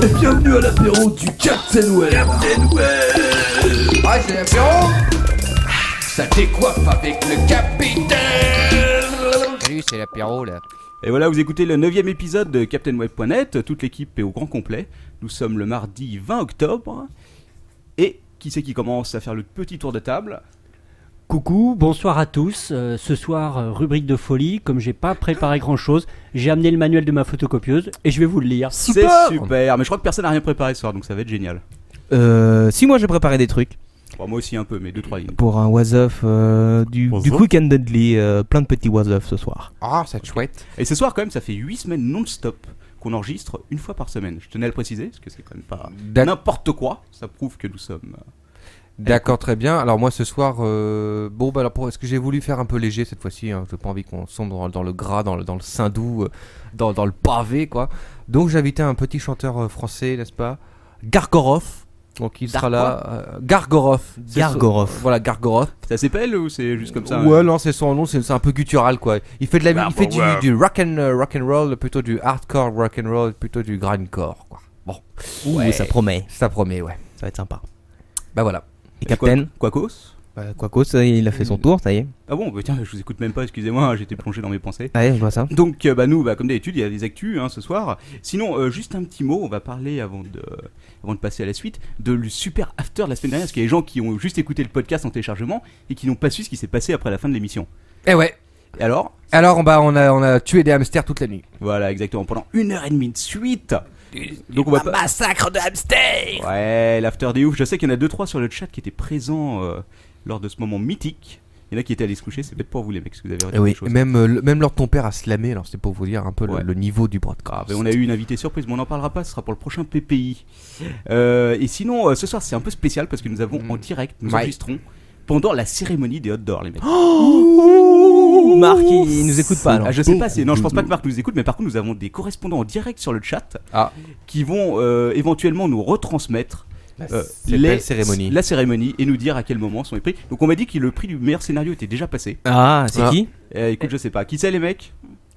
Et bienvenue à l'apéro du Captain Web. Captain Web. Ah, c'est l'apéro. Ça décoiffe avec le capitaine. Salut, c'est l'apéro là. Et voilà, vous écoutez le 9ème épisode de CaptainWeb.net, toute l'équipe est au grand complet. Nous sommes le mardi 20 octobre. Et qui c'est qui commence à faire le petit tour de table? Coucou, bonsoir à tous. Ce soir, rubrique de folie. Comme j'ai pas préparé grand chose, j'ai amené le manuel de ma photocopieuse et je vais vous le lire. C'est super, mais je crois que personne n'a rien préparé ce soir, donc ça va être génial. Si, moi j'ai préparé des trucs. Bon, moi aussi un peu, mais 2-3 lignes. Pour un was-of du Quick and Deadly, plein de petits was-of ce soir. Ah, c'est chouette. Et ce soir, quand même, ça fait 8 semaines non-stop qu'on enregistre une fois par semaine. Je tenais à le préciser, parce que c'est quand même pas n'importe quoi. Ça prouve que nous sommes... D'accord, très bien. Alors moi ce soir, est-ce que j'ai voulu faire un peu léger cette fois-ci, hein, j'ai pas envie qu'on sombre dans le gras, dans le sein doux, dans le pavé quoi. Donc j'ai invité un petit chanteur français, n'est-ce pas, Gargorov. Donc il sera là, Gargorov. Gargorov. Voilà, Gargorov. Ça s'appelle ou c'est juste comme ça? Ouais, non, c'est son nom, c'est un peu guttural quoi. Il fait du rock and roll, plutôt du hardcore rock and roll, plutôt du grindcore quoi. Bon. Ouais, ça promet. Ça promet, ouais. Ça va être sympa. Bah voilà. Et Captain Quacos? Quacos, il a fait son tour, ça y est. Ah bon, bah tiens, je vous écoute même pas, excusez-moi, j'étais plongé dans mes pensées. Ouais, je vois ça. Donc nous, comme d'habitude, il y a des actus ce soir. Sinon, juste un petit mot, on va parler avant de passer à la suite, de le super after de la semaine dernière, parce qu'il y a des gens qui ont juste écouté le podcast en téléchargement et qui n'ont pas su ce qui s'est passé après la fin de l'émission. Eh ouais. Et alors on a tué des hamsters toute la nuit. Voilà, exactement, pendant 1h30 de suite. Donc on va massacre de hamsters. Ouais, l'after des ouf. Je sais qu'il y en a 2-3 sur le chat qui étaient présents lors de ce moment mythique. Il y en a qui étaient allés se coucher, c'est peut-être pour vous les mecs, parce que vous avez retenu des choses. Même lors de ton père a slamé, alors c'était pour vous dire un peu le niveau du broadcast. On a eu une invitée surprise, mais on n'en parlera pas, ce sera pour le prochain PPI. Et sinon, ce soir c'est un peu spécial parce que nous avons en direct, nous enregistrons pendant la cérémonie des hot doors, les mecs. Marc, il nous écoute pas, alors. Je sais pas, non, je pense pas que Marc nous écoute, mais par contre, nous avons des correspondants en direct sur le chat qui vont éventuellement nous retransmettre la cérémonie et nous dire à quel moment sont les prix. Donc, on m'a dit que le prix du meilleur scénario était déjà passé. Ah, c'est qui? Écoute, je sais pas. Qui c'est, les mecs?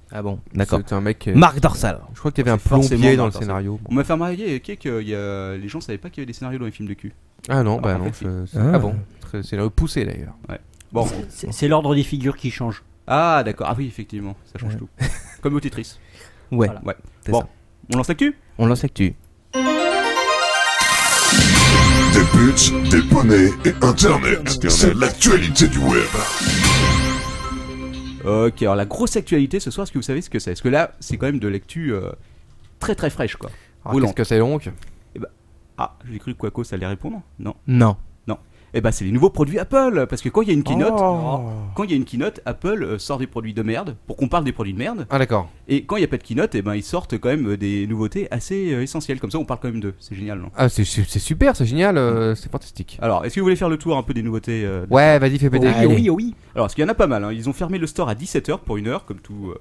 Ah bon, d'accord. C'est un mec. Marc Dorsal. Je crois qu'il y avait un plombier dans le scénario. On m'a fait remarquer que les gens savaient pas qu'il y avait des scénarios dans les films de cul. Ah non, bah non. Ah bon, c'est poussé d'ailleurs. Ouais. Bon, c'est l'ordre des figures qui change. Ah d'accord, ah oui effectivement, ça change tout. Comme au Tetris. Ouais. Voilà. Ouais. Bon, ça. On lance l'actu? On lance l'actu. Des buts, des poneys et Internet. C'est l'actualité du web. Ok, alors la grosse actualité ce soir, est-ce que vous savez ce que c'est? Parce que là, c'est quand même de l'actu très très fraîche quoi. Qu'est-ce que c'est donc? J'ai cru que Quaco ça allait répondre. Non. Non. C'est les nouveaux produits Apple, parce que quand il y a une keynote, Apple sort des produits de merde pour qu'on parle des produits de merde. Ah d'accord. Et quand il n'y a pas de keynote, ils sortent quand même des nouveautés assez essentielles. Comme ça, on parle quand même d'eux. C'est génial, non? Ah c'est super, c'est génial, c'est fantastique. Alors, est-ce que vous voulez faire le tour un peu des nouveautés Ouais, vas-y, fais péter. Oui. Alors, parce qu'il y en a pas mal. Ils ont fermé le store à 17h pour 1 heure, comme tout,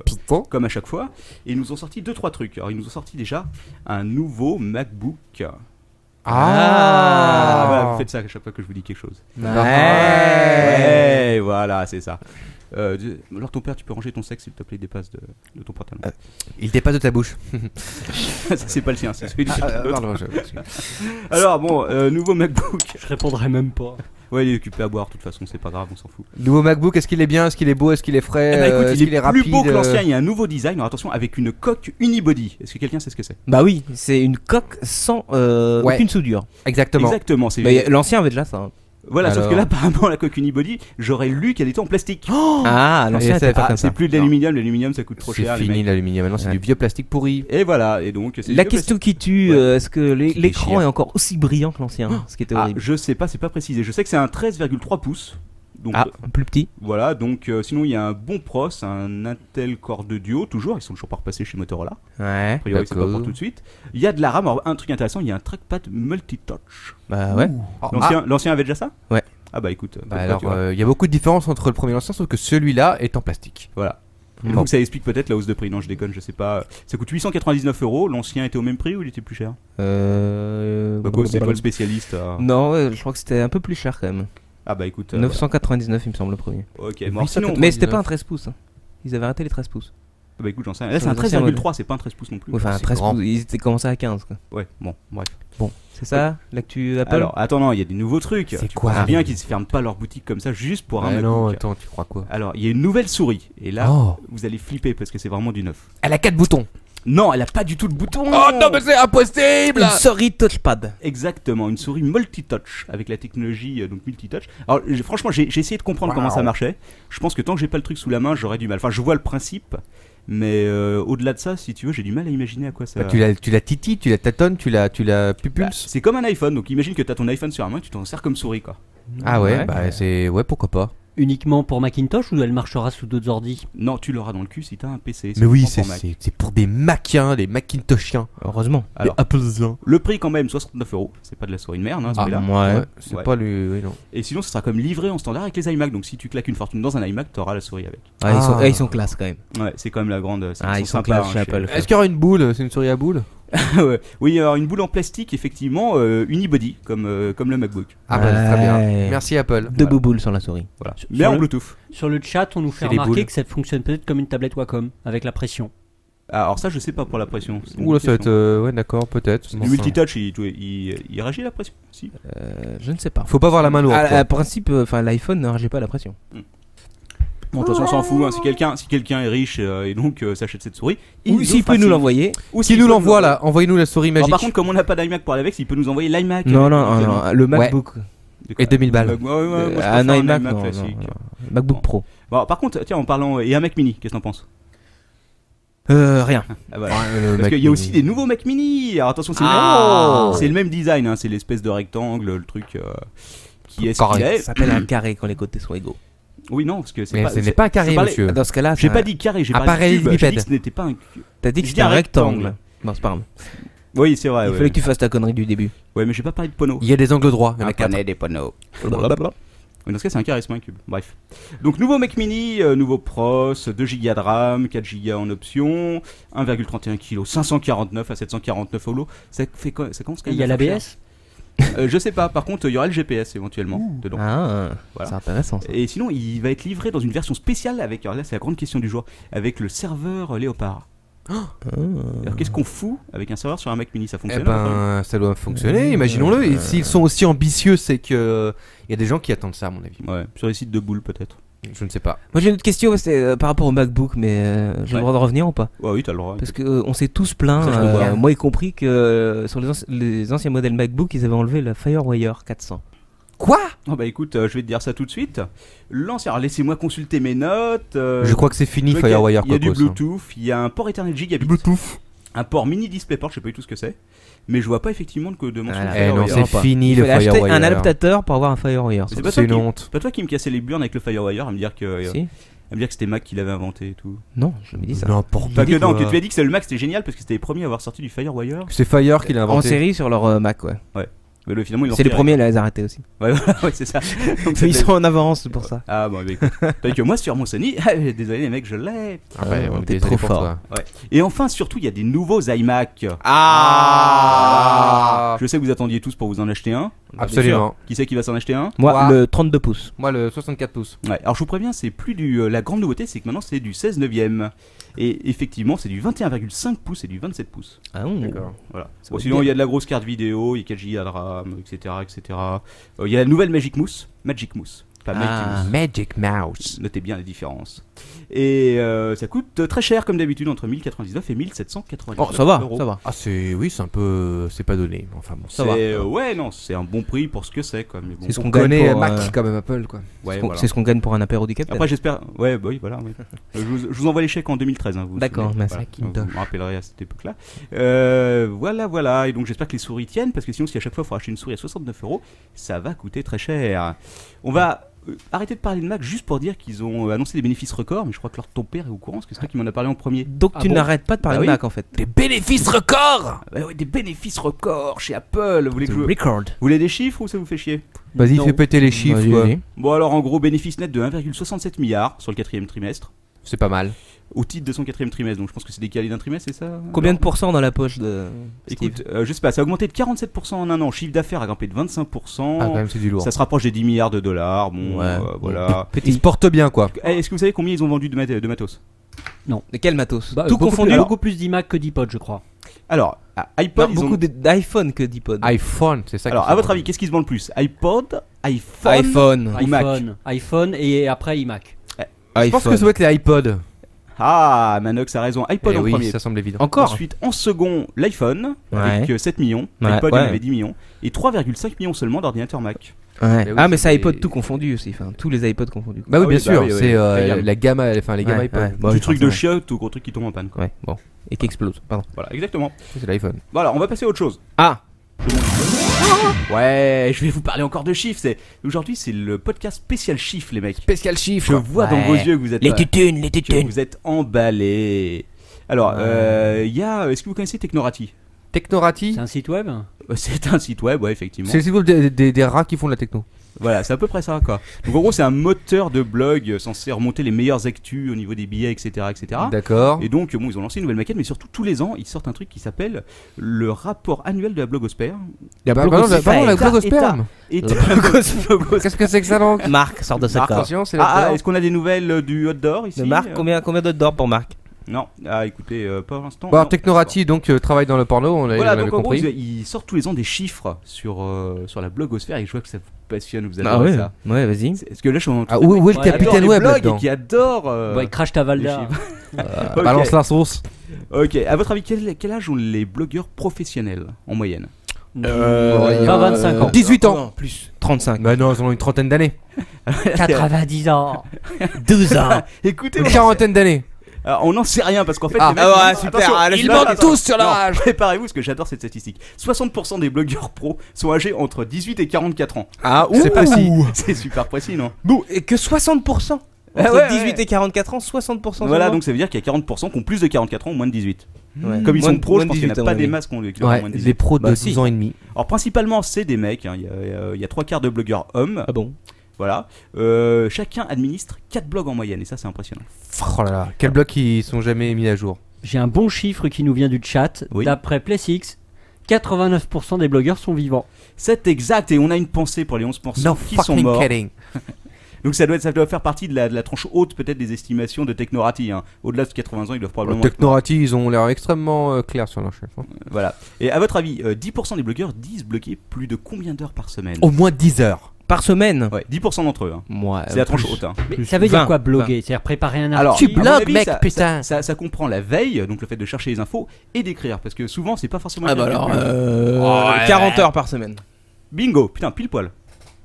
comme à chaque fois. Et ils nous ont sorti 2-3 trucs. Alors, ils nous ont sorti déjà un nouveau MacBook. Voilà, vous faites ça à chaque fois que je vous dis quelque chose. Ouais, voilà, c'est ça. Alors ton père, tu peux ranger ton sexe s'il te plaît, il dépasse de ton pantalon. Il dépasse de ta bouche. C'est pas le sien, c'est celui de quelqu'un d'autre. Alors bon, nouveau MacBook. Je répondrai même pas. Ouais, il est occupé à boire, de toute façon, c'est pas grave, on s'en fout. Nouveau MacBook, est-ce qu'il est bien, est-ce qu'il est beau, est-ce qu'il est frais, écoute, est-ce qu'il est rapide? Plus beau que l'ancien, il y a un nouveau design, alors attention, avec une coque unibody. Est-ce que quelqu'un sait ce que c'est? Bah oui, c'est une coque sans aucune soudure. Exactement. Mais l'ancien avait déjà ça. Voilà, sauf que là, apparemment, la coque unibody, j'aurais lu qu'elle était en plastique. L'ancien était pas comme ça. C'est plus de l'aluminium, ça coûte trop cher. C'est fini l'aluminium, maintenant c'est du vieux plastique pourri. Et voilà, et donc la question qui tue, est-ce que l'écran est encore aussi brillant que l'ancien? Ce qui était horrible. Je sais pas, c'est pas précisé. Je sais que c'est un 13,3 pouces. Donc, plus petit. Voilà, donc sinon il y a un bon pros, un Intel Core 2 Duo, toujours, ils sont toujours pas repassés chez Motorola. Ouais. A priori, c'est pas pour tout de suite. Il y a de la RAM, alors, un truc intéressant, il y a un trackpad multitouch. Bah ouais. L'ancien avait déjà ça? Ouais. Ah bah écoute. Il y a beaucoup de différences entre le premier et l'ancien, sauf que celui-là est en plastique. Voilà. Donc ça explique peut-être la hausse de prix. Non, je déconne, je sais pas. Ça coûte 899 €. L'ancien était au même prix ou il était plus cher? C'est toi le spécialiste. Non, je crois que c'était un peu plus cher quand même. Ah bah écoute. 999 il me semble le premier. Ok, mais c'était pas un 13 pouces. Ils avaient arrêté les 13 pouces. Bah écoute, j'en sais rien. Là, c'est un 13,3, c'est pas un 13 pouces non plus. Enfin, un 13 pouces, ils étaient commencés à 15. Quoi. Ouais, bon, bref. Bon, c'est ça l'actu Apple. Alors, attends, non, il y a des nouveaux trucs. C'est quoi? C'est bien qu'ils se ferment pas leur boutique comme ça juste pour un MacBook. Non, attends, tu crois quoi? Alors, il y a une nouvelle souris. Et là, vous allez flipper parce que c'est vraiment du neuf. Elle a 4 boutons. Non, elle a pas du tout de bouton. Oh non, mais c'est impossible. Une souris touchpad. Exactement, une souris multitouch avec la technologie donc multitouch. Alors franchement, j'ai essayé de comprendre comment ça marchait. Je pense que tant que j'ai pas le truc sous la main, j'aurais du mal. Enfin, je vois le principe, mais au-delà de ça, si tu veux, j'ai du mal à imaginer à quoi ça. Tu la titilles, tu la tâtonnes, tu la pupulses. C'est comme un iPhone, donc imagine que t'as ton iPhone sur la main, et tu t'en sers comme souris quoi. Ah ouais, bah c'est pourquoi pas. Uniquement pour Macintosh ou elle marchera sous d'autres ordi? Non, tu l'auras dans le cul si t'as un PC. Mais oui, c'est pour des Maciens, des Macintoshiens. Heureusement. Alors, des Applesiens. Le prix quand même, 69 €. C'est pas de la souris de merde, hein, ce prix-là. Ouais, c'est pas le. Oui, non. Et sinon, ça sera comme livré en standard avec les iMac. Donc si tu claques une fortune dans un iMac, t'auras la souris avec. Ils sont classe quand même. Ouais, c'est quand même la grande. Ils sont classe chez Apple. Est-ce qu'il y aura une boule? C'est une souris à boule? Ouais. Oui, alors une boule en plastique, effectivement, unibody, comme le MacBook. Ah bah très bien. Merci Apple. Deux boules sur la souris. Voilà. Mais en Bluetooth. Sur le chat, on nous fait remarquer que ça fonctionne peut-être comme une tablette Wacom, avec la pression. Alors ça, je sais pas pour la pression. Oula, ça va être... ouais, d'accord, peut-être. Du multitouch, il réagit la pression? Si. Je ne sais pas. Faut pas avoir la main lourde. À principe, l'iPhone ne réagit pas à la pression. Bon, de toute façon, on s'en fout. Hein. Si quelqu'un est riche et donc s'achète cette souris, ou s'il peut nous l'envoyer, ou s'il nous l'envoie là, envoyez-nous la souris magique. Alors, par contre, comme on n'a pas d'iMac pour aller avec, s'il peut nous envoyer l'iMac. Non, le MacBook. Et 2000 balles. Un iMac classique. MacBook Pro. Bon, par contre, tiens, en parlant. Et un Mac Mini, qu'est-ce que t'en penses? Rien. Ah, voilà. Parce qu'il y a aussi des nouveaux Mac Mini. Alors attention, c'est le même design, hein, c'est l'espèce de rectangle, le truc qui est ce qu'il est. Ça s'appelle un carré quand les côtés sont égaux. Oui, non, parce que ce n'est pas un carré, monsieur. Dans ce cas-là, j'ai pas dit carré, j'ai parlé de cube. J'ai dit que ce n'était pas un cube. T'as dit que c'était un rectangle. Non, c'est pas grave. Oui, c'est vrai. Il fallait que tu fasses ta connerie du début. Ouais, mais j'ai pas parlé de pono. Il y a des angles droits. On connaît des ponos. Dans ce cas, c'est un carré, c'est pas un cube. Bref. Donc, nouveau Mac Mini, nouveau pros, 2 Go de RAM, 4 Go en option, 1,31 kg, 549 à 749 holo. Ça fait quoi? Ça commence quand même. Il y a l'ABS? Je sais pas, par contre il y aura le GPS éventuellement dedans. Voilà. C'est intéressant ça. Et sinon il va être livré dans une version spéciale avec, alors là c'est la grande question du jour, avec le serveur Léopard. Alors qu'est-ce qu'on fout avec un serveur sur un Mac Mini? Ça fonctionne? Ça doit fonctionner, imaginons-le. Et s'ils sont aussi ambitieux, c'est que il y a des gens qui attendent ça à mon avis. Ouais, sur les sites de boules peut-être. Je ne sais pas. Moi j'ai une autre question, c'est par rapport au MacBook, mais j'ai le droit de revenir ou pas? Ouais, oui, t'as le droit. Parce que on s'est tous plaints, moi y compris, que sur les anciens modèles MacBook, ils avaient enlevé la FireWire 400. Quoi? Oh bah écoute, je vais te dire ça tout de suite. L'ancien, alors laissez-moi consulter mes notes. Je crois que c'est fini FireWire. Il y a du Bluetooth, il y a un port Ethernet Gigabit. Bluetooth. Un port mini DisplayPort, je sais pas du tout ce que c'est. Mais je vois pas effectivement de mention. Non, c'est fini le FireWire. Il fallait acheter un adaptateur pour avoir un FireWire. C'est une honte. C'est pas toi qui me cassais les burnes avec le FireWire à me dire que. Si. À me dire que c'était Mac qui l'avait inventé et tout. Non, je me dis ça. N'importe quoi. Non, tu as dit que c'est le Mac, c'était génial parce que c'était les premiers à avoir sorti du FireWire. C'est Fire qui l'a inventé. En série sur leur Mac, ouais. Ouais. Mais finalement, c'est les premiers à les arrêter aussi. Ouais, c'est ça. Donc, ils sont en avance, c'est pour ça. Ah bon, bah écoute. Tandis que moi, sur mon Sony, désolé les mecs, je l'ai. T'es trop fort. Ouais. Et enfin, surtout, il y a des nouveaux iMac. Je sais que vous attendiez tous pour vous en acheter un. Absolument. Qui c'est qui va s'en acheter un? Moi, le 32 pouces. Moi, le 64 pouces. Ouais. Alors, je vous préviens, c'est plus la grande nouveauté, c'est que maintenant, c'est du 16/9. Et effectivement, c'est du 21,5 pouces et du 27 pouces. Ah d'accord. Voilà. Bon, sinon, il y a de la grosse carte vidéo, il y a 4 Go de RAM, etc. Il y a la nouvelle Magic Mouse. Pas Magic Mouse. Notez bien les différences. Et ça coûte très cher comme d'habitude, entre 1099 et 1799 €. Ça va. Ah c'est un peu, c'est pas donné. Enfin bon, ça va. Ouais, non, c'est un bon prix pour ce que c'est quoi. Mais bon, c'est ce qu'on connaît Mac quand même Apple quoi. Ouais, c'est ce qu'on gagne pour un apéro du Capitaine. Après j'espère. Ouais, bah oui, voilà. Ouais. je vous envoie les chèques en 2013. Hein, d'accord, merci. Voilà, vous me rappellerez à cette époque-là. Voilà. Et donc j'espère que les souris tiennent parce que sinon si à chaque fois il faut acheter une souris à 69 €, ça va coûter très cher. On va arrêter de parler de Mac juste pour dire qu'ils ont annoncé des bénéfices records, mais je crois que ton père est au courant parce que c'est toi qui m'en as parlé en premier. Donc tu n'arrêtes pas de parler de Mac en fait. Des bénéfices records. Oui, des bénéfices records chez Apple. Vous record. voulez des chiffres ou ça vous fait chier? Vas-y, fais péter les chiffres. Bon alors en gros, bénéfice net de 1,67 milliard sur le 4e trimestre. C'est pas mal. Au titre de son 4e trimestre, donc je pense que c'est décalé d'un trimestre, c'est ça? Combien de pourcents dans la poche de Écoute, je sais pas, ça a augmenté de 47% en un an, chiffre d'affaires a grimpé de 25%. Ah, quand même, c'est du lourd. Ça se rapproche des 10 milliards de dollars, bon, voilà. Ils se portent bien, quoi. Est-ce que vous savez combien ils ont vendu de matos? Non. De quel matos? Tout confondu. Beaucoup plus d'iMac que d'iPod, je crois. Alors, iPod, beaucoup d'iPhone que d'iPod. iPhone, c'est ça. Alors, à votre avis, qu'est-ce qui se vend le plus? iPod, iPhone ou Mac? iPhone et après iMac. Je pense que ça doit être les iPods. Ah, Manox a raison. iPod en premier. Ça semble évident. Encore. Ensuite, en second, l'iPhone avec 7 millions. L'iPod, il y en avait 10 millions. Et 3,5 millions seulement d'ordinateurs Mac. Ouais. Ah, mais c'est iPod tout confondu aussi. Enfin, tous les iPods confondus. Bah oui, bien sûr. C'est la gamme, enfin les gammes iPod. Du truc de chiottes ou gros truc qui tombe en panne. Ouais, bon. Et qui explose. Pardon. Voilà, exactement. C'est l'iPhone. Voilà, on va passer à autre chose. Ah. Ouais, je vais vous parler encore de chiffres. Aujourd'hui, c'est le podcast spécial chiffres, les mecs. Spécial chiffres. Je vois dans vos yeux que vous êtes les tutunes. Que vous êtes emballés. Alors, est-ce que vous connaissez Technorati? Technorati, c'est un site web. C'est un site web, ouais, effectivement. C'est le site web des rats qui font de la techno. Voilà, c'est à peu près ça, quoi. Donc en gros, c'est un moteur de blog censé remonter les meilleures actus au niveau des billets, etc., etc. D'accord. Et donc, bon, ils ont lancé une nouvelle maquette, mais surtout tous les ans, ils sortent un truc qui s'appelle le rapport annuel de la blogosphère. La blogosphère. Qu'est-ce que c'est que ça donc? Marc sort de sa corps. Est-ce qu'on a des nouvelles du Hot d'Or ici? De Marc, combien d'Hot d'Or pour Marc? Non, écoutez, pas pour l'instant. Bon, Technorati donc travaille dans le porno, on avait compris. Gros, ils sortent tous les ans des chiffres sur la blogosphère et je vois que ça vous passionne, vous adorez ça. Ouais, vas-y. Est-ce que là je suis en train où est le capitaine web là-dedans? Qui adore. Il crache ta Valda. Balance la sauce. Ok, à votre avis, quel âge ont les blogueurs professionnels en moyenne? 25 ans. 18 ans. Plus 35. Bah non, ils ont une trentaine d'années. 90 ans. 12 ans. Écoutez, une quarantaine d'années. Alors, on n'en sait rien parce qu'en fait, super. Ils mentent tous sur leur âge. Préparez-vous parce que j'adore cette statistique. 60% des blogueurs pros sont âgés entre 18 et 44 ans. C'est précis. C'est super précis, non? Bon, et que 60%. Entre 18 et 44 ans, 60%. Voilà, donc ça veut dire qu'il y a 40% qui ont plus de 44 ans ou moins de 18. Comme ils sont pros, je pense qu'il n'y en a pas des masses qui ont moins de 18. Les pros de 12 ans et demi. Alors, principalement, c'est des mecs. Il y a 3/4 de blogueurs hommes. Ah bon? Voilà. Chacun administre 4 blogs en moyenne et ça, c'est impressionnant. Oh là là, quels blogs qui sont jamais mis à jour? J'ai un bon chiffre qui nous vient du chat. D'après PlaySix, 89% des blogueurs sont vivants. C'est exact et on a une pensée pour les 11% qui sont morts. Donc ça doit faire partie de la tranche haute peut-être des estimations de Technorati. Au-delà de 80 ans, ils doivent probablement... Technorati, ils ont l'air extrêmement clairs sur leur chef. Voilà. Et à votre avis, 10% des blogueurs disent bloquer plus de combien d'heures par semaine? Au moins 10 heures. Par semaine? Ouais, 10% d'entre eux. Ouais, c'est la tranche haute. Mais ça veut dire quoi bloguer? C'est-à-dire préparer un article? Alors, tu blogues, mec, putain. Ça comprend la veille, donc le fait de chercher les infos, et d'écrire. Parce que souvent, c'est pas forcément... 40 heures par semaine. Bingo, putain, pile poil.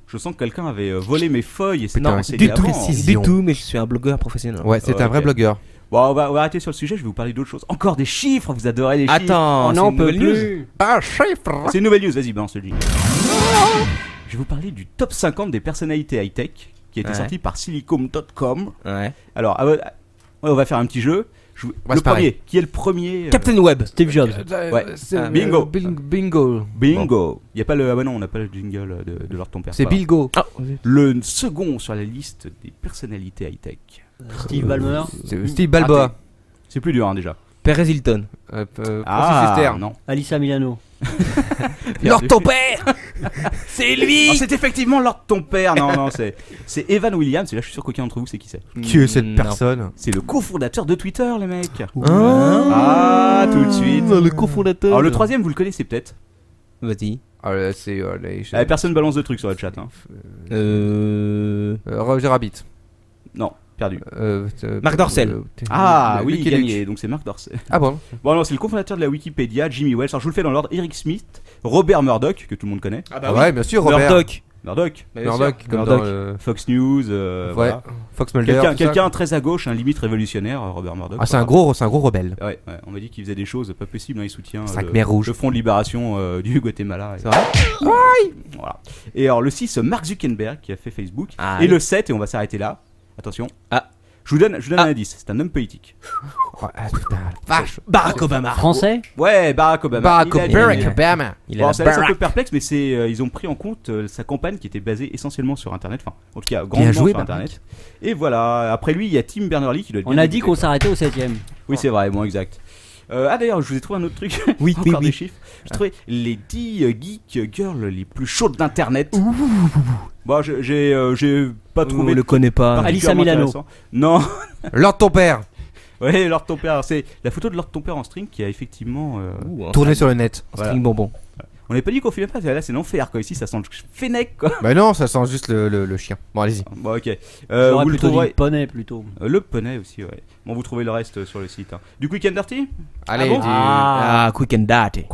Je sens que quelqu'un avait volé mes feuilles et c'était du tout, mais je suis un blogueur professionnel. Ouais, c'est un vrai blogueur. Bon, on va arrêter sur le sujet, je vais vous parler d'autres choses. Encore des chiffres, vous adorez les chiffres. Attends, on n'en peut plus. Un chiffre. C'est une nouvelle news, vas-y, balance le jingle. Je vais vous parler du top 50 des personnalités high-tech qui a été sorti par silicom.com. Ouais. Alors, on va faire un petit jeu. Le premier, qui est le premier? Captain Web. Steve Jobs. Ouais. Bingo. Bingo. Bingo. Il y a pas le... Ah bah non, on n'a pas le jingle de leur ton père. C'est Bilgo. Le second sur la liste des personnalités high-tech. Steve Ballmer. Steve Balboa. C'est plus dur, hein, déjà. Perez Hilton. Non. Alissa Milano. Lord ton père. C'est lui. C'est effectivement Lord ton père. Non, c'est Evan Williams. Et là, je suis sûr qu'aucun d'entre vous sait qui c'est. Qui est cette personne? C'est le cofondateur de Twitter, les mecs. Tout de suite. Le cofondateur. Alors, le troisième, vous le connaissez peut-être. Vas-y. Personne balance de trucs sur le chat. Roger Rabbit. Non. Perdu. Marc Dorcel. Oui, gagné. Donc c'est Marc Dorcel. Ah bon? Bon, non, c'est le cofondateur de la Wikipédia, Jimmy Wales. Alors je vous le fais dans l'ordre: Eric Smith, Robert Murdoch, que tout le monde connaît. Ouais, bien sûr, Robert. Murdoch, comme dans Fox News. Voilà. Fox Mulder. Quelqu'un très à gauche, limite révolutionnaire, Robert Murdoch. C'est un gros rebelle. Ouais, on m'a dit qu'il faisait des choses pas possibles. Il soutient le Front de Libération du Guatemala. C'est vrai? Voilà. Et alors le 6, Mark Zuckerberg qui a fait Facebook. Et le 7, et on va s'arrêter là. Attention. Je vous donne un indice, c'est un homme politique. Vache. Barack Obama. Français? Ouais, Barack Obama. C'est un peu perplexe, mais ils ont pris en compte sa campagne qui était basée essentiellement sur Internet. Enfin, en tout cas, grandement sur Internet. Et voilà, après lui, il y a Tim Berners-Lee qui doit être... On a dit qu'on s'arrêtait au 7ème. Oui, c'est vrai, bon, exact. D'ailleurs, je vous ai trouvé un autre truc. Encore des chiffres. J'ai trouvé les 10 geek girls les plus chaudes d'internet. Bon, j'ai pas trouvé. Je le connais pas. Alissa Milano. Non. Lord ton père. Ouais, Lord ton père. C'est la photo de Lord ton père en string qui a effectivement tourné sur le net. Voilà. String bonbon. On n'avait pas dit qu'on filmait pas, là c'est l'enfer quoi. Ici ça sent le fennec quoi. Bah non, ça sent juste le chien. Bon, allez-y. Bon, ok. Vous le trouverez. Le poney plutôt. Le poney aussi, ouais. Bon, vous trouvez le reste sur le site. Hein. Du Quick and Dirty. Allez, Quick and Dirty.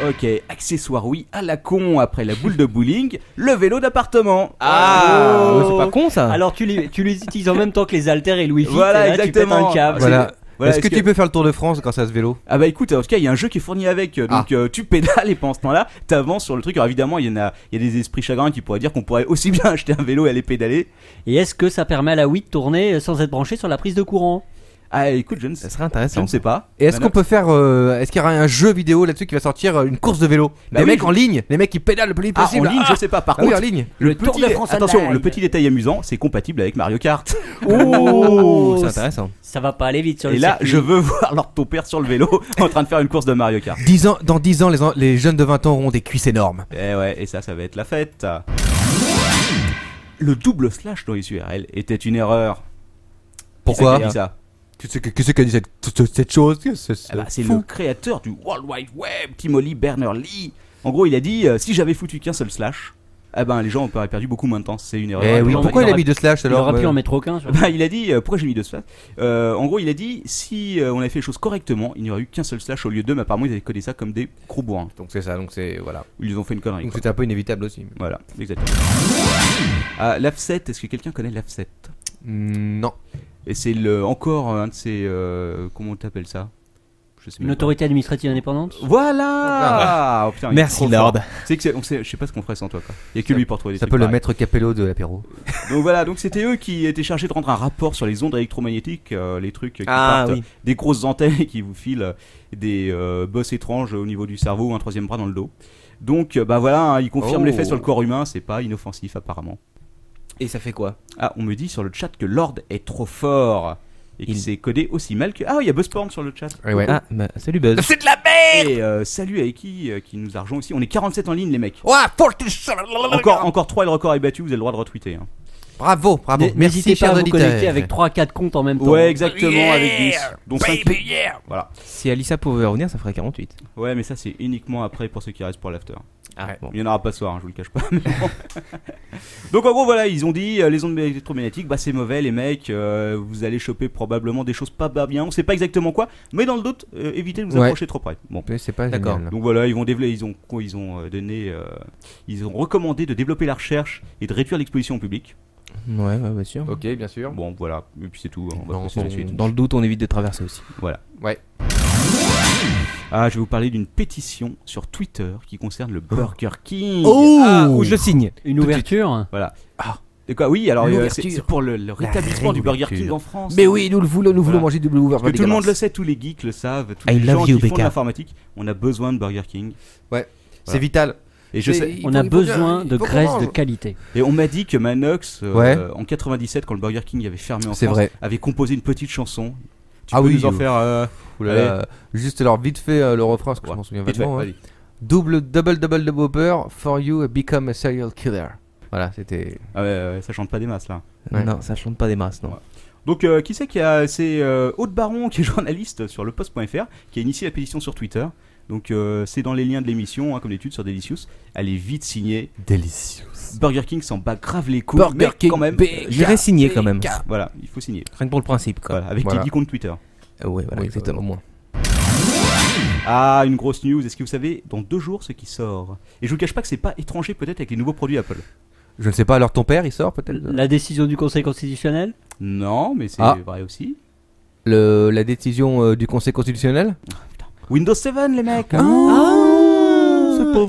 Ok, accessoire oui à la con après la boule de bowling, le vélo d'appartement. C'est pas con ça. Alors tu les utilises en même temps que les haltères et le wifi. Voilà, là, exactement. Tu pètes un câble. Voilà. Voilà, est-ce que tu peux faire le Tour de France grâce à ce vélo? Ah bah écoute, en tout cas il y a un jeu qui est fourni avec, donc tu pédales et pendant ce temps-là t'avances sur le truc. Alors évidemment il y a des esprits chagrins qui pourraient dire qu'on pourrait aussi bien acheter un vélo et aller pédaler. Et est-ce que ça permet à la Wii de tourner sans être branché sur la prise de courant? Ah écoute, ça serait intéressant. Je ne sais pas. Et est-ce qu'on peut faire est-ce qu'il y aura un jeu vidéo là-dessus qui va sortir une course de vélo? Bah les oui, mecs en ligne, les mecs qui pédalent le plus possible. En ligne, je sais pas. Par oui, contre, en ligne. Le Tour de France attention, Online. le petit détail amusant, c'est compatible avec Mario Kart. Oh, c'est intéressant. Ça va pas aller vite sur le Et là, circuit. je veux voir Lord ton père sur le vélo en train de faire une course de Mario Kart. Dans 10 ans, les jeunes de 20 ans auront des cuisses énormes. Et ouais, et ça va être la fête. Le double slash dans les URL était une erreur. Pourquoi? Qui a dit ça? Qu'est-ce qu'a dit cette chose? C'est le créateur du World Wide Web, Timothy Berners-Lee. En gros, il a dit si j'avais foutu qu'un seul slash, les gens auraient perdu beaucoup moins de temps. C'est une erreur. Oui, pourquoi il a mis 2 slash alors? Il aurait pu en mettre aucun. Il a dit pourquoi j'ai mis 2 slash. En gros, il a dit si on avait fait les choses correctement, il n'y aurait eu qu'un seul slash au lieu de 2, mais apparemment ils avaient codé ça comme des gros bourrins. Donc c'est ça, donc c'est voilà. Ils ont fait une connerie. Donc c'était un peu inévitable aussi. Voilà, exactement. L'Afset, est-ce que quelqu'un connaît l'Afset? Non. Et c'est encore un de ces comment t'appelles ça? Une autorité administrative indépendante. Voilà. Putain, merci Lord. C'est que je sais pas ce qu'on ferait sans toi quoi. Il y a que lui pour trouver des ça trucs peut le pareils. maître Capello de l'apéro. Donc voilà, donc c'était eux qui étaient chargés de rendre un rapport sur les ondes électromagnétiques, les trucs qui partent des grosses antennes qui vous filent des bosses étranges au niveau du cerveau ou un troisième bras dans le dos. Donc voilà, ils confirment l'effet sur le corps humain, c'est pas inoffensif apparemment. Et ça fait quoi? On me dit sur le chat que Lord est trop fort. Et qu'il s'est codé aussi mal que... il y a BuzzPorn sur le chat. Ouais. Salut Buzz. C'est de la merde. Et salut à qui nous a rejoint aussi. On est 47 en ligne les mecs. Encore 3 et le record est battu, vous avez le droit de retweeter. Hein. Bravo. N'hésitez pas à vous connecter avec 3-4 comptes en même temps. Ouais, exactement, avec 10. Donc 5... Voilà. Si Alissa pouvait revenir, ça ferait 48. Ouais, mais ça c'est uniquement après pour ceux qui restent pour l'after. Bon. Il n'y en aura pas ce soir, je vous le cache pas. Donc en gros voilà, ils ont dit les ondes électromagnétiques, c'est mauvais les mecs, vous allez choper probablement des choses pas bien, on sait pas exactement quoi, mais dans le doute, évitez de vous approcher trop près. Bon, c'est pas d'accord. Génial. Donc voilà, ils ont recommandé de développer la recherche et de réduire l'exposition au public. Ouais, bien sûr. Ok, bien sûr. Bon voilà, et puis c'est tout. On va passer la suite. Dans le doute, on évite de traverser aussi. Voilà. Ouais. Je vais vous parler d'une pétition sur Twitter qui concerne le Burger King. Où je le signe. Une ouverture. Voilà. Et quoi? Oui, alors c'est pour le rétablissement du Burger King en France. Mais oui, nous voulons manger du Blue. Parce que tout le monde le sait, tous les geeks le savent, tous les gens qui font de l'informatique, on a besoin de Burger King. Ouais, c'est vital. Et je sais, on a besoin de graisse de qualité. Et on m'a dit que Manox, en 97, quand le Burger King avait fermé en France, avait composé une petite chanson. Tu peux nous en faire juste alors vite fait le refrain parce que je m'en souviens vraiment. Double Whopper for you become a serial killer. Voilà, c'était. Ça chante pas des masses là. Non, ça chante pas des masses, non. Ouais. Donc qui c'est c'est Aude Baron qui est journaliste sur lepost.fr qui a initié la pétition sur Twitter. Donc c'est dans les liens de l'émission, comme d'habitude sur Delicious. Elle est vite signée. Delicious. Burger King s'en bat grave les couilles. Burger King quand même. J'irai signer quand même. Voilà, il faut signer. Rien que pour le principe. Quoi. Voilà, avec les 10 comptes Twitter. Ouais, voilà, exactement. Au moins. Une grosse news. Est-ce que vous savez dans 2 jours ce qui sort? Et je vous cache pas que c'est pas étranger peut-être avec les nouveaux produits Apple. Je ne sais pas, alors ton père il sort peut-être? La décision du Conseil constitutionnel? Non, mais c'est vrai aussi. La décision du Conseil constitutionnel? Windows 7 les mecs.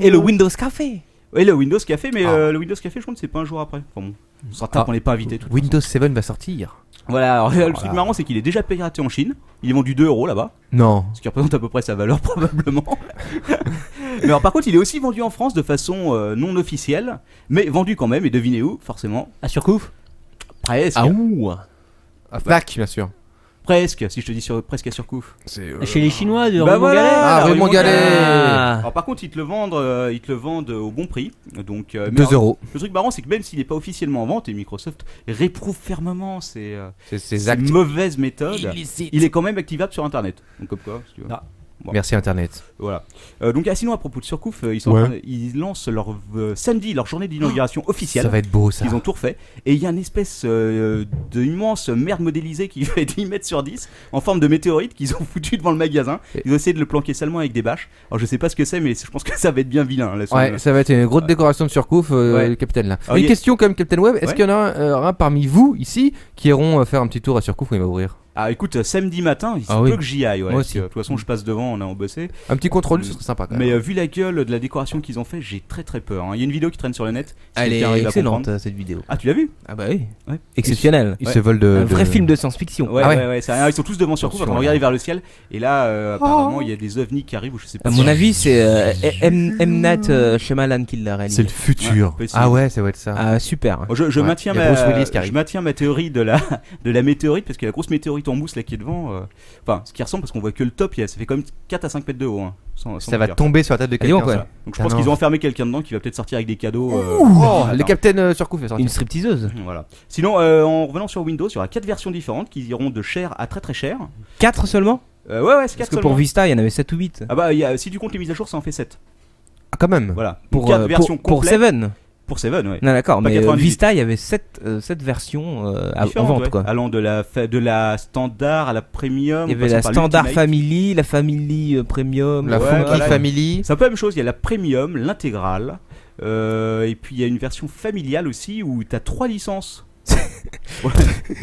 Et le Windows Café. Oui, le Windows Café, mais le Windows Café, je crois que c'est pas un jour après. Enfin bon, on sera tard qu'on n'est pas invité. Windows 7 va sortir. Voilà, alors, le truc marrant, c'est qu'il est déjà piraté en Chine. Il est vendu 2 € là-bas. Non. Ce qui représente à peu près sa valeur, probablement. Mais alors, par contre, il est aussi vendu en France de façon non officielle, mais vendu quand même. Et devinez où, forcément? À Surcouf? Presque. À Fnac, bien sûr. Presque, si je te dis presque à Surcouf. Chez les Chinois de Rue Montgalet. Rue Montgalet. Alors par contre, ils te le vendent au bon prix. Donc 2 €. Le truc marrant, c'est que même s'il n'est pas officiellement en vente, et Microsoft réprouve fermement ces mauvaises méthodes, il est quand même activable sur Internet. Donc comme quoi, si tu veux. Bon. Merci Internet. Voilà. Donc sinon à propos de Surcouf, ils lancent samedi leur journée d'inauguration officielle. Ça va être beau ça. Ils ont tout refait et il y a une espèce d'immense merde modélisée qui fait 10 mètres sur 10 en forme de météorite qu'ils ont foutu devant le magasin. Ils ont essayé de le planquer salement avec des bâches. Alors je sais pas ce que c'est, mais je pense que ça va être bien vilain. Là, ça va être une grosse décoration de Surcouf, le capitaine là. Une question comme Captain Web, est-ce qu'il y en a un parmi vous ici qui iront faire un petit tour à Surcouf où il va ouvrir? Ah écoute, samedi matin, il se peut que j'y aille. Moi aussi. De toute façon, je passe devant, on a bossé. Un petit contrôle, ce serait sympa quand même. Mais vu la gueule de la décoration qu'ils ont fait, j'ai très très peur. Il y a une vidéo qui traîne sur le net. Elle est excellente cette vidéo. Ah, tu l'as vu? Ah bah oui. Exceptionnel. Ils se veulent de. Un vrai film de science-fiction. Ouais. Ils sont tous devant Surcouf, on regarde vers le ciel. Et là, apparemment, il y a des ovnis qui arrivent ou je sais pas. À mon avis, c'est M. Night Shyamalan qui l'a réalisé. C'est le futur. Ah ouais, ça va être ça. Ah super. Je maintiens ma théorie de la météorite parce qu'il y a la grosse météorite en mousse là qui est devant. Enfin, ce qui ressemble parce qu'on voit que le top, ça fait quand même 4 à 5 mètres de haut. Ça va tomber sur la tête de quelqu'un. Donc je pense qu'ils ont enfermé quelqu'un dedans qui va peut-être sortir avec des cadeaux. Le capitaine Surcouf va sortir. Une stripteaseuse. Voilà. Sinon, en revenant sur Windows, il y aura 4 versions différentes qui iront de cher à très très cher. 4 seulement? Ouais, c'est 4 parce que pour Vista, il y en avait 7 ou 8. Ah bah, si tu comptes les mises à jour, ça en fait 7. Ah, quand même. Voilà. Pour 4 versions complètes. Pour 7. Pour 7, ouais. Non, d'accord, mais Vista, il y avait 7 versions en vente, quoi. Allant de la standard à la premium. Il y avait la standard family, la family premium, la funky family. C'est un peu la même chose, il y a la premium, l'intégrale, et puis il y a une version familiale aussi où tu as 3 licences.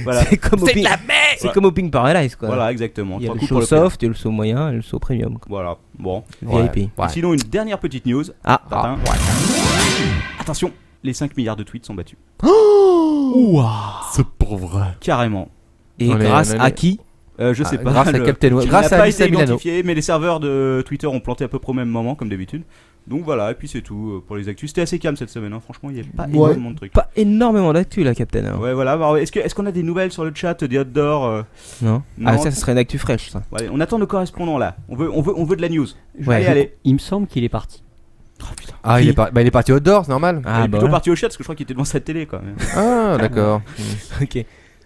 Voilà. C'est comme au Pink Paradise, quoi. Voilà, exactement. Il y a le saut soft, il y a le saut moyen et le saut premium, quoi. Voilà, bon. VIP. Sinon, une dernière petite news. Attention, les 5 milliards de tweets sont battus. C'est pas vrai. Carrément. Et grâce à qui? Je sais pas. Grâce à Captain Web. Grâce à pas été identifié, mais les serveurs de Twitter ont planté à peu près au même moment, comme d'habitude. Donc voilà, et puis c'est tout pour les actus. C'était assez calme cette semaine, franchement, il n'y avait pas énormément de trucs. Pas énormément d'actu là, Captain. Ouais, voilà. Alors, est-ce qu'on a des nouvelles sur le chat des hot d'or Non. Ah, ça serait une actu fraîche, ça. Ouais, on attend nos correspondants là. On veut de la news. Allez. Il me semble qu'il est parti. Oh, putain. Ah, il est parti au dehors, c'est normal. Il est plutôt parti au chat parce que je crois qu'il était devant sa télé quand même. Ah, d'accord. Ok.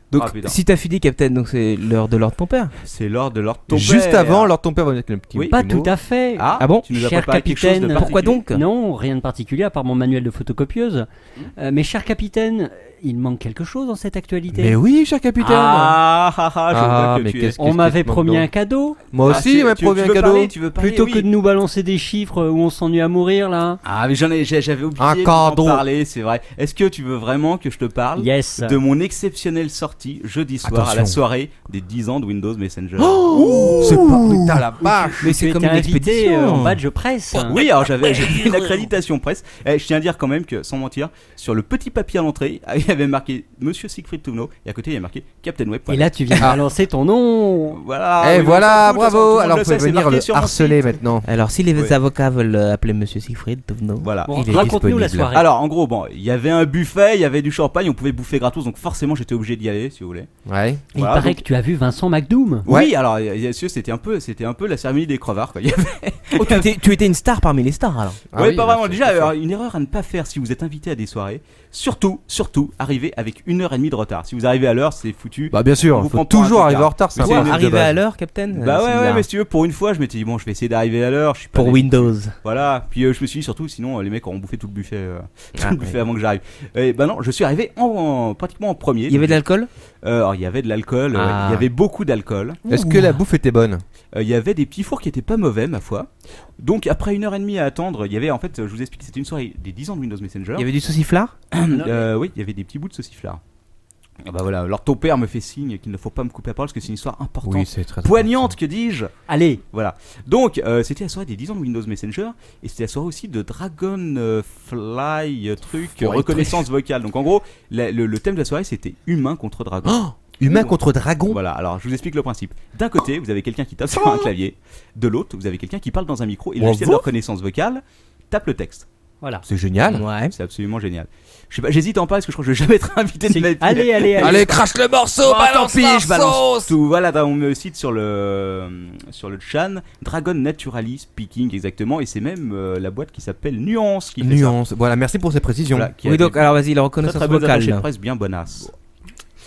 Donc, si t'as fini, Captain, donc c'est l'heure de l'ordre de ton père. C'est l'heure de l'ordre de ton père. Juste avant, l'ordre de ton père va mettre le petit. Pas tout à fait. Ah bon? Tu nous as cher préparé capitaine, quelque chose de pourquoi donc? Non, rien de particulier à part mon manuel de photocopieuse. Mais cher capitaine, il manque quelque chose dans cette actualité. Mais oui, cher capitaine. On m'avait promis un cadeau. Moi aussi, on m'avait promis un cadeau. Plutôt que de nous balancer des chiffres où on s'ennuie à mourir là. Ah, mais j'avais oublié d'en parler, c'est vrai. Est-ce que tu veux vraiment que je te parle de mon exceptionnelle sortie jeudi soir à la soirée des 10 ans de Windows Messenger? C'est pas putain la vache. Mais c'est comme une expédition en badge presse. Oui, alors j'avais une accréditation presse. Je tiens à dire quand même que, sans mentir, sur le petit papier à l'entrée, il y avait marqué Monsieur Siegfried Touvenot et à côté il y a marqué Captain Web. Et là tu viens balancer ton nom. Voilà. Et voilà, bravo. Alors vous pouvez venir le harceler maintenant. Alors si les avocats veulent appeler Monsieur Siegfried Touvenot. Voilà. Raconte-nous la soirée. Alors en gros, il y avait un buffet, il y avait du champagne, on pouvait bouffer gratos, donc forcément j'étais obligé d'y aller si vous voulez. Ouais. Il paraît que tu as vu Vincent McDoom. Oui, alors c'était un peu la cérémonie des crevards quoi. Tu étais une star parmi les stars alors. Oui, pas vraiment. Déjà, une erreur à ne pas faire si vous êtes invité à des soirées. Surtout, arrivez avec 1h30 de retard. Si vous arrivez à l'heure, c'est foutu. Bah bien sûr, faut toujours arriver en retard. Arriver à l'heure, Captain. Bah ouais, mais si tu veux, pour une fois, je m'étais dit bon, je vais essayer d'arriver à l'heure. Pour Windows. Voilà. Puis je me suis dit surtout, sinon les mecs auront bouffé tout le buffet, avant que j'arrive. Et bah non, je suis arrivé pratiquement en premier. Il y avait de l'alcool. Alors il y avait de l'alcool. Il y avait beaucoup d'alcool. Est-ce que la bouffe était bonne? Il y avait des petits fours qui étaient pas mauvais ma foi. Donc après 1h30 à attendre, il y avait en fait, je vous explique, c'était une soirée des 10 ans de Windows Messenger. Il y avait du sauciflard. Oui, il y avait des petits bouts de sauciflard. Ah bah voilà, alors ton père me fait signe qu'il ne faut pas me couper la parole parce que c'est une histoire importante, oui, c'est très poignante, que dis-je. Allez, voilà. Donc c'était la soirée des 10 ans de Windows Messenger et c'était la soirée aussi de Dragonfly reconnaissance vocale. Donc en gros, le thème de la soirée c'était humain contre dragon. Oh, humain contre dragon. Voilà, alors je vous explique le principe. D'un côté, vous avez quelqu'un qui tape sur un clavier. De l'autre, vous avez quelqu'un qui parle dans un micro et le logiciel de reconnaissance vocale tape le texte. Voilà. C'est génial. Ouais. C'est absolument génial. Je sais pas, j'hésite en pas parce que je crois que je vais jamais être invité de ma vie. Allez, crache le morceau, balance la sauce. Tout. Voilà, on me cite sur le chan Dragon Naturally Speaking exactement, et c'est même la boîte qui s'appelle Nuance qui fait Nuance. Voilà, merci pour ces précisions. Voilà, Oui, donc alors vas-y, la reconnaissance très bonne vocale. attachée de presse bien bonasse.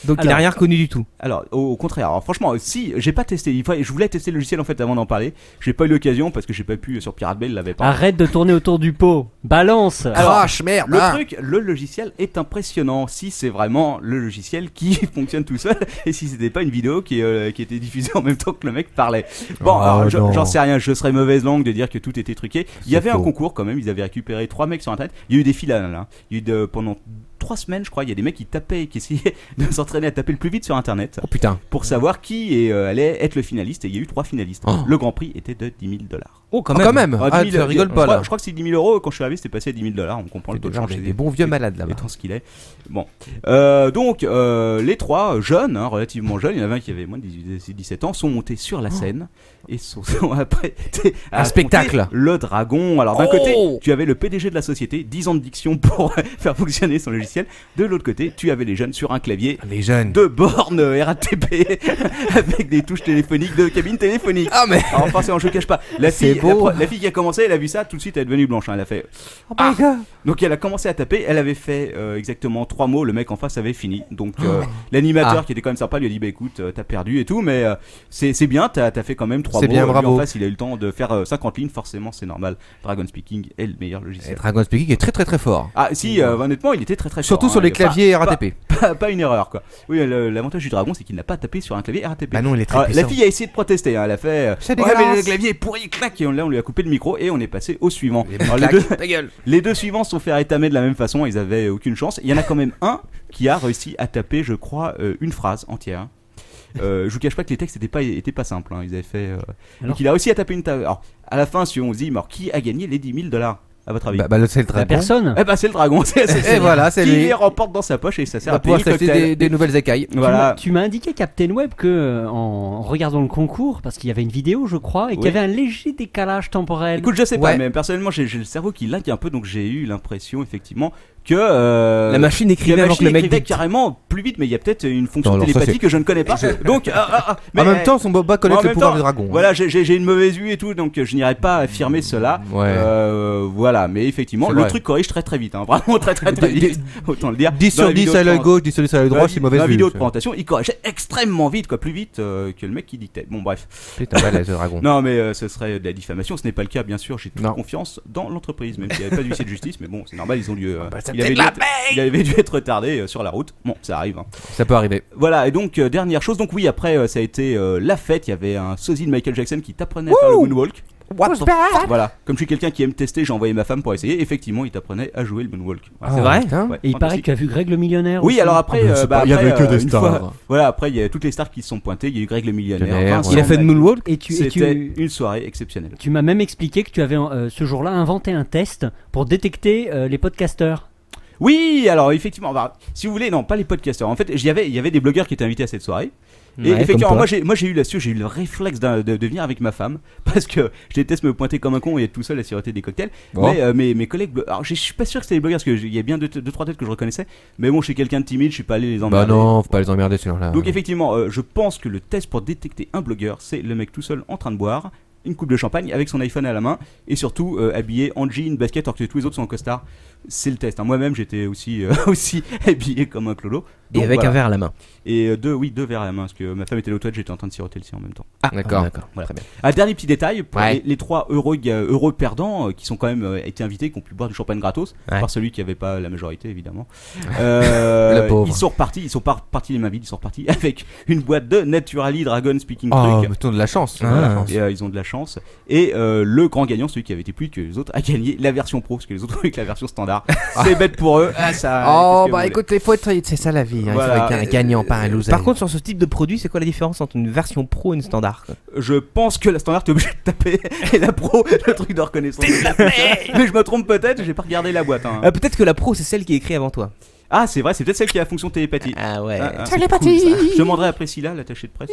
Donc il n'a rien reconnu du tout. Alors au contraire, alors franchement, si j'ai pas testé, je voulais tester le logiciel en fait avant d'en parler, j'ai pas eu l'occasion parce que j'ai pas pu sur Pirate Bay, il l'avait pas. Arrête de tourner autour du pot, balance. Alors, merde. Le logiciel est impressionnant si c'est vraiment le logiciel qui fonctionne tout seul et si c'était pas une vidéo qui était diffusée en même temps que le mec parlait. Bon, alors j'en sais rien, je serais mauvaise langue de dire que tout était truqué. Il y avait un concours quand même, ils avaient récupéré 3 mecs sur internet. Il y a eu des finales là. Il y a eu pendant 3 semaines, je crois, il y a des mecs qui tapaient, qui essayaient de s'entraîner à taper le plus vite sur internet. Oh putain. Pour savoir qui allait être le finaliste. Et il y a eu 3 finalistes. Le grand prix était de $10 000. Oh, quand même. Ah, tu rigoles pas là. Je crois que c'est 10 000 €. Quand je suis arrivé, c'était passé à $10 000. On comprend le taux de change. Des bons vieux malades là-bas. Étant ce qu'il est. Bon. Donc, les 3 jeunes, relativement jeunes, il y en avait un qui avait moins de 17 ans, sont montés sur la scène et sont après un spectacle. Le dragon. Alors, d'un côté, tu avais le PDG de la société, 10 ans de diction pour faire fonctionner son logiciel. De l'autre côté, tu avais les jeunes sur un clavier. Les jeunes. De bornes RATP avec des touches téléphoniques, de cabine téléphonique. Ah, mais. Alors, forcément, je cache pas. La fille qui a commencé, elle a vu ça, tout de suite, elle est devenue blanche. Hein, elle a fait. Oh my God. Donc, elle a commencé à taper. Elle avait fait exactement 3 mots. Le mec en face avait fini. Donc, l'animateur qui était quand même sympa lui a dit bah écoute, t'as perdu et tout, mais c'est bien, t'as fait quand même 3 mots. C'est bien, bravo. En face, il a eu le temps de faire 50 lignes. Forcément, c'est normal. Dragon Speaking est le meilleur logiciel. Et Dragon Speaking est très très très fort. Ah, si, honnêtement, il était très très fort. Surtout sur les claviers RATP. Pas une erreur quoi. Oui, l'avantage du dragon c'est qu'il n'a pas tapé sur un clavier RATP. Bah non, il est très puissant. La fille a essayé de protester, hein. Elle a fait c'est ouais, mais le clavier est pourri, clac, et là on lui a coupé le micro et on est passé au suivant. Les deux suivants se sont fait rétamer de la même façon, ils avaient aucune chance. Il y en a quand même un qui a réussi à taper, je crois, une phrase entière. Je vous cache pas que les textes étaient pas simples, hein. Ils avaient fait donc il a réussi à taper une alors à la fin, si on se dit alors qui a gagné les $10 000 à votre avis? C'est le dragon. La personne. C'est le dragon. Et voilà, c'est lui. Qui les remporte dans sa poche et ça sert à pouvoir payer s'acheter des nouvelles écailles. Voilà. Tu m'as indiqué, Captain Web, que en regardant le concours, parce qu'il y avait une vidéo, je crois, et qu'il y avait un léger décalage temporel. Écoute, je sais pas, mais personnellement, j'ai le cerveau qui lag un peu, donc j'ai eu l'impression effectivement que la machine écrivait avant que le mec dicte carrément plus vite, mais il y a peut-être une fonction télépathie que je ne connais pas. Donc, mais en même temps, son boba connaît le pouvoir du dragon. Voilà, j'ai une mauvaise vue et tout, donc je n'irai pas affirmer cela. Voilà, mais effectivement, le truc corrige très très vite, hein, vraiment très vite. Autant le dire. 10 sur 10 à l'œil gauche, 10 sur 10 à l'œil droit, c'est mauvaise vue. Dans la vidéo de présentation, il corrigeait extrêmement vite, quoi, plus vite que le mec qui dictait. Bon, bref. Putain, balèze, le dragon. Non, mais ce serait de la diffamation. Ce n'est pas le cas, bien sûr. J'ai toute confiance dans l'entreprise, même s'il n'y avait pas d'huissier de justice, mais bon, c'est normal, ils ont lieu. Il avait dû être retardé sur la route. Bon, ça arrive. Hein. Ça peut arriver. Voilà, et donc, dernière chose. Donc, oui, après, ça a été la fête. Il y avait un sosie de Michael Jackson qui t'apprenait à faire le moonwalk. Voilà, comme je suis quelqu'un qui aime tester, j'ai envoyé ma femme pour essayer. Effectivement, il t'apprenait à jouer le moonwalk. Voilà. C'est vrai. Et il paraît que tu as vu Greg le millionnaire. Oui, aussi. Alors après, il y avait que des stars. Voilà, après, il y a toutes les stars qui se sont pointées. Il y a eu Greg le millionnaire. Il a fait de moonwalk. C'était une soirée exceptionnelle. Tu m'as même expliqué que tu avais ce jour-là inventé un test pour détecter les podcasteurs. Oui, alors effectivement, si vous voulez, non, pas les podcasteurs. En fait, il y avait des blogueurs qui étaient invités à cette soirée. Et effectivement, moi j'ai eu le réflexe de venir avec ma femme parce que je déteste me pointer comme un con et être tout seul à siroter des cocktails. Mais mes collègues, alors je suis pas sûr que c'était des blogueurs parce qu'il y a bien deux trois têtes que je reconnaissais. Mais bon, je suis quelqu'un de timide, je suis pas allé les emmerder. Bah non, faut pas les emmerder celui-là. Donc effectivement, je pense que le test pour détecter un blogueur, c'est le mec tout seul en train de boire une coupe de champagne avec son iPhone à la main et surtout habillé en jean, basket, alors que tous les autres sont en costard. C'est le test. Hein. Moi-même, j'étais aussi habillé comme un clolo. Donc, et avec un verre à la main. Et deux verres à la main, parce que ma femme était aux toilettes, j'étais en train de siroter le sien en même temps. Ah, d'accord. Voilà. Très bien. Un dernier petit détail pour les 3 heureux perdants qui sont quand même été invités, qui ont pu boire du champagne gratos, par celui qui n'avait pas la majorité évidemment. Ils sont repartis les mains vides, ils sont repartis avec une boîte de Naturally Dragon Speaking Truc. Ils ont de la chance. Et, ils ont de la chance. Et le grand gagnant, celui qui avait été plus que les autres, a gagné la version pro, parce que les autres ont eu que la version standard. C'est bête pour eux. Écoute, c'est ça la vie. Voilà. Il faut être un gagnant, pas un loser. Par contre, sur ce type de produit, c'est quoi la différence entre une version pro et une standard? Je pense que la standard, t'es obligé de taper, et la pro, le truc de reconnaissance. Mais je me trompe peut-être, j'ai pas regardé la boîte. Hein. Peut-être que la pro, c'est celle qui est écrite avant toi. Ah, c'est vrai, c'est peut-être celle qui a la fonction télépathie. Ah ouais. Télépathie. Cool, je demanderai à Priscilla, l'attachée de presse.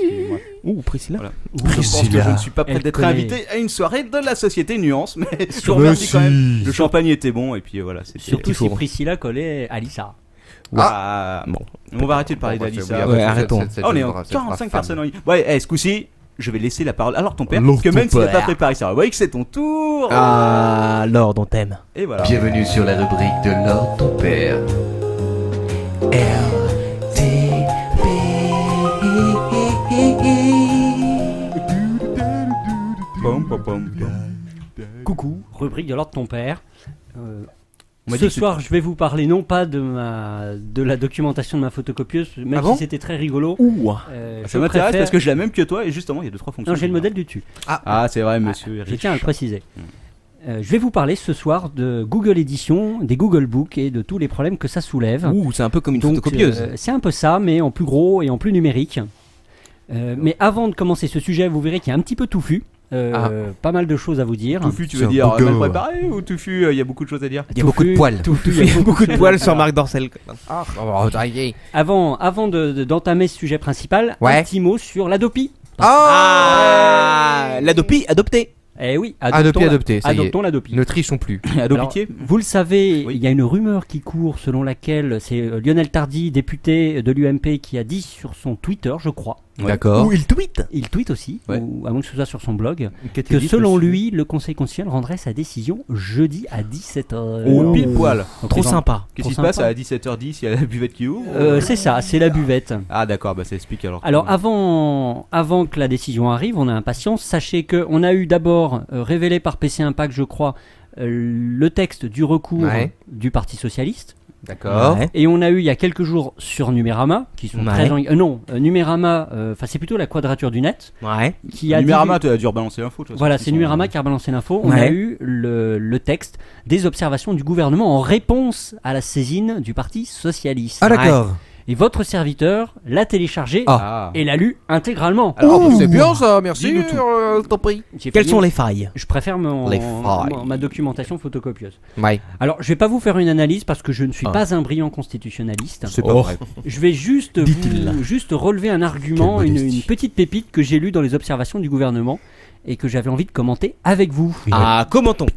Ouh, Priscilla. Voilà. Je pense que je ne suis pas prêt d'être invité à une soirée de la société Nuance, mais je vous remercie quand même. Le champagne était bon et puis voilà. Surtout si Priscilla collait Alissa. Bon. On va arrêter de parler d'Alissa. Ouais, arrêtons. On est en 45 personnes en ligne. Ouais, ce coup-ci, je vais laisser la parole. Alors ton père, parce que même s'il n'a pas préparé ça, vous voyez que c'est ton tour. Ah, Lord, on t'aime. Et voilà. Bienvenue sur la rubrique de Lord ton père. Coucou, rubrique de Lord ton père. Ce soir, je vais vous parler non pas de la documentation de ma photocopieuse, même si c'était très rigolo. Ça m'intéresse parce que j'ai la même que toi et justement, il y a 2-3 fonctions. Non, j'ai le modèle du dessus. Ah, c'est vrai, monsieur. Je tiens à le préciser. Je vais vous parler ce soir de Google Édition, des Google Books et de tous les problèmes que ça soulève. C'est un peu comme une photocopieuse. C'est un peu ça, mais en plus gros et en plus numérique. Mais avant de commencer ce sujet, vous verrez qu'il y a un petit peu touffu. Pas mal de choses à vous dire. Touffu, tu veux dire mal préparé ou touffu, il y a beaucoup de choses à dire. Il y a beaucoup de poils. Il y a beaucoup de poils sur Marc Dorcel. Avant d'entamer ce sujet principal, un petit mot sur l'Adopi. L'Adopi adopté. Eh oui, adopté, ça y est. Adoptons l'Adopi. Ne trichons plus. Adopitié. Vous le savez, il y a une rumeur qui court selon laquelle c'est Lionel Tardy, député de l'UMP, qui a dit sur son Twitter, je crois. D'accord. Ou il tweet. Il tweet aussi, ou à moins que ce soit sur son blog, que selon lui, le Conseil constitutionnel rendrait sa décision jeudi à 17h. Oh, pile poil. Trop sympa. Qu'est-ce qui se passe à 17h10? Il y a la buvette qui ouvre c'est ça, c'est la buvette. Ah d'accord, ça explique alors. Alors avant que la décision arrive, on a impatience. Sachez qu'on a eu d'abord révélé par PC Impact, je crois, le texte du recours du Parti Socialiste. D'accord. Et on a eu il y a quelques jours sur Numérama, qui sont très Numérama, c'est plutôt la Quadrature du Net. Qui a Numérama, tu as dû rebalancer l'info. Voilà, c'est Numérama qui a rebalancé l'info. On a eu le texte des observations du gouvernement en réponse à la saisine du Parti Socialiste. Ah d'accord. Et votre serviteur l'a téléchargé et l'a lu intégralement. Alors, c'est bien ça, merci. T'en prie. Quelles sont les failles? Je préfère ma documentation photocopieuse. Ouais. Alors, je vais pas vous faire une analyse parce que je ne suis pas un brillant constitutionnaliste. C'est pas vrai. Je vais juste relever un argument, une petite pépite que j'ai lue dans les observations du gouvernement et que j'avais envie de commenter avec vous. Commentons.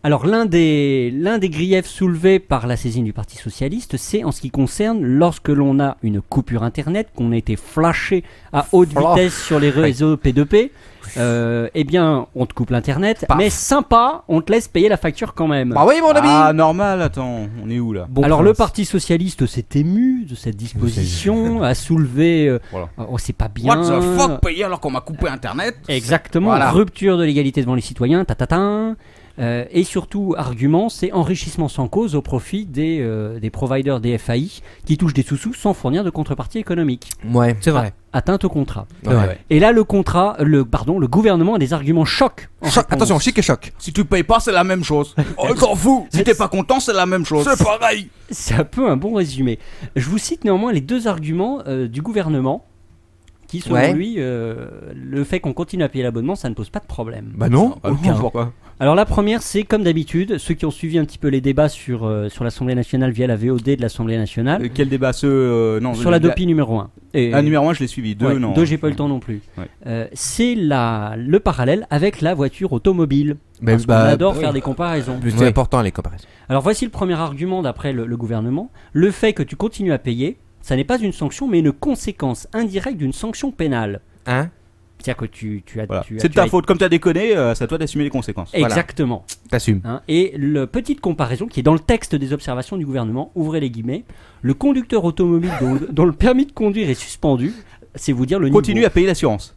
Alors l'un des griefs soulevés par la saisine du Parti Socialiste, c'est en ce qui concerne lorsque l'on a une coupure internet, qu'on a été flashé à haute vitesse sur les réseaux P2P, eh bien on te coupe l'internet, mais sympa, on te laisse payer la facture quand même. Bah oui mon ami. Ah normal, attends, on est où là? Alors le Parti Socialiste s'est ému de cette disposition, a soulevé, c'est pas bien. What the fuck, payer alors qu'on m'a coupé internet? Exactement, rupture de l'égalité devant les citoyens, et surtout, argument, c'est enrichissement sans cause au profit des providers des FAI qui touchent des sous-sous sans fournir de contrepartie économique. Ouais, c'est vrai. Atteinte au contrat. Et là, le gouvernement a des arguments chocs. Attention, chic et choc. Si tu payes pas, c'est la même chose. On s'en fout. Si t'es pas content, c'est la même chose. C'est pareil. C'est un peu un bon résumé. Je vous cite néanmoins les deux arguments du gouvernement. Qui, selon lui, le fait qu'on continue à payer l'abonnement, ça ne pose pas de problème. Bah non, pourquoi? Alors la première, c'est comme d'habitude, ceux qui ont suivi un petit peu les débats sur l'Assemblée nationale via la VOD de l'Assemblée nationale. Quel débat sur l'Adopi numéro 1. Numéro 1, je l'ai suivi. 2, non. 2, j'ai pas eu le temps non plus. C'est le parallèle avec la voiture automobile. Parce qu'on adore faire des comparaisons. C'est important les comparaisons. Alors voici le premier argument d'après le gouvernement. Le fait que tu continues à payer, ça n'est pas une sanction, mais une conséquence indirecte d'une sanction pénale. C'est-à-dire que tu as... Voilà. C'est de ta faute. Comme tu as déconné, c'est à toi d'assumer les conséquences. Exactement. Voilà. T'assumes. Et la petite comparaison qui est dans le texte des observations du gouvernement, ouvrez les guillemets, le conducteur automobile dont le permis de conduire est suspendu, c'est vous dire le niveau... Continue à payer l'assurance.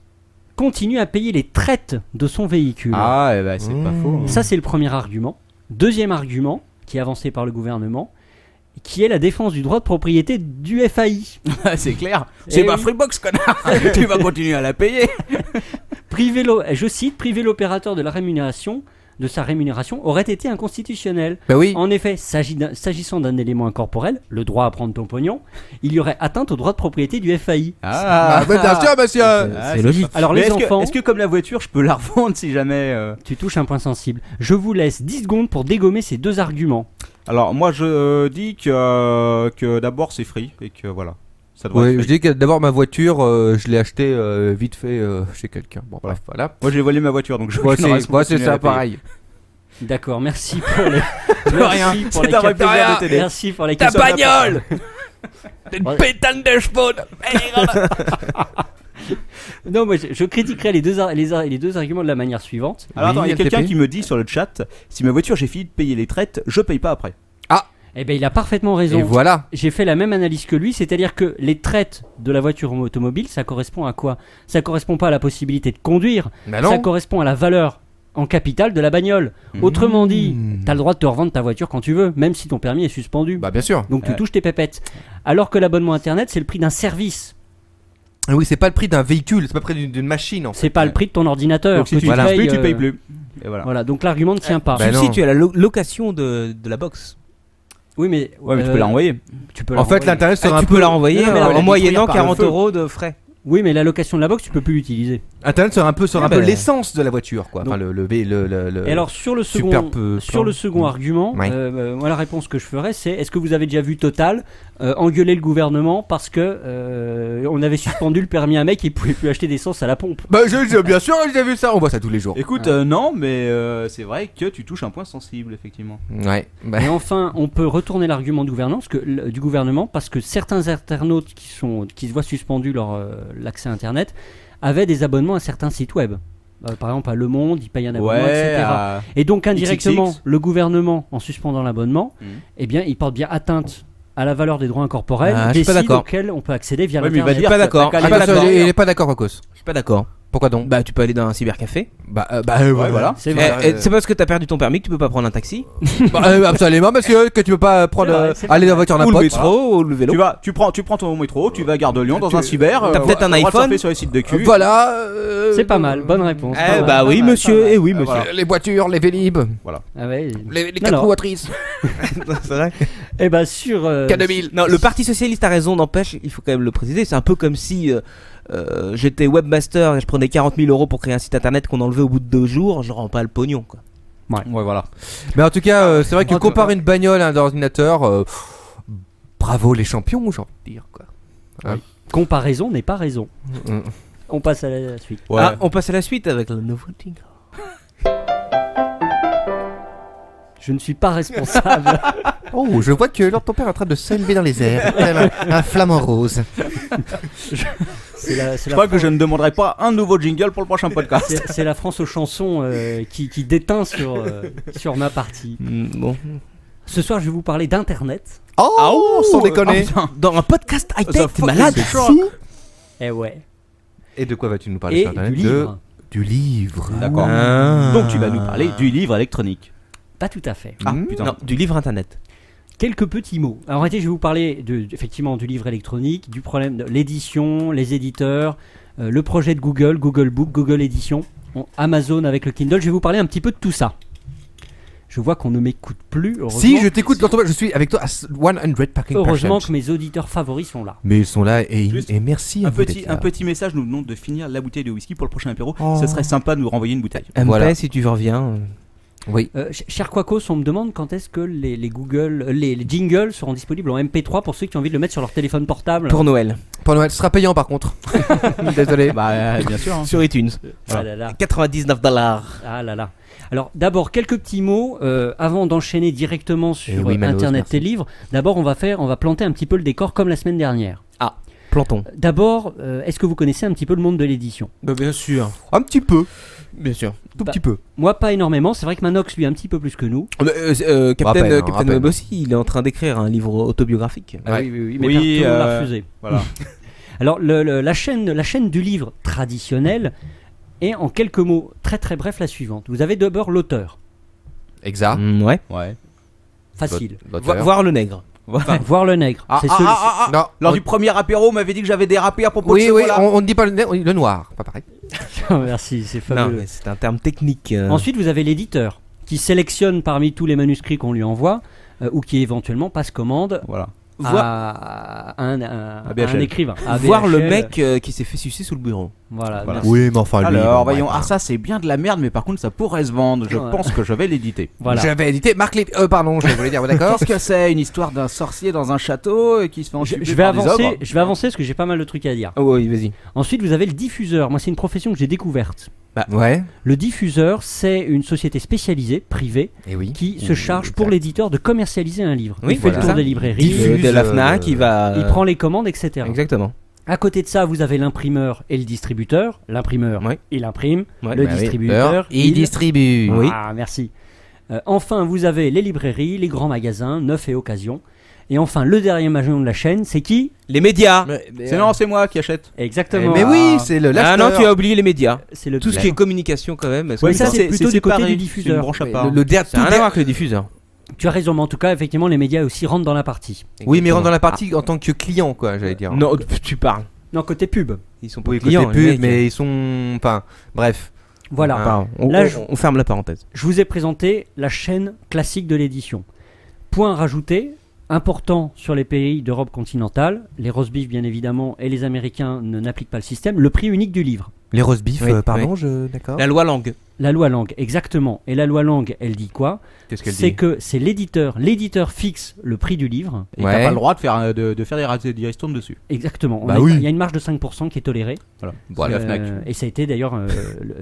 Continue à payer les traites de son véhicule. C'est pas faux. Ça, c'est le premier argument. Deuxième argument, qui est avancé par le gouvernement, qui est la défense du droit de propriété du FAI. C'est clair. C'est ma Freebox, connard. Tu vas continuer à la payer. Je cite, priver l'opérateur de sa rémunération aurait été inconstitutionnel. Bah oui. En effet, s'agissant d'un élément incorporel, le droit à prendre ton pognon, il y aurait atteinte au droit de propriété du FAI. Bien sûr, monsieur. C'est logique. Alors les enfants... Est-ce que comme la voiture, je peux la revendre si jamais... Tu touches un point sensible. Je vous laisse 10 secondes pour dégommer ces deux arguments. Alors moi je dis que d'abord c'est free et que voilà. Ça doit être free. Je dis que d'abord ma voiture, je l'ai achetée vite fait chez quelqu'un. Bon, bref, voilà. Moi j'ai volé ma voiture donc je moi c'est ça pareil. D'accord, merci pour les. Rien. C'est un vrai plaisir de t'aider. Merci pour les Ta questions. bagnole. Une pétane de spawn. Non, moi je critiquerai les deux arguments de la manière suivante. Alors attends, il y a quelqu'un qui me dit sur le chat, si ma voiture j'ai fini de payer les traites, je paye pas après. Eh ben il a parfaitement raison. Et voilà. J'ai fait la même analyse que lui, c'est-à-dire que les traites de la voiture automobile, ça correspond à quoi? Ça correspond pas à la possibilité de conduire, ça correspond à la valeur en capital de la bagnole. Autrement dit, t'as le droit de te revendre ta voiture quand tu veux, même si ton permis est suspendu. Bah bien sûr. Donc tu touches tes pépettes. Alors que l'abonnement internet, c'est le prix d'un service. Oui, c'est pas le prix d'un véhicule, c'est pas le prix d'une machine en fait. C'est pas le prix de ton ordinateur. Donc si tu payes plus, tu payes plus. Et voilà, donc l'argument ne tient pas. Si tu as la location de la box. Oui, mais mais tu peux la renvoyer. En fait, l'internet sera tu peux la renvoyer en moyennant 40 € de frais. Oui, mais la location de la box, tu peux plus l'utiliser. Internet sera un peu l'essence de la voiture, quoi. Enfin, Et alors sur le second argument, moi la réponse que je ferais, c'est est-ce que vous avez déjà vu Total engueuler le gouvernement parce que on avait suspendu le permis à un mec et il pouvait plus acheter d'essence à la pompe? Bah bien sûr, j'ai vu ça. On voit ça tous les jours. Écoute, non, mais c'est vrai que tu touches un point sensible, effectivement. Ouais. Et enfin, on peut retourner l'argument du gouvernement parce que certains internautes qui se voient suspendus l'accès à Internet avaient des abonnements à certains sites web. Par exemple à Le Monde, ils payent un abonnement, etc. Et donc indirectement, le gouvernement, en suspendant l'abonnement, eh bien, il porte bien atteinte à la valeur des droits incorporels, des sites auxquels on peut accéder via l'internet. Je suis pas d'accord. Il est pas d'accord, Rocos. Je suis pas d'accord. Pourquoi donc? Bah tu peux aller dans un cybercafé. Voilà. C'est vrai. C'est parce que t'as perdu ton permis que tu peux pas prendre un taxi. Absolument, monsieur, que tu peux pas prendre aller dans la voiture d'un pote. Ou le métro ou le vélo. Tu prends ton métro, tu vas à Gare de Lyon dans un cyber. T'as peut-être un iPhone sur les sites de cul. Voilà. C'est pas mal, bonne réponse. Bah oui, monsieur. Et oui, monsieur. Les voitures, les Vélib. Voilà. Les 4 roues motrices. C'est vrai. Et bah sur K2000. Non, le Parti Socialiste a raison, n'empêche, il faut quand même le préciser. C'est un peu comme si j'étais webmaster et je prenais 40 000 € pour créer un site internet qu'on enlevait au bout de 2 jours, je rends pas le pognon, quoi. Ouais, voilà. Mais en tout cas, c'est vrai que comparer une bagnole à un ordinateur, bravo les champions, j'ai envie de dire, quoi. Oui. Comparaison n'est pas raison. On passe à la suite. Ouais. On passe à la suite avec le nouveau jingle. Je ne suis pas responsable. Oh, je vois que Lord ton père est en train de s'élever dans les airs, tel un flamant rose. Je crois que je ne demanderai pas un nouveau jingle pour le prochain podcast. C'est la France aux chansons qui déteint sur ma partie. Bon. Ce soir, je vais vous parler d'internet. Oh, sans déconner. Dans un podcast high-tech, t'es malade. Eh ouais. Et de quoi vas-tu nous parler sur internet? Du livre. D'accord. Donc tu vas nous parler du livre électronique. Pas tout à fait. Putain. Non, du livre internet. Quelques petits mots. Alors en réalité, je vais vous parler effectivement du livre électronique, du problème de l'édition, les éditeurs, le projet de Google, Google Book, Google Édition, Amazon avec le Kindle. Je vais vous parler un petit peu de tout ça. Je vois qu'on ne m'écoute plus. Si, je t'écoute, je suis avec toi à 100%. Heureusement que mes auditeurs favoris sont là. Mais ils sont là et merci à vous d'être là. Un petit message nous demande de finir la bouteille de whisky pour le prochain apéro. Ça serait sympa de nous renvoyer une bouteille. Voilà. Si tu reviens. Oui. Cher Quacos, on me demande quand est-ce que les jingles seront disponibles en MP3 pour ceux qui ont envie de le mettre sur leur téléphone portable. Pour Noël. Pour Noël, ce sera payant par contre. Désolé. Bah bien sûr. Sur iTunes. Voilà. 99 $. Ah là là. Alors d'abord quelques petits mots avant d'enchaîner directement sur Internet et livres. D'abord on va planter un petit peu le décor comme la semaine dernière. Plantons. D'abord, est-ce que vous connaissez un petit peu le monde de l'édition? Bien sûr. Un petit peu. Bien sûr. Tout petit peu. Moi pas énormément, c'est vrai que Manox lui un petit peu plus que nous. Captain Web aussi, il est en train d'écrire un livre autobiographique. Oui, mais tout le monde l'a refusé. Voilà. Alors la chaîne du livre traditionnelle est en quelques mots très très bref la suivante. Vous avez d'abord l'auteur. Exact. Ouais. Facile. Voir le nègre. Voir le nègre. Non. Lors du premier apéro, on m'avait dit que j'avais dérapé à propos de ce mot-là. On ne dit pas le nègre, le noir, pas pareil. Merci, c'est fabuleux. Non, mais c'est un terme technique. Ensuite, vous avez l'éditeur qui sélectionne parmi tous les manuscrits qu'on lui envoie ou qui éventuellement passe commande à un écrivain. Voir le mec qui s'est fait sucer sous le bureau. Voilà. Oui, mais enfin, alors, voyons. Ah, ça, c'est bien de la merde, mais par contre, ça pourrait se vendre. Je pense que je vais l'éditer. Voilà. Je vais éditer Marc pardon, je voulais dire, d'accord. Qu'est-ce que c'est? Une histoire d'un sorcier dans un château qui se fait entuber je vais avancer parce que j'ai pas mal de trucs à dire. Oh, oui, vas-y. Ensuite, vous avez le diffuseur. Moi, c'est une profession que j'ai découverte. Ouais. Le diffuseur, c'est une société spécialisée, privée, qui se charge pour l'éditeur de commercialiser un livre. Il fait le tour des librairies, de la FNAC, il prend les commandes, etc. Exactement. À côté de ça, vous avez l'imprimeur et le distributeur. L'imprimeur, il imprime. Le distributeur, il distribue. Ah, merci. Enfin, vous avez les librairies, les grands magasins, neufs et occasions. Et enfin, le dernier maillon de la chaîne, c'est qui? Les médias. C'est moi qui achète. Exactement. Mais oui, c'est le l'acheteur. Ah non, tu as oublié les médias. C'est le tout ce qui est communication quand même. Oui, ça c'est plutôt du côté du diffuseur. Ça n'a rien à voir avec le diffuseur. Tu as raison, mais en tout cas, effectivement, les médias aussi rentrent dans la partie. Oui, mais rentrent dans la partie en tant que client, quoi, j'allais dire. Non, tu parles. Non, côté pub. Ils sont pas clients, côté pub, mais ils sont. Enfin, bref. Voilà. On ferme la parenthèse. Je vous ai présenté la chaîne classique de l'édition. Point rajouté, important sur les pays d'Europe continentale, les roast beef bien évidemment, et les Américains n'appliquent pas le système, le prix unique du livre. Les roast beef, pardon, d'accord. La loi Langue. La loi Langue, exactement. Et la loi Langue, elle dit quoi? Qu'est-ce qu'elle dit? C'est que c'est l'éditeur. L'éditeur fixe le prix du livre. Et t'as pas le droit de faire des ristournes dessus. Exactement. Il y a une marge de 5% qui est tolérée. Voilà. La FNAC. Et ça a été d'ailleurs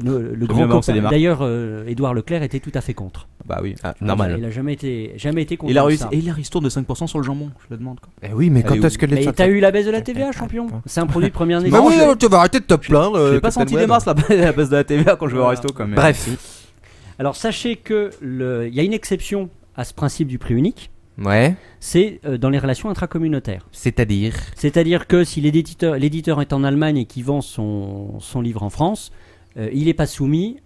le grand copain. D'ailleurs, Édouard Leclerc était tout à fait contre. Bah oui, normal. Il a jamais été contre. Et la ristourne de 5% sur le jambon, je le demande. Eh oui, mais quand est-ce que Mais t'as eu la baisse de la TVA, champion? C'est un produit de première nécessité. Bah oui, tu vas arrêter de te plaindre. J'ai pas senti des masses la baisse de la TVA quand je vais au resto quand même. Bref. Alors sachez que il y a une exception à ce principe du prix unique. Ouais. C'est dans les relations intracommunautaires. C'est-à-dire que si l'éditeur est en Allemagne et qui vend son livre en France, il n'est pas soumis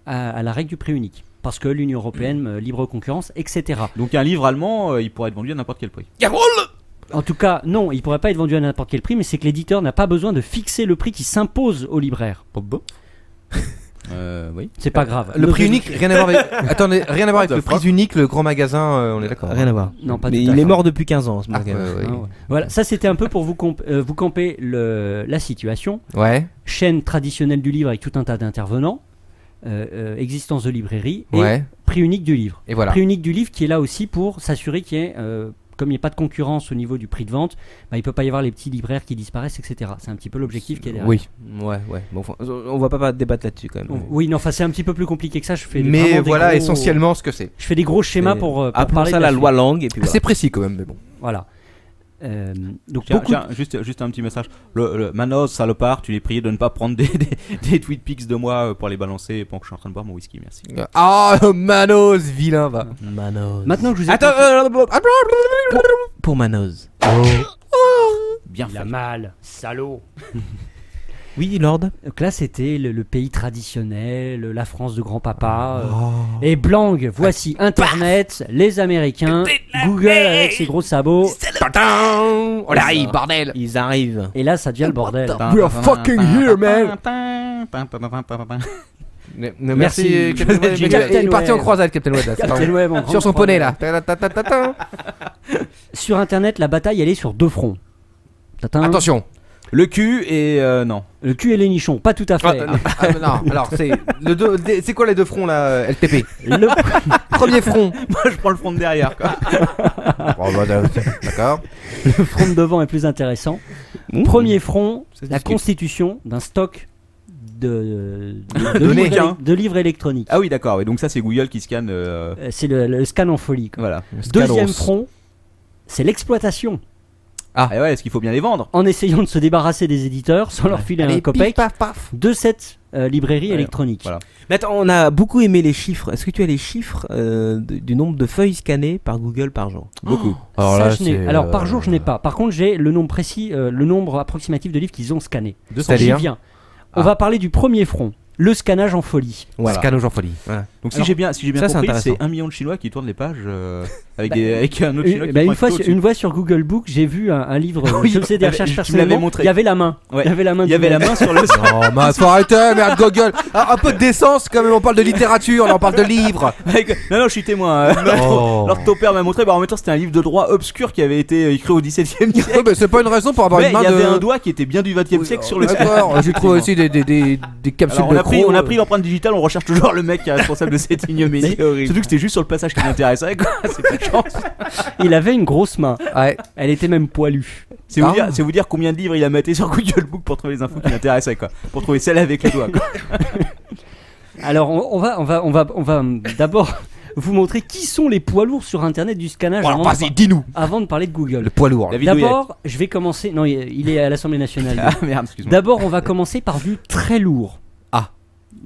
à la règle du prix unique. Parce que l'Union Européenne, libre concurrence, etc. Donc un livre allemand, il pourrait être vendu à n'importe quel prix. En tout cas, non, il ne pourrait pas être vendu à n'importe quel prix, mais c'est que l'éditeur n'a pas besoin de fixer le prix qui s'impose au libraire. Oui. C'est pas grave. Le prix unique, rien à voir avec. Attendez, rien à voir avec le prix unique, le grand magasin, on est d'accord. Rien à voir. Non, pas mais il est mort depuis 15 ans, ce magasin. Voilà, ça c'était un peu pour vous camper la situation. Ouais. Chaîne traditionnelle du livre avec tout un tas d'intervenants, existence de librairie et prix unique du livre. Et voilà. Prix unique du livre qui est là aussi pour s'assurer qu'il y ait. Comme il n'y a pas de concurrence au niveau du prix de vente, il ne peut pas y avoir les petits libraires qui disparaissent, etc. C'est un petit peu l'objectif qui est derrière. Oui. Ouais. Bon, on va pas débattre là-dessus quand même. Oui, non, c'est un petit peu plus compliqué que ça. Mais voilà essentiellement ce que c'est. Je fais des gros schémas pour parler ça de la loi Langue. Et puis c'est précis quand même, mais bon. Voilà. Donc tiens, juste un petit message. Le Manos, salopard, tu es prié de ne pas prendre des tweet pics de moi pour les balancer pendant que je suis en train de boire mon whisky, merci. Ah, Manos, vilain, va. Manos. Maintenant que je vous ai Attends, pour Manos. Bien fait. La malle, salaud. Oui, Lord. Donc là, c'était le pays traditionnel, la France de grand-papa. Et blanc, voici Internet, les Américains, Google avec ses gros sabots. On arrive, bordel. Ils arrivent. Et là, ça devient le bordel. We are fucking here, man. Merci, Captain Web. Il est parti en croisade, Captain Web. Sur son poney, là. Sur Internet, la bataille, elle est sur deux fronts. Attention. Le cul et non. Le cul et les nichons, pas tout à fait. Non, alors c'est quoi les deux fronts là, LTP? Le premier front. Moi je prends le front de derrière quoi. D'accord. Le front de devant est plus intéressant. Premier front, la constitution d'un stock de livres électroniques. Ah oui d'accord, et donc ça c'est Google qui scanne. C'est le scan en folie. Quoi. Voilà. Deuxième front, c'est l'exploitation. Ah et ouais, est-ce qu'il faut bien les vendre? En essayant de se débarrasser des éditeurs sans leur filer un copec de cette librairie électronique. Voilà. Mais attends, on a beaucoup aimé les chiffres. Est-ce que tu as les chiffres du nombre de feuilles scannées par Google par jour? Beaucoup. Alors par jour je n'ai pas. Par contre j'ai le nombre précis, le nombre approximatif de livres qu'ils ont scannés. C'est-à-dire On va parler du premier front. Le scannage en folie. Voilà. Scannage en folie. Voilà. Donc si j'ai bien compris, c'est 1 million de Chinois qui tournent les pages avec un autre Chinois qui une fois sur Google Book, j'ai vu un livre, je faisais des recherches personnellement, il y avait la main. Ouais. Il y avait la main sur le... Non, mais faut arrêter, merde, Google. Un peu de décence quand même, on parle de littérature, là, on parle de livres. Non, je suis témoin. Alors ton père m'a montré, en même temps c'était un livre de droit obscur qui avait été écrit au 17e siècle. Mais c'est pas une raison pour avoir une main de... il y avait un doigt qui était bien du 20e siècle sur le... D'accord, j'ai trouvé aussi des capsules de crocs. On a pris l'empreinte digitale, on recherche toujours le mec qui est responsable de cette ignominie. Surtout que c'était juste sur le passage qui m'intéressait, quoi. C'est pas de chance. Il avait une grosse main. Ouais. Elle était même poilue. C'est vous dire combien de livres il a maté sur Google Book pour trouver les infos qui l'intéressaient, quoi. Pour trouver celle avec les doigts, quoi. Alors on va d'abord vous montrer qui sont les poids lourds sur internet du scannage. Alors vas-y, dis-nous. Avant de parler de Google. Le poids lourd. D'abord, je vais commencer. Non, il est à l'Assemblée nationale. Ah merde, excuse-moi. D'abord, on va commencer par du très lourd. Ah.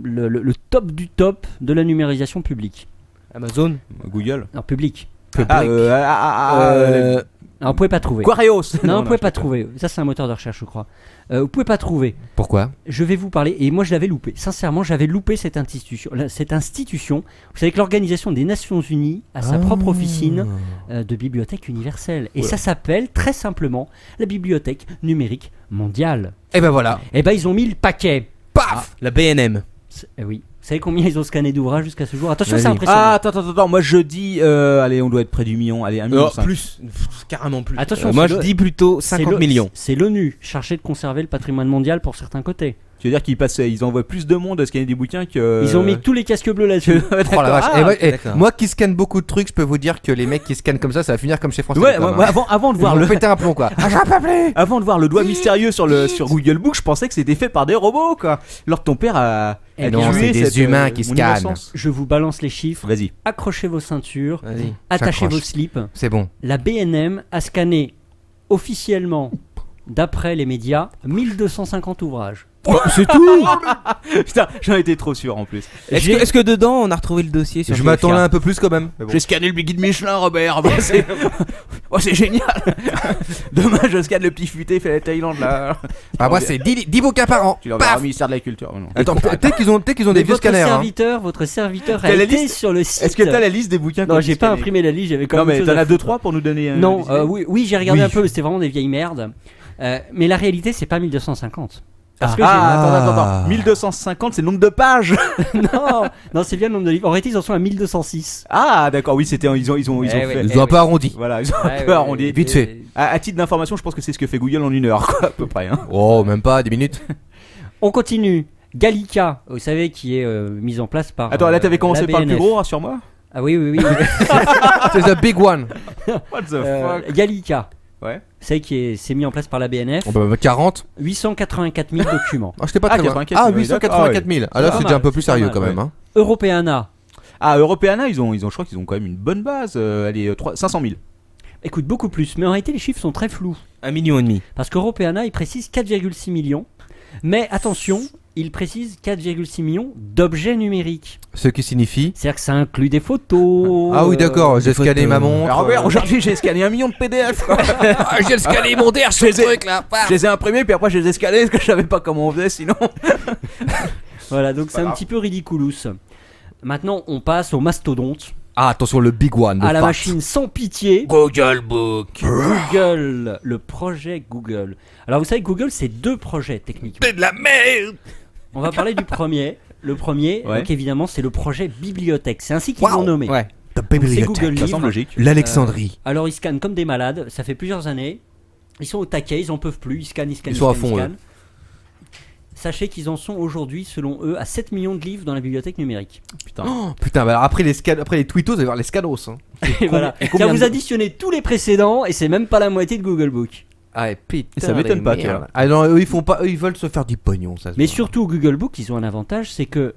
Le top du top de la numérisation publique. Amazon, Google. Non, public. Non, vous pouvez pas trouver. Quareos. Non, vous pouvez pas trouver. Ça, c'est un moteur de recherche, je crois. Vous pouvez pas trouver. Pourquoi ? Je vais vous parler, et moi je l'avais loupé. Sincèrement, j'avais loupé cette institution. Vous savez que l'Organisation des Nations Unies a sa propre officine de bibliothèque universelle. Et ça s'appelle très simplement la Bibliothèque numérique mondiale. Et ben voilà. Et ben ils ont mis le paquet. Paf. la BNM. Oui. Vous savez combien ils ont scanné d'ouvrages jusqu'à ce jour? Attention, c'est impressionnant. Ah, attends, moi je dis, allez, on doit être près du million. Allez, 1 million. Plus, carrément plus. Attention, moi je dis plutôt 50 millions. C'est l'ONU, chargée de conserver le patrimoine mondial pour certains côtés. Tu veux dire ils envoient plus de monde à scanner des bouquins que... Ils ont mis tous les casques bleus là-dessus. Oh la vache. Moi qui scanne beaucoup de trucs, je peux vous dire que les mecs qui scannent comme ça va finir comme chez France Télécom. Ouais, avant de voir le... péter un plomb, quoi. Avant de voir le doigt mystérieux sur Google Book, je pensais que c'était fait par des robots, quoi. Alors ton père a non, c'est des humains qui scannent. Je vous balance les chiffres. Vas-y. Accrochez vos ceintures. Attachez vos slips. C'est bon. La BNM a scanné officiellement, d'après les médias, 1250 ouvrages. Oh, c'est tout. Putain, j'en étais trop sûr en plus. Est-ce que dedans on a retrouvé le dossier sur Je m'attendais un peu plus quand même. Bon. J'ai scanné le guide Michelin, Robert. C'est génial. Demain je scanne le petit futé fait la Thaïlande là. Moi c'est 10 bouquins par an. Tu l'enverras au ministère de la Culture. Attends, peut-être qu'ils ont des vieux scanners. Votre serviteur a été sur le site. Est-ce que t'as la liste des bouquins? Non, j'ai pas imprimé la liste, j'avais quand même. Non mais t'en as 2-3 pour nous donner. Non, oui, j'ai regardé un peu, mais c'était vraiment des vieilles merdes. Mais la réalité, c'est pas 1250. Parce que attends. 1250, c'est le nombre de pages. non, c'est bien le nombre de livres. En réalité, ils en sont à 1206. Ah, d'accord, oui, c'était ils ont fait. Ils ont un peu arrondi. Voilà, ils ont un peu arrondi. Vite fait. À titre d'information, je pense que c'est ce que fait Google en 1 heure, quoi, à peu près. Hein. Oh, même pas 10 minutes. On continue. Gallica, vous savez, qui est mise en place par. Attends, là, t'avais commencé par le plus gros, rassure-moi. Ah oui. C'est the big one. What the fuck. Gallica. Ouais. Vous savez c'est mis en place par la BNF. 40. 884 000 documents. Ah, j'étais pas très loin. 884 000. Ah là, c'est déjà un peu plus sérieux quand même. Hein. Europeana. Ah, Europeana, je crois qu'ils ont quand même une bonne base. Allez, 500 000. Écoute, beaucoup plus. Mais en réalité, les chiffres sont très flous. 1,5 million. Parce qu'Europeana, il précise 4,6 millions. Mais attention, il précise 4,6 millions d'objets numériques. Ce qui signifie. C'est-à-dire que ça inclut des photos. Ah oui, d'accord, j'ai scanné ma montre. Alors, aujourd'hui, j'ai scanné 1 million de PDF. J'ai scanné mon DR sur ce truc là. Je les ai imprimés, puis après, je les ai scannés parce que je savais pas comment on faisait sinon. Voilà, donc c'est un petit peu ridiculous. Maintenant, on passe au mastodonte. Ah, attention, le big one. À la machine sans pitié. Google Book. Google, le projet Google. Alors, vous savez, Google, c'est 2 projets techniquement. C'est de la merde. On va parler du premier. Le premier, ouais. Donc évidemment, c'est le projet bibliothèque. C'est ainsi qu'ils l'ont nommé. Ouais. C'est Google Ça semble Livre. logique. L'Alexandrie. Alors, ils scannent comme des malades. Ça fait plusieurs années. Ils sont au taquet, ils en peuvent plus. Ils scannent. Ils sont à fond, scannent. Sachez qu'ils en sont aujourd'hui, selon eux, à 7 millions de livres dans la bibliothèque numérique. Putain. Oh, putain, bah alors après les tweetos, vous allez voir les scanos. Hein. Et voilà. Ça vous additionnez tous les précédents et c'est même pas la moitié de Google Book. Ah, putain. Ça m'étonne pas, tu vois. Ah non, eux, ils veulent se faire du pognon, ça. Mais surtout, Google Book, ils ont un avantage, c'est que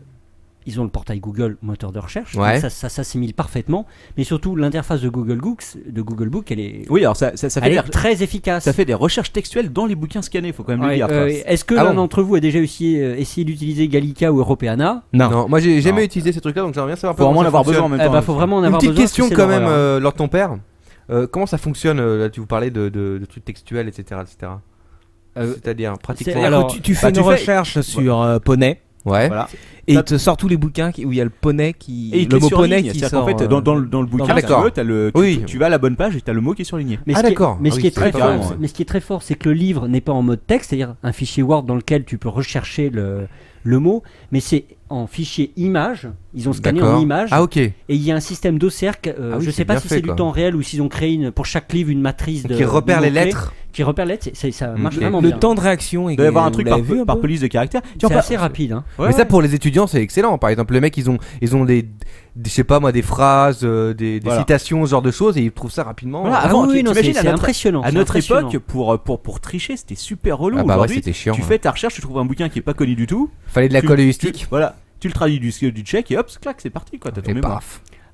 ils ont le portail Google moteur de recherche, ouais. Donc ça s'assimile parfaitement. Mais surtout, l'interface de Google Book, elle est, oui, alors ça fait très efficace. Ça fait des recherches textuelles dans les bouquins scannés, faut quand même le dire. Est-ce que l'un d'entre vous a déjà essayé d'utiliser Gallica ou Europeana? Non, moi j'ai jamais utilisé ces trucs-là, donc j'aimerais bien savoir. Faut vraiment en avoir besoin en même temps. Faut vraiment en avoir besoin. Une petite question quand même, lors de ton père. Comment ça fonctionne là, tu vous parlais de trucs textuels, etc. C'est-à-dire pratiquement. Alors, tu fais une recherche sur poney. Ouais. Voilà. Et il te sort tous les bouquins où il y a le poney et le mot poney qui sort. En fait, dans le bouquin, tu vas à la bonne page et t'as le mot qui est surligné. D'accord. Mais ce qui est très fort, c'est que le livre n'est pas en mode texte, c'est-à-dire un fichier Word dans lequel tu peux rechercher le mot, mais c'est en fichier image. Ils ont scanné en image. Ah ok. Et il y a un système d'OCR. Je sais pas si c'est du temps réel ou s'ils ont créé pour chaque livre une matrice qui repère les lettres. Qui repère les lettres, ça marche vraiment bien. Le temps de réaction. Il doit y avoir un truc par police de caractère. C'est assez rapide. Mais ça pour les étudiants c'est excellent. Par exemple les mecs ils ont des je sais pas moi des phrases, des citations, ce genre de choses et ils trouvent ça rapidement. Avant, c'est impressionnant. À notre époque pour tricher c'était super relou. Aujourd'hui c'était chiant. Tu fais ta recherche, tu trouves un bouquin qui est pas connu du tout. Fallait de la colle heuristique. Voilà. Tu le traduis du tchèque et hop, clac, c'est parti quoi. T'as ton mémoire.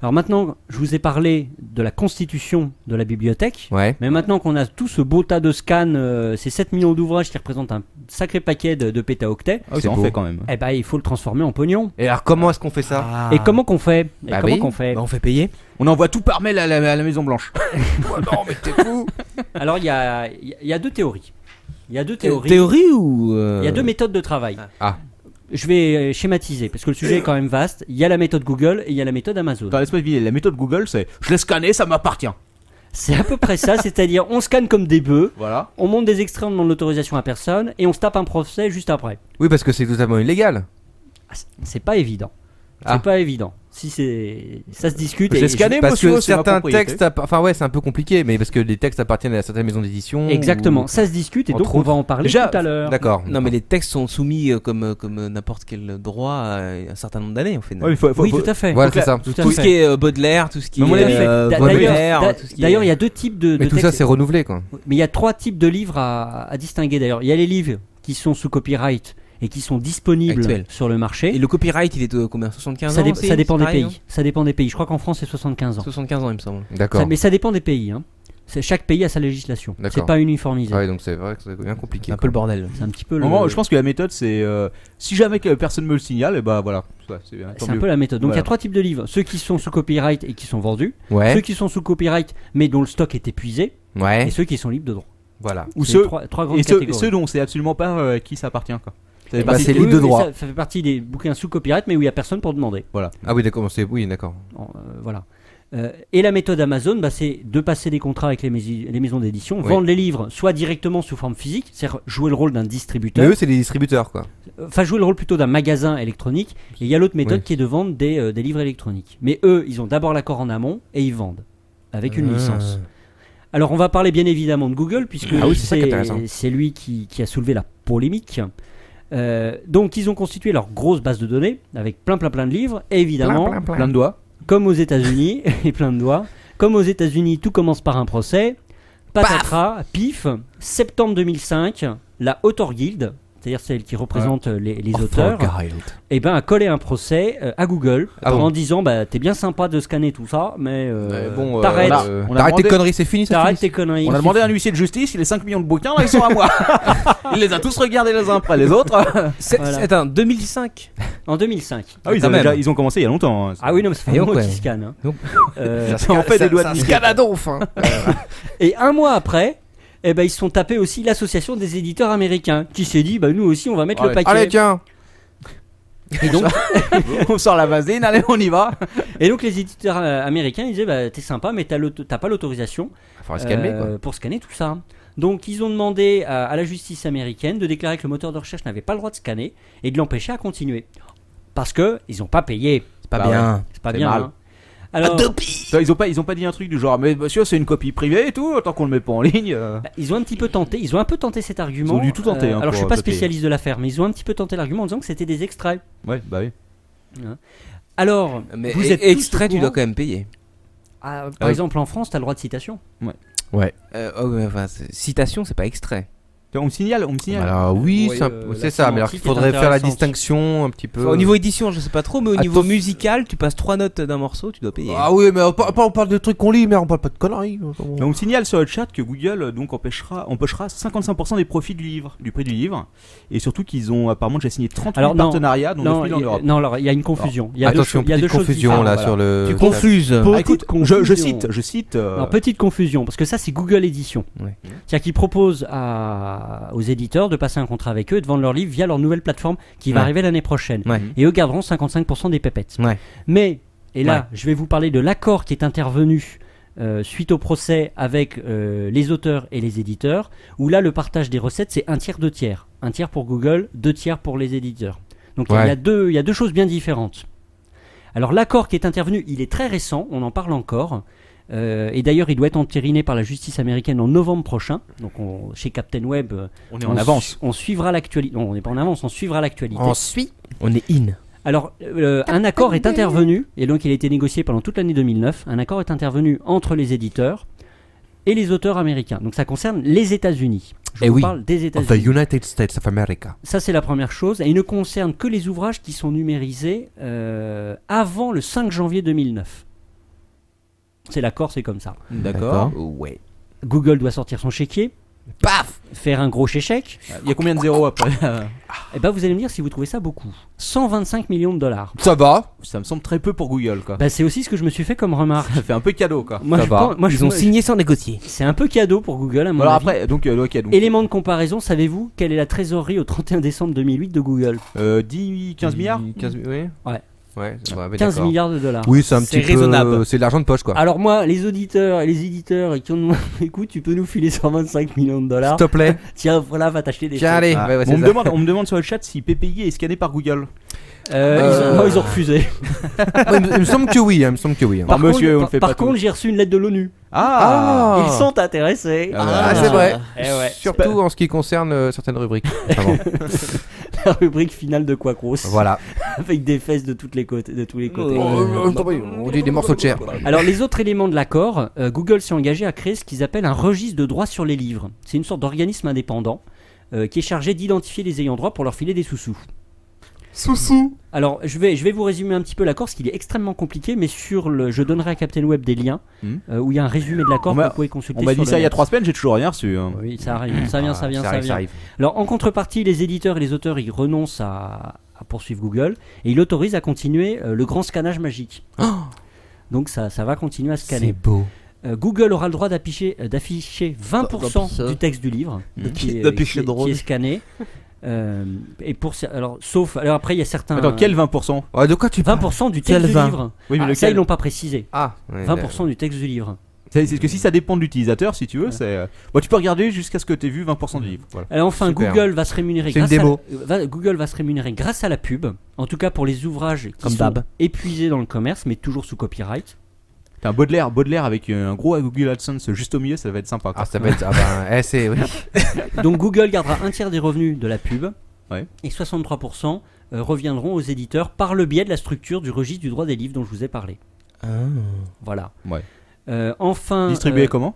Alors maintenant, je vous ai parlé de la constitution de la bibliothèque. Ouais. Mais maintenant qu'on a tout ce beau tas de scans, ces 7 millions d'ouvrages qui représentent un sacré paquet de pétaoctets. Ah oui, ça en fait quand même. Eh ben, il faut le transformer en pognon. Et alors comment est-ce qu'on fait ça? Et comment qu'on fait? On fait payer. On envoie tout par mail à la Maison Blanche. Non mais t'es fou. Alors il y a deux théories. Il y a deux théories. Théorie ou Il y a deux méthodes de travail. Ah. Je vais schématiser parce que le sujet est quand même vaste. Il y a la méthode Google et il y a la méthode Amazon. Attends, laisse-moi deviner. La méthode Google, c'est je l'ai scanné, ça m'appartient. C'est à peu près ça, c'est-à-dire on scanne comme des bœufs, voilà. On monte des extraits, on demande l'autorisation à personne et on se tape un procès juste après. Oui, parce que c'est totalement illégal. C'est pas évident. C'est pas évident. Si ça se discute. J'ai scanné parce que certains textes, enfin ouais, c'est un peu compliqué, mais parce que les textes appartiennent à certaines maisons d'édition. Exactement, ça se discute et donc on va en parler tout à l'heure. D'accord. Non, mais les textes sont soumis comme n'importe quel droit à un certain nombre d'années en fait. Oui, tout à fait. Voilà, c'est ça. Tout ce qui est Baudelaire, tout ce qui est Baudelaire. D'ailleurs, il y a deux types de. Mais tout ça, c'est renouvelé quoi. Mais il y a trois types de livres à distinguer d'ailleurs. Il y a les livres qui sont sous copyright et qui sont disponibles sur le marché. Et le copyright, il est de combien? 75 ans ça dépend des pays. Ça dépend des pays. Je crois qu'en France, c'est 75 ans. 75 ans, il me semble. D'accord. Mais ça dépend des pays. Chaque pays a sa législation. C'est pas uniformisé. Ah oui, donc c'est vrai que c'est bien compliqué. Un peu le bordel. C'est un petit peu je pense que la méthode, c'est si jamais personne me le signale, et bah voilà. C'est un peu la méthode. Donc il y a trois types de livres. Ceux qui sont sous copyright et qui sont vendus. Ceux qui sont sous copyright mais dont le stock est épuisé. Et ceux qui sont libres de droit. Voilà. Ou trois grandes catégories. Ceux dont on sait absolument pas à qui ça appartient quoi. C'est libre de droit. Ça fait partie des bouquins sous copyright, mais où il n'y a personne pour demander. Voilà. Ah oui, d'accord. Oui, d'accord. Voilà. Et la méthode Amazon, c'est de passer des contrats avec les maisons d'édition, vendre les livres soit directement sous forme physique, c'est-à-dire jouer le rôle d'un distributeur. Mais eux, c'est des distributeurs, quoi. Enfin, jouer le rôle plutôt d'un magasin électronique. Et il y a l'autre méthode qui est de vendre des livres électroniques. Mais eux, ils ont d'abord l'accord en amont et ils vendent avec une licence. Alors, on va parler bien évidemment de Google, puisque c'est lui qui a soulevé la polémique. Donc ils ont constitué leur grosse base de données avec plein de livres et évidemment plein de doigts comme aux États-Unis et plein de doigts comme aux États-Unis tout commence par un procès patatras pif septembre 2005 la Author Guild, c'est-à-dire celle qui représente les auteurs, a collé un procès à Google en disant t'es bien sympa de scanner tout ça, mais t'arrêtes. T'arrêtes tes conneries, c'est fini. T'arrêtes tes conneries. On a demandé à un huissier de justice, les 5 millions de bouquins là, ils sont à moi. Il les a tous regardés les uns après les autres. C'est en 2005. En 2005. Ah oui, ils ont commencé il y a longtemps. Ah oui, non, mais ça fait un mois qu'ils scannent. Ça en fait des doigts de scanadonf. Et un mois après. Ils se sont tapés aussi l'association des éditeurs américains qui s'est dit nous aussi on va mettre le paquet. Allez tiens. Et donc on sort la vaseline, allez on y va. Et donc les éditeurs américains ils disaient t'es sympa mais t'as pas l'autorisation pour scanner tout ça. Donc ils ont demandé à la justice américaine de déclarer que le moteur de recherche n'avait pas le droit de scanner et de l'empêcher à continuer parce que ils ont pas payé. C'est pas bien. C'est pas bien. Mal. Alors, ils ont pas dit un truc du genre mais monsieur c'est une copie privée et tout tant qu'on le met pas en ligne. Ils ont un peu tenté cet argument. Ils ont dû tout tenter. Alors je suis pas spécialiste de l'affaire mais ils ont un petit peu tenté l'argument en disant que c'était des extraits. Ouais bah oui. Alors mais vous êtes extrait tu dois quand même payer. Par exemple en France t'as le droit de citation. Ouais. Citation c'est pas extrait. On me signale. Alors oui, c'est ça. Mais alors il faudrait faire la distinction un petit peu. Au niveau édition, je sais pas trop, mais au niveau musical, tu passes 3 notes d'un morceau, tu dois payer. Ah oui, mais on parle de trucs qu'on lit, mais on parle pas de conneries. On me signale sur le chat que Google donc empochera 55% des profits du prix du livre, et surtout qu'ils ont apparemment déjà signé 38 partenariats dont 9 000 en Europe. Non, alors il y a une confusion. Attention, petite confusion là sur le. Tu confuses. Écoute, je cite. Alors petite confusion parce que ça c'est Google Édition, c'est-à-dire qu'ils proposent à aux éditeurs de passer un contrat avec eux et de vendre leurs livres via leur nouvelle plateforme qui va arriver l'année prochaine. Et eux garderont 55% des pépettes. Mais, et là, je vais vous parler de l'accord qui est intervenu suite au procès avec les auteurs et les éditeurs, où là, le partage des recettes, c'est 1/3, 2/3. 1/3 pour Google, 2/3 pour les éditeurs. Donc il y a deux choses bien différentes. Alors l'accord qui est intervenu, il est très récent, on en parle encore. Et d'ailleurs, il doit être entériné par la justice américaine en novembre prochain. Donc, chez Captain Web, on est en avance. On suivra l'actualité. Non, on n'est pas en avance, on suivra l'actualité. On est in. Alors, un accord est intervenu, et donc il a été négocié pendant toute l'année 2009. Un accord est intervenu entre les éditeurs et les auteurs américains. Donc, ça concerne les États-Unis. Je vous parle des États-Unis. The United States of America. Ça, c'est la première chose. Et il ne concerne que les ouvrages qui sont numérisés avant le 5 janvier 2009. C'est l'accord, c'est comme ça. D'accord. Ouais. Google doit sortir son chéquier. Paf, faire un gros chèque. Il y a combien de zéros après? Et ben vous allez me dire si vous trouvez ça beaucoup. 125 millions de dollars. Ça va. Ça me semble très peu pour Google, quoi. Bah c'est aussi ce que je me suis fait comme remarque. Ça fait un peu cadeau, quoi. Moi, Ils ont signé sans négocier. C'est un peu cadeau pour Google à mon Alors avis. après, donc, Élément de comparaison, savez-vous quelle est la trésorerie au 31 décembre 2008 de Google? 15 milliards 15, oui. Ouais. 15 milliards de dollars. Oui, c'est un petit peu raisonnable. C'est de l'argent de poche, quoi. Alors moi, les auditeurs et les éditeurs qui ont écoute, tu peux nous filer 125 millions de dollars. S'il te plaît. Tiens, voilà, va t'acheter des Tiens, allez. On me demande sur le chat si PPI est scanné par Google. Ils ont refusé. Il me semble que oui. Par contre, j'ai reçu une lettre de l'ONU. Ah. Ils sont intéressés. C'est vrai. Ouais. Surtout en ce qui concerne certaines rubriques. La rubrique finale de Quacros. Voilà. Avec des fesses de tous les côtés. On dit des morceaux de chair. Alors les autres éléments de l'accord, Google s'est engagé à créer ce qu'ils appellent un registre de droits sur les livres. C'est une sorte d'organisme indépendant qui est chargé d'identifier les ayants droit pour leur filer des sous-sous. Alors je vais vous résumer un petit peu l'accord, parce qu'il est extrêmement compliqué, mais je donnerai à Captain Web des liens où il y a un résumé de l'accord que vous pouvez consulter. On m'a dit ça il y a 3 semaines, j'ai toujours rien reçu. Oui, ça arrive, ça vient. Alors en contrepartie, les éditeurs et les auteurs ils renoncent à poursuivre Google et ils autorisent à continuer le grand scannage magique. Donc ça va continuer à scanner. C'est beau. Google aura le droit d'afficher 20% du texte du livre qui est scanné. Alors après il y a certains. Attends, quel 20%? De quoi tu parles? 20% du texte du livre. Oui, mais ça ils l'ont pas précisé. 20% du texte du livre. C'est que si ça dépend de l'utilisateur, si tu veux, tu peux regarder jusqu'à ce que tu aies vu 20% du livre. Voilà. Alors enfin, Super. Google va se rémunérer Google va se rémunérer grâce à la pub. En tout cas pour les ouvrages qui sont épuisés dans le commerce, mais toujours sous copyright. T'as un Baudelaire avec un gros Google AdSense juste au milieu, ça va être sympa, quoi. Ça va être. Oui. Donc Google gardera 1/3 des revenus de la pub et 63% reviendront aux éditeurs par le biais de la structure du registre du droit des livres dont je vous ai parlé. Voilà. Ouais. Enfin. Distribué comment?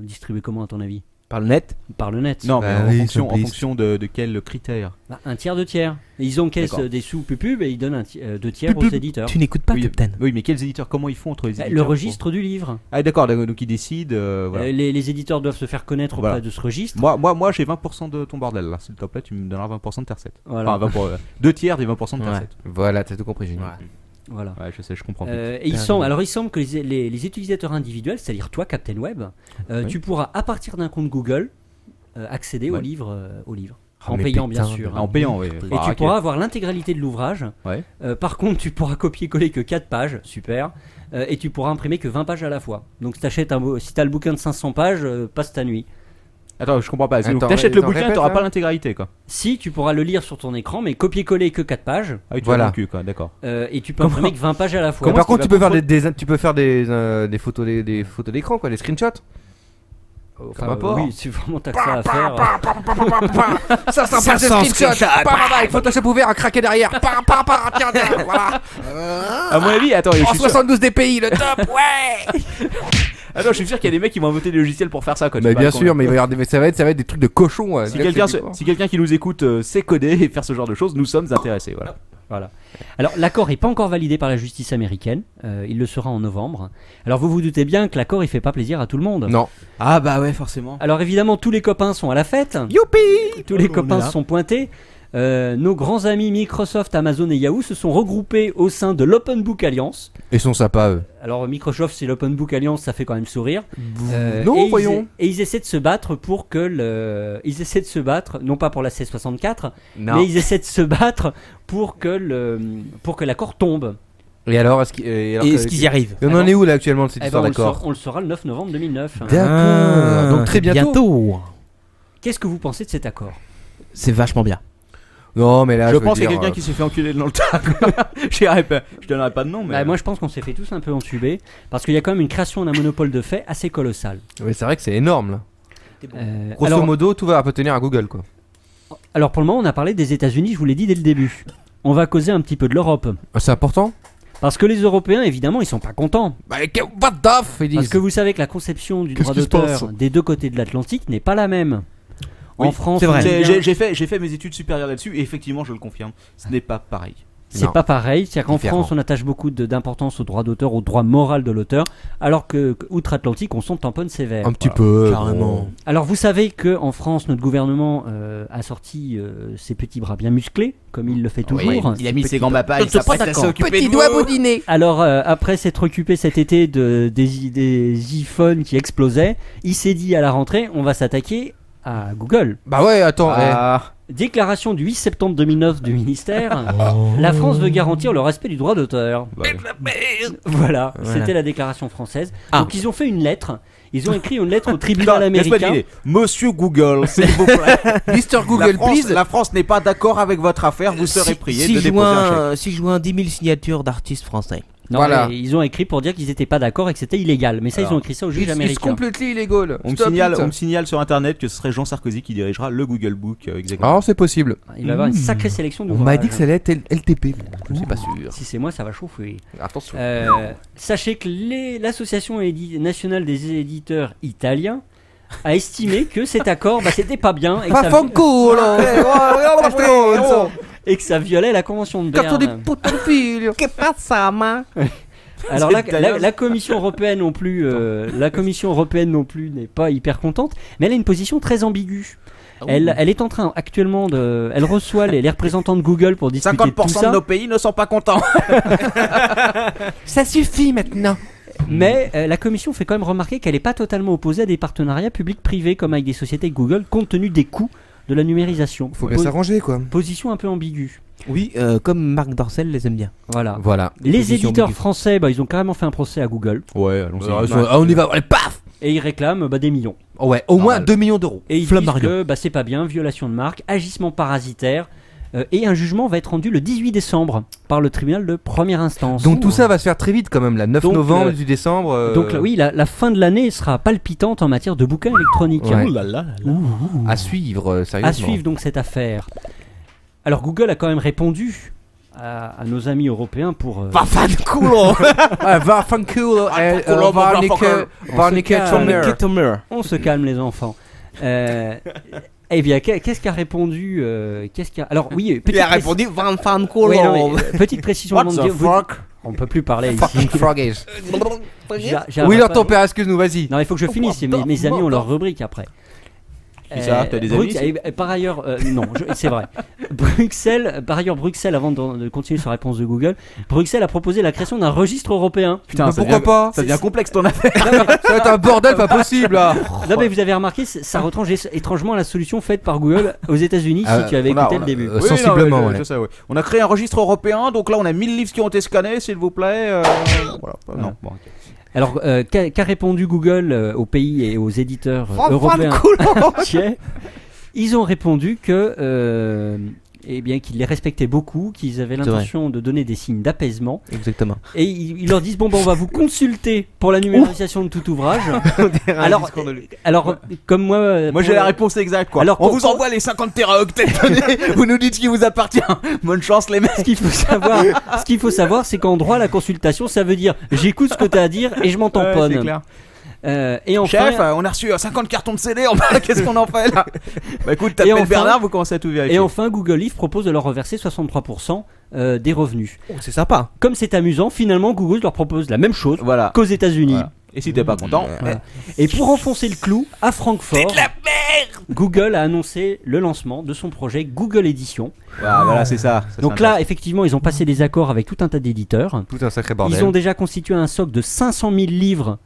Distribué comment à ton avis? Par le net? Par le net. Non, mais en fonction de quels critères? 1/3, 2/3. Ils encaissent des sous pub et ils donnent 2/3 aux éditeurs. Tu n'écoutes pas, Captain? Oui, mais quels éditeurs? Comment ils font entre les éditeurs? Le registre du livre. Ah d'accord, donc ils décident. Voilà. Les éditeurs doivent se faire connaître auprès de ce registre. Moi j'ai 20% de ton bordel là, s'il te plaît, tu me donneras 20% de ta recette. Voilà. Enfin, 2/3 des 20% de ta recette. Voilà, t'as tout compris, Génie. Voilà. Ouais, je sais, je comprends. Et il semble que les utilisateurs individuels, c'est-à-dire toi, Captain Web, tu pourras à partir d'un compte Google accéder au livre. En payant, bien sûr. En payant, oui. Et tu pourras avoir l'intégralité de l'ouvrage. Par contre, tu pourras copier-coller que 4 pages, super. Et tu pourras imprimer que 20 pages à la fois. Donc si t'as le bouquin de 500 pages, passe ta nuit. Attends, je comprends pas. Donc t'achètes le bouquin, t'auras pas l'intégralité, quoi. Si, tu pourras le lire sur ton écran, mais copier-coller que 4 pages. Ah oui, tu vas dans le cul, quoi, d'accord. Et tu peux imprimer que 20 pages à la fois. Par contre, tu peux faire des photos d'écran, quoi, des screenshots. Oui, si vraiment t'as que ça à faire. Ça s'appelle des screenshots. Avec Photoshop ouvert, à craquer derrière. Tiens, voilà. À mon avis, attends, en 72 dpi, le top, ouais. Attends, je suis sûr qu'il y a des mecs qui vont inventer des logiciels pour faire ça, quoi. Mais bien sûr, mais ça va être des trucs de cochon. Si quelqu'un qui nous écoute sait coder et faire ce genre de choses, nous sommes intéressés, voilà. Alors l'accord n'est pas encore validé par la justice américaine, il le sera en novembre. Alors vous doutez bien que l'accord il fait pas plaisir à tout le monde. Non. Ah bah ouais, forcément. Alors évidemment tous les copains sont à la fête. Youpi. Tous les copains se sont pointés. nos grands amis Microsoft, Amazon et Yahoo se sont regroupés au sein de l'Open Book Alliance. Ils sont sympas, eux. Alors Microsoft, c'est l'Open Book Alliance, ça fait quand même sourire. Non, voyons. Et ils essaient de se battre pour que ils essaient de se battre, non pas pour la C64, mais ils essaient de se battre pour que l'accord tombe. Et alors, est-ce qu'ils y arrivent? On en est où là actuellement de cette histoire d'accord? On le saura le 9 novembre 2009. D'accord. Donc très bientôt. Qu'est-ce que vous pensez de cet accord? C'est vachement bien. Non, mais là, je pense qu'il y a quelqu'un qui s'est fait enculer dans le tas. Je donnerai pas de nom, mais. Bah, moi, je pense qu'on s'est fait tous un peu entuber parce qu'il y a quand même une création d'un monopole de fait assez colossale. Oui, c'est vrai que c'est énorme là. Grosso modo, tout va appartenir à Google, quoi. Alors, pour le moment, on a parlé des États-Unis, je vous l'ai dit dès le début. On va causer un petit peu de l'Europe. C'est important? Parce que les Européens, évidemment, ils sont pas contents. What the f, ils disent. Parce que vous savez que la conception du droit d'auteur des deux côtés de l'Atlantique n'est pas la même. Oui, en France, c'est vrai. J'ai fait mes études supérieures là-dessus et effectivement, je le confirme, ce n'est pas pareil. C'est pas pareil, c'est-à-dire qu'en France, on attache beaucoup d'importance au droit d'auteur, au droit moral de l'auteur, alors que outre-Atlantique, on s'en tamponne sévère. Un petit peu, carrément. Alors vous savez qu'en France, notre gouvernement a sorti ses petits bras bien musclés, comme il le fait toujours. Oui, il a mis ses gants mapas, il s'apprête à s'occuper petit de doigt boudiné. Alors après s'être occupé cet été des iPhones qui explosaient, il s'est dit à la rentrée, on va s'attaquer à Google. Bah ouais, attends. Déclaration du 8 septembre 2009 du ministère. La France veut garantir le respect du droit d'auteur. Voilà, c'était la déclaration française. Donc ils ont fait une lettre. Ils ont écrit une lettre au tribunal américain. Monsieur Google, s'il vous plaît. Mr. Google, please. La France n'est pas d'accord avec votre affaire. Vous serez prié de déposer un chèque. Si je joins 10 000 signatures d'artistes français. Non, voilà. Ils ont écrit pour dire qu'ils n'étaient pas d'accord et que c'était illégal. Mais ça, ils ont écrit ça au juge américain. C'est complètement illégal. On me signale sur internet que ce serait Jean Sarkozy qui dirigera le Google Book. Exactement. Ah, c'est possible. Il va y avoir une sacrée sélection d'ouvrages. On m'a dit que ça allait être LTP. Je ne suis pas sûr. Si c'est moi, ça va chauffer. Attention. Sachez que l'association nationale des éditeurs italiens a estimé que cet accord, c'était pas bien. Et que ça violait la convention de Berne. Alors la Commission européenne non plus, n'est pas hyper contente, mais elle a une position très ambiguë. Elle est en train actuellement elle reçoit les représentants de Google pour discuter de tout ça. 50% de nos pays ne sont pas contents. Ça suffit maintenant. Mais la Commission fait quand même remarquer qu'elle n'est pas totalement opposée à des partenariats publics-privés comme avec des sociétés Google, compte tenu des coûts de la numérisation. Faut bien s'arranger, quoi. Position un peu ambiguë. Oui, comme Marc Dorcel les aime bien. Voilà. Les éditeurs français, ils ont carrément fait un procès à Google. Ouais, allons-y. On y va, allez, paf. Et ils réclament des millions. Ouais, au moins 2 millions d'euros. Et ils disent que c'est pas bien, violation de marque, agissement parasitaire. Et un jugement va être rendu le 18 décembre par le tribunal de première instance. Donc tout ça va se faire très vite quand même, la 9 novembre, 18 décembre. Donc oui, la fin de l'année sera palpitante en matière de bouquins électroniques. Ouais. À suivre, sérieusement. À suivre donc cette affaire. Alors Google a quand même répondu à nos amis européens pour... On se calme les enfants. Eh bien, qu'est-ce qu'a répondu Alors oui, il a répondu petite précision. On peut plus parler ici. Oui, leur ton père, excuse-nous, vas-y. Non, il faut que je finisse. Mes amis ont leur rubrique après. Ça, t'as des amis par ailleurs, non, c'est vrai. Bruxelles, avant de continuer sur la réponse de Google, Bruxelles a proposé la création d'un registre européen. Putain, pourquoi pas? Ça devient complexe ton affaire. Ça va être un bordel pas possible là. Non mais vous avez remarqué, ça retranche étrangement la solution faite par Google aux États-Unis si tu avais écouté le début. Sensiblement, ouais. On a créé un registre européen, donc là on a 1000 livres qui ont été scannés, s'il vous plaît. Voilà. Non. Bon, okay. Alors, qu'a répondu Google aux pays et aux éditeurs européens entiers? Ils ont répondu que qu'ils les respectaient beaucoup, qu'ils avaient l'intention de donner des signes d'apaisement. Exactement. Et ils leur disent on va vous consulter pour la numérisation de tout ouvrage. alors comme moi j'ai la réponse exacte quoi. Alors on vous envoie les 50 téraoctets donnés, vous nous dites ce qui vous appartient. Bonne chance les mecs. Ce qu'il faut savoir, c'est qu'en droit la consultation, ça veut dire j'écoute ce que tu as à dire et je m'en tamponne. C'est clair. Et enfin, chef, on a reçu 50 cartons de CD, qu'est-ce qu'on en fait là? Bah écoute, t'appelles Bernard, vous commencez à tout vérifier. Et enfin, Google Livre propose de leur reverser 63% des revenus. C'est sympa. Comme c'est amusant, finalement Google leur propose la même chose qu'aux États-Unis. Et si t'es pas content. Voilà. Et pour enfoncer le clou, à Francfort, Google a annoncé le lancement de son projet Google Édition. Voilà, c'est ça. Donc là, effectivement, ils ont passé des accords avec tout un tas d'éditeurs. Tout un sacré bordel. Ils ont déjà constitué un stock de 500 000 livres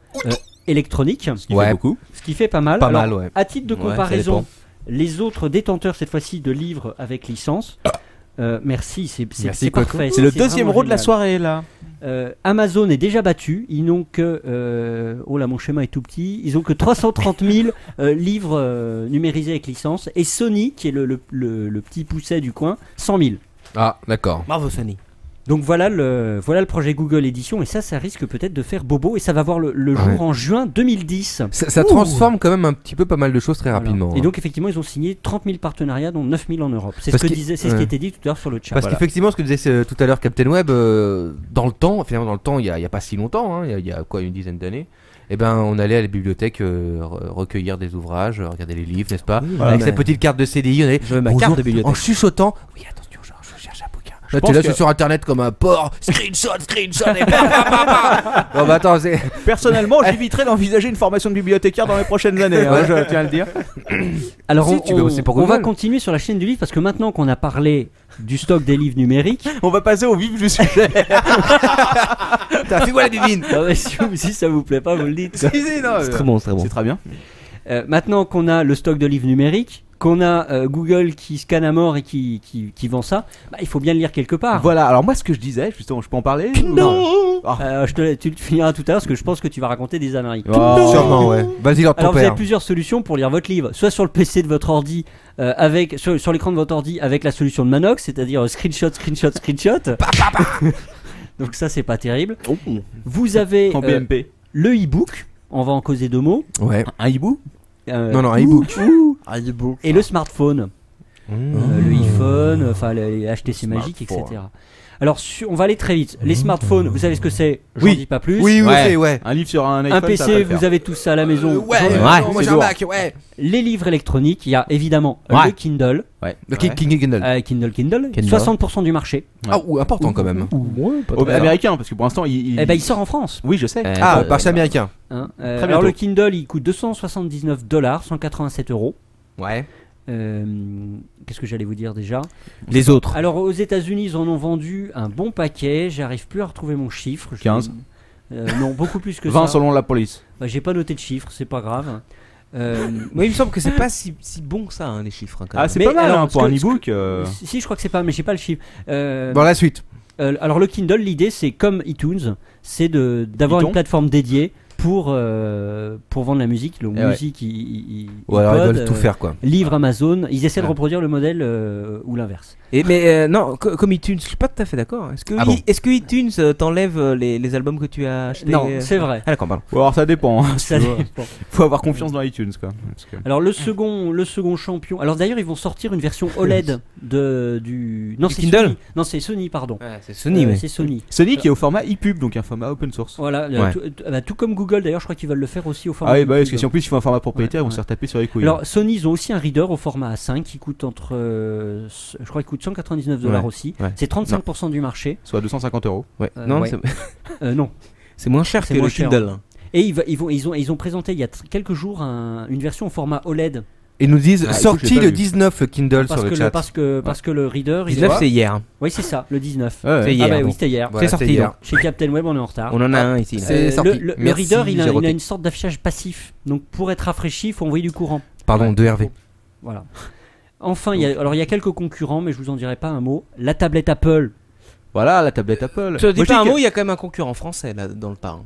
électroniques. Ce qui fait beaucoup. Ce qui fait pas mal. Pas Alors, mal, ouais. À titre de comparaison, les autres détenteurs, cette fois-ci, de livres avec licence. Merci, c'est parfait. C'est le deuxième row de la soirée là. Amazon est déjà battu. Ils n'ont que oh là, mon schéma est tout petit. Ils ont que 330 000 livres numérisés avec licence. Et Sony, qui est le petit pousset du coin, 100 000. Ah, d'accord. Bravo Sony. Donc voilà le projet Google Édition, et ça risque peut-être de faire bobo, et ça va voir le jour en juin 2010. Ça transforme quand même un petit peu pas mal de choses très rapidement. Et donc effectivement ils ont signé 30 000 partenariats, dont 9 000 en Europe. C'est ce qui était dit tout à l'heure sur le chat. Parce qu'effectivement ce que disait tout à l'heure Captain Web, dans le temps, il y a pas si longtemps, il y a quoi, une dizaine d'années, eh ben, on allait à la bibliothèque recueillir des ouvrages, regarder les livres, n'est-ce pas, avec sa petite carte de CDI, on allait ma carte de bibliothèque en chuchotant. Oui, attention, je cherche un bouquin. Là, tu es là sur internet comme un porc, screenshot et bon, bah attends, personnellement, j'éviterais d'envisager une formation de bibliothécaire dans les prochaines années, je tiens à le dire. Alors on va continuer sur la chaîne du livre, parce que maintenant qu'on a parlé du stock des livres numériques, on va passer au vif du sujet. Fais-moi la bibine. Si ça vous plaît pas, vous le dites. C'est très bon, c'est très bien. Maintenant qu'on a le stock de livres numériques, qu'on a Google qui scanne à mort et qui vend ça, il faut bien le lire quelque part. Voilà, alors moi ce que je disais, justement, je peux en parler Non. Tu le finiras tout à l'heure, parce que je pense que tu vas raconter des âneries. Sûrement, ouais. Vas-y, leur ton Alors père. vous avez plusieurs solutions pour lire votre livre, soit sur le PC de votre ordi, sur l'écran de votre ordi avec la solution de Manox, c'est-à-dire screenshot. Donc ça c'est pas terrible. Vous avez en BMP. Le e-book, on va en causer deux mots. Ouais. Un e-book Non, un e-book. Et le smartphone. Le iPhone, enfin les HTC Magic, etc. Alors on va aller très vite. Les smartphones, vous savez ce que c'est? J'en dis pas plus. Oui. Un livre sur un iPhone. Un PC, vous avez tout ça à la maison. Moi j'ai un Mac, ouais. Les livres électroniques, il y a évidemment le Kindle. Le Kindle. Kindle. 60% du marché. Ah, important quand même. Américain, parce que pour l'instant il sort en France. Oui, je sais. Marché américain. Alors le Kindle, il coûte $279, 187 €. Ouais. Qu'est-ce que j'allais vous dire déjà? Les autres. Alors aux États-Unis ils en ont vendu un bon paquet. J'arrive plus à retrouver mon chiffre. 15. Non, beaucoup plus que 20 ça. selon la police. J'ai pas noté de chiffre, c'est pas grave. Moi il me semble que c'est pas si bon que ça, les chiffres. Quand même. C'est pas mal pour un e-book. Si, je crois que c'est pas, mais j'ai pas le chiffre. Dans la suite. Alors le Kindle, l'idée c'est comme iTunes, c'est d'avoir une plateforme dédiée pour vendre la musique. Donc musique, ils veulent tout faire quoi. Livre Amazon, ils essaient de reproduire le modèle ou l'inverse. Mais non, comme iTunes, je suis pas tout à fait d'accord. Est-ce que iTunes t'enlève les albums que tu as achetés? Non, c'est vrai. Ah d'accord, pardon. Alors ça dépend. Ça dépend. Faut avoir confiance dans iTunes quoi. Alors le second champion. Alors d'ailleurs ils vont sortir une version OLED du Kindle. Sony. Non, c'est Sony, pardon. C'est Sony. C'est Sony. Sony qui est au format ePub, donc un format open source. Voilà. Tout comme Google d'ailleurs, je crois qu'ils veulent le faire aussi au format. Ah oui, parce que si en plus ils font un format propriétaire, ils vont se faire taper sur les couilles. Alors Sony, ils ont aussi un reader au format A5 qui coûte je crois qu'il coûte $199 aussi. C'est 35% du marché. Soit 250 €. Ouais. Non. C'est moins cher que le Kindle. Et ils ont présenté il y a quelques jours une version au format OLED. Ils nous disent sorti le 19 le Kindle sur le chat. Parce que le reader. 19 c'est hier. Oui, c'est ça, le 19. C'est hier. Ah bah oui, c'était hier. C'est sorti hier. Chez Captain Web, on est en retard. On en a un ici. C'est sorti. Le reader, il a une sorte d'affichage passif. Donc pour être rafraîchi, il faut envoyer du courant. Pardon, 2 RV. Voilà. Enfin, il y a quelques concurrents, mais je vous en dirai pas un mot. La tablette Apple. Voilà, la tablette Apple. Tu dis pas un mot, il y a quand même un concurrent français là dans le parc.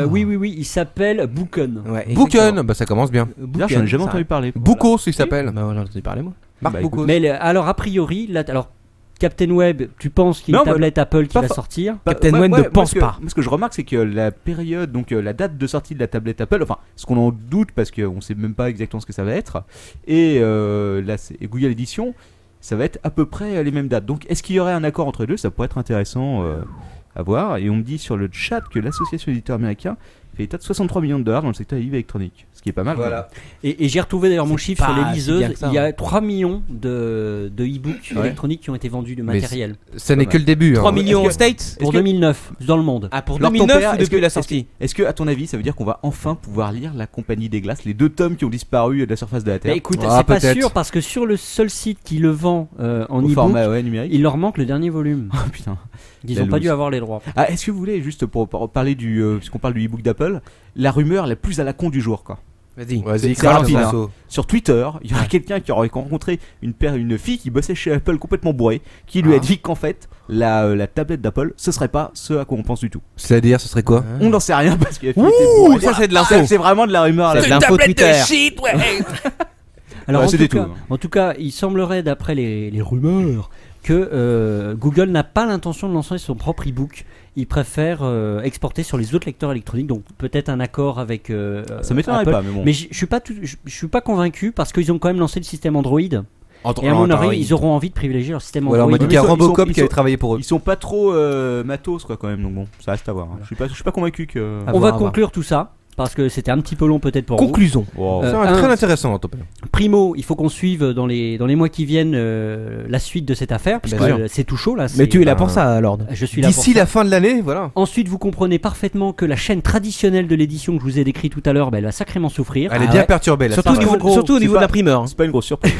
Oui, il s'appelle Booken. Booken, ça commence bien. D'ailleurs, j'en ai jamais entendu parler. Bookos, il s'appelle. Bah j'en ai entendu parler moi. Marc Bookos. Mais alors a priori, Captain Web, tu penses qu'il y a une tablette Apple qui va sortir? Captain Web ne pense pas. Moi, ce que je remarque, c'est que la période, donc la date de sortie de la tablette Apple, enfin, ce qu'on en doute parce qu'on sait même pas exactement ce que ça va être, et Google Edition, ça va être à peu près les mêmes dates. Donc, est-ce qu'il y aurait un accord entre les deux? Ça pourrait être intéressant à voir. Et on me dit sur le chat que l'association d'éditeurs américains fait état de 63 millions de dollars dans le secteur des livres électroniques. Ce qui est pas mal. Voilà. Et j'ai retrouvé d'ailleurs mon chiffre sur les liseuses. Ça, il y a 3 millions de e-books électroniques qui ont été vendus de matériel. Ça n'est que le début. 3 millions aux States pour 2009 dans le monde. Ah, pour Alors, 2009 depuis la sortie. Est-ce que, à ton avis, ça veut dire qu'on va enfin pouvoir lire La Compagnie des Glaces, les 2 tomes qui ont disparu de la surface de la Terre? Écoute, c'est pas sûr parce que sur le seul site qui le vend en e-book, format numérique, il leur manque le dernier volume. Oh putain. Ils n'ont pas dû avoir les droits. Ah, est-ce que vous voulez, juste pour parler puisqu'on parle du e-book d'Apple, la rumeur la plus à la con du jour, quoi? Vas-y. C'est rapide. Sur Twitter, il y aurait quelqu'un qui aurait rencontré une fille qui bossait chez Apple complètement bourrée, qui lui a dit qu'en fait, la tablette d'Apple, ce serait pas ce à quoi on pense du tout. C'est-à-dire, ce serait quoi? On n'en sait rien parce qu'il y a Ouh, ça c'est de l'info. C'est vraiment de la rumeur. C'est de l'info Twitter. Alors ouais, en tout cas, il semblerait d'après les rumeurs que Google n'a pas l'intention de lancer son propre e-book. Il préfère exporter sur les autres lecteurs électroniques, donc peut-être un accord avec ça m'étonnerait Apple. pas, mais bon. Mais je suis pas convaincu parce qu'ils ont quand même lancé le système Android. Et à mon avis, ils auront envie de privilégier leur système Android. Alors, on m'a dit qu'il y a Robocop qui avait travaillé pour eux. Ils sont pas trop matos, quoi, quand même, donc bon, ça reste à voir. Hein. Je suis pas convaincu que. On va conclure tout ça. Parce que c'était un petit peu long peut-être pour Conclusion. Wow. C'est très intéressant en tout cas. Primo, il faut qu'on suive dans les mois qui viennent la suite de cette affaire, puisque c'est tout chaud là. Mais tu es là pour ça, Lord. Je suis là d'ici la fin de l'année, voilà. Ensuite, vous comprenez parfaitement que la chaîne traditionnelle de l'édition que je vous ai décrit tout à l'heure, elle va sacrément souffrir. Elle est bien perturbée là. Surtout au niveau de l'imprimeur. C'est pas une grosse surprise.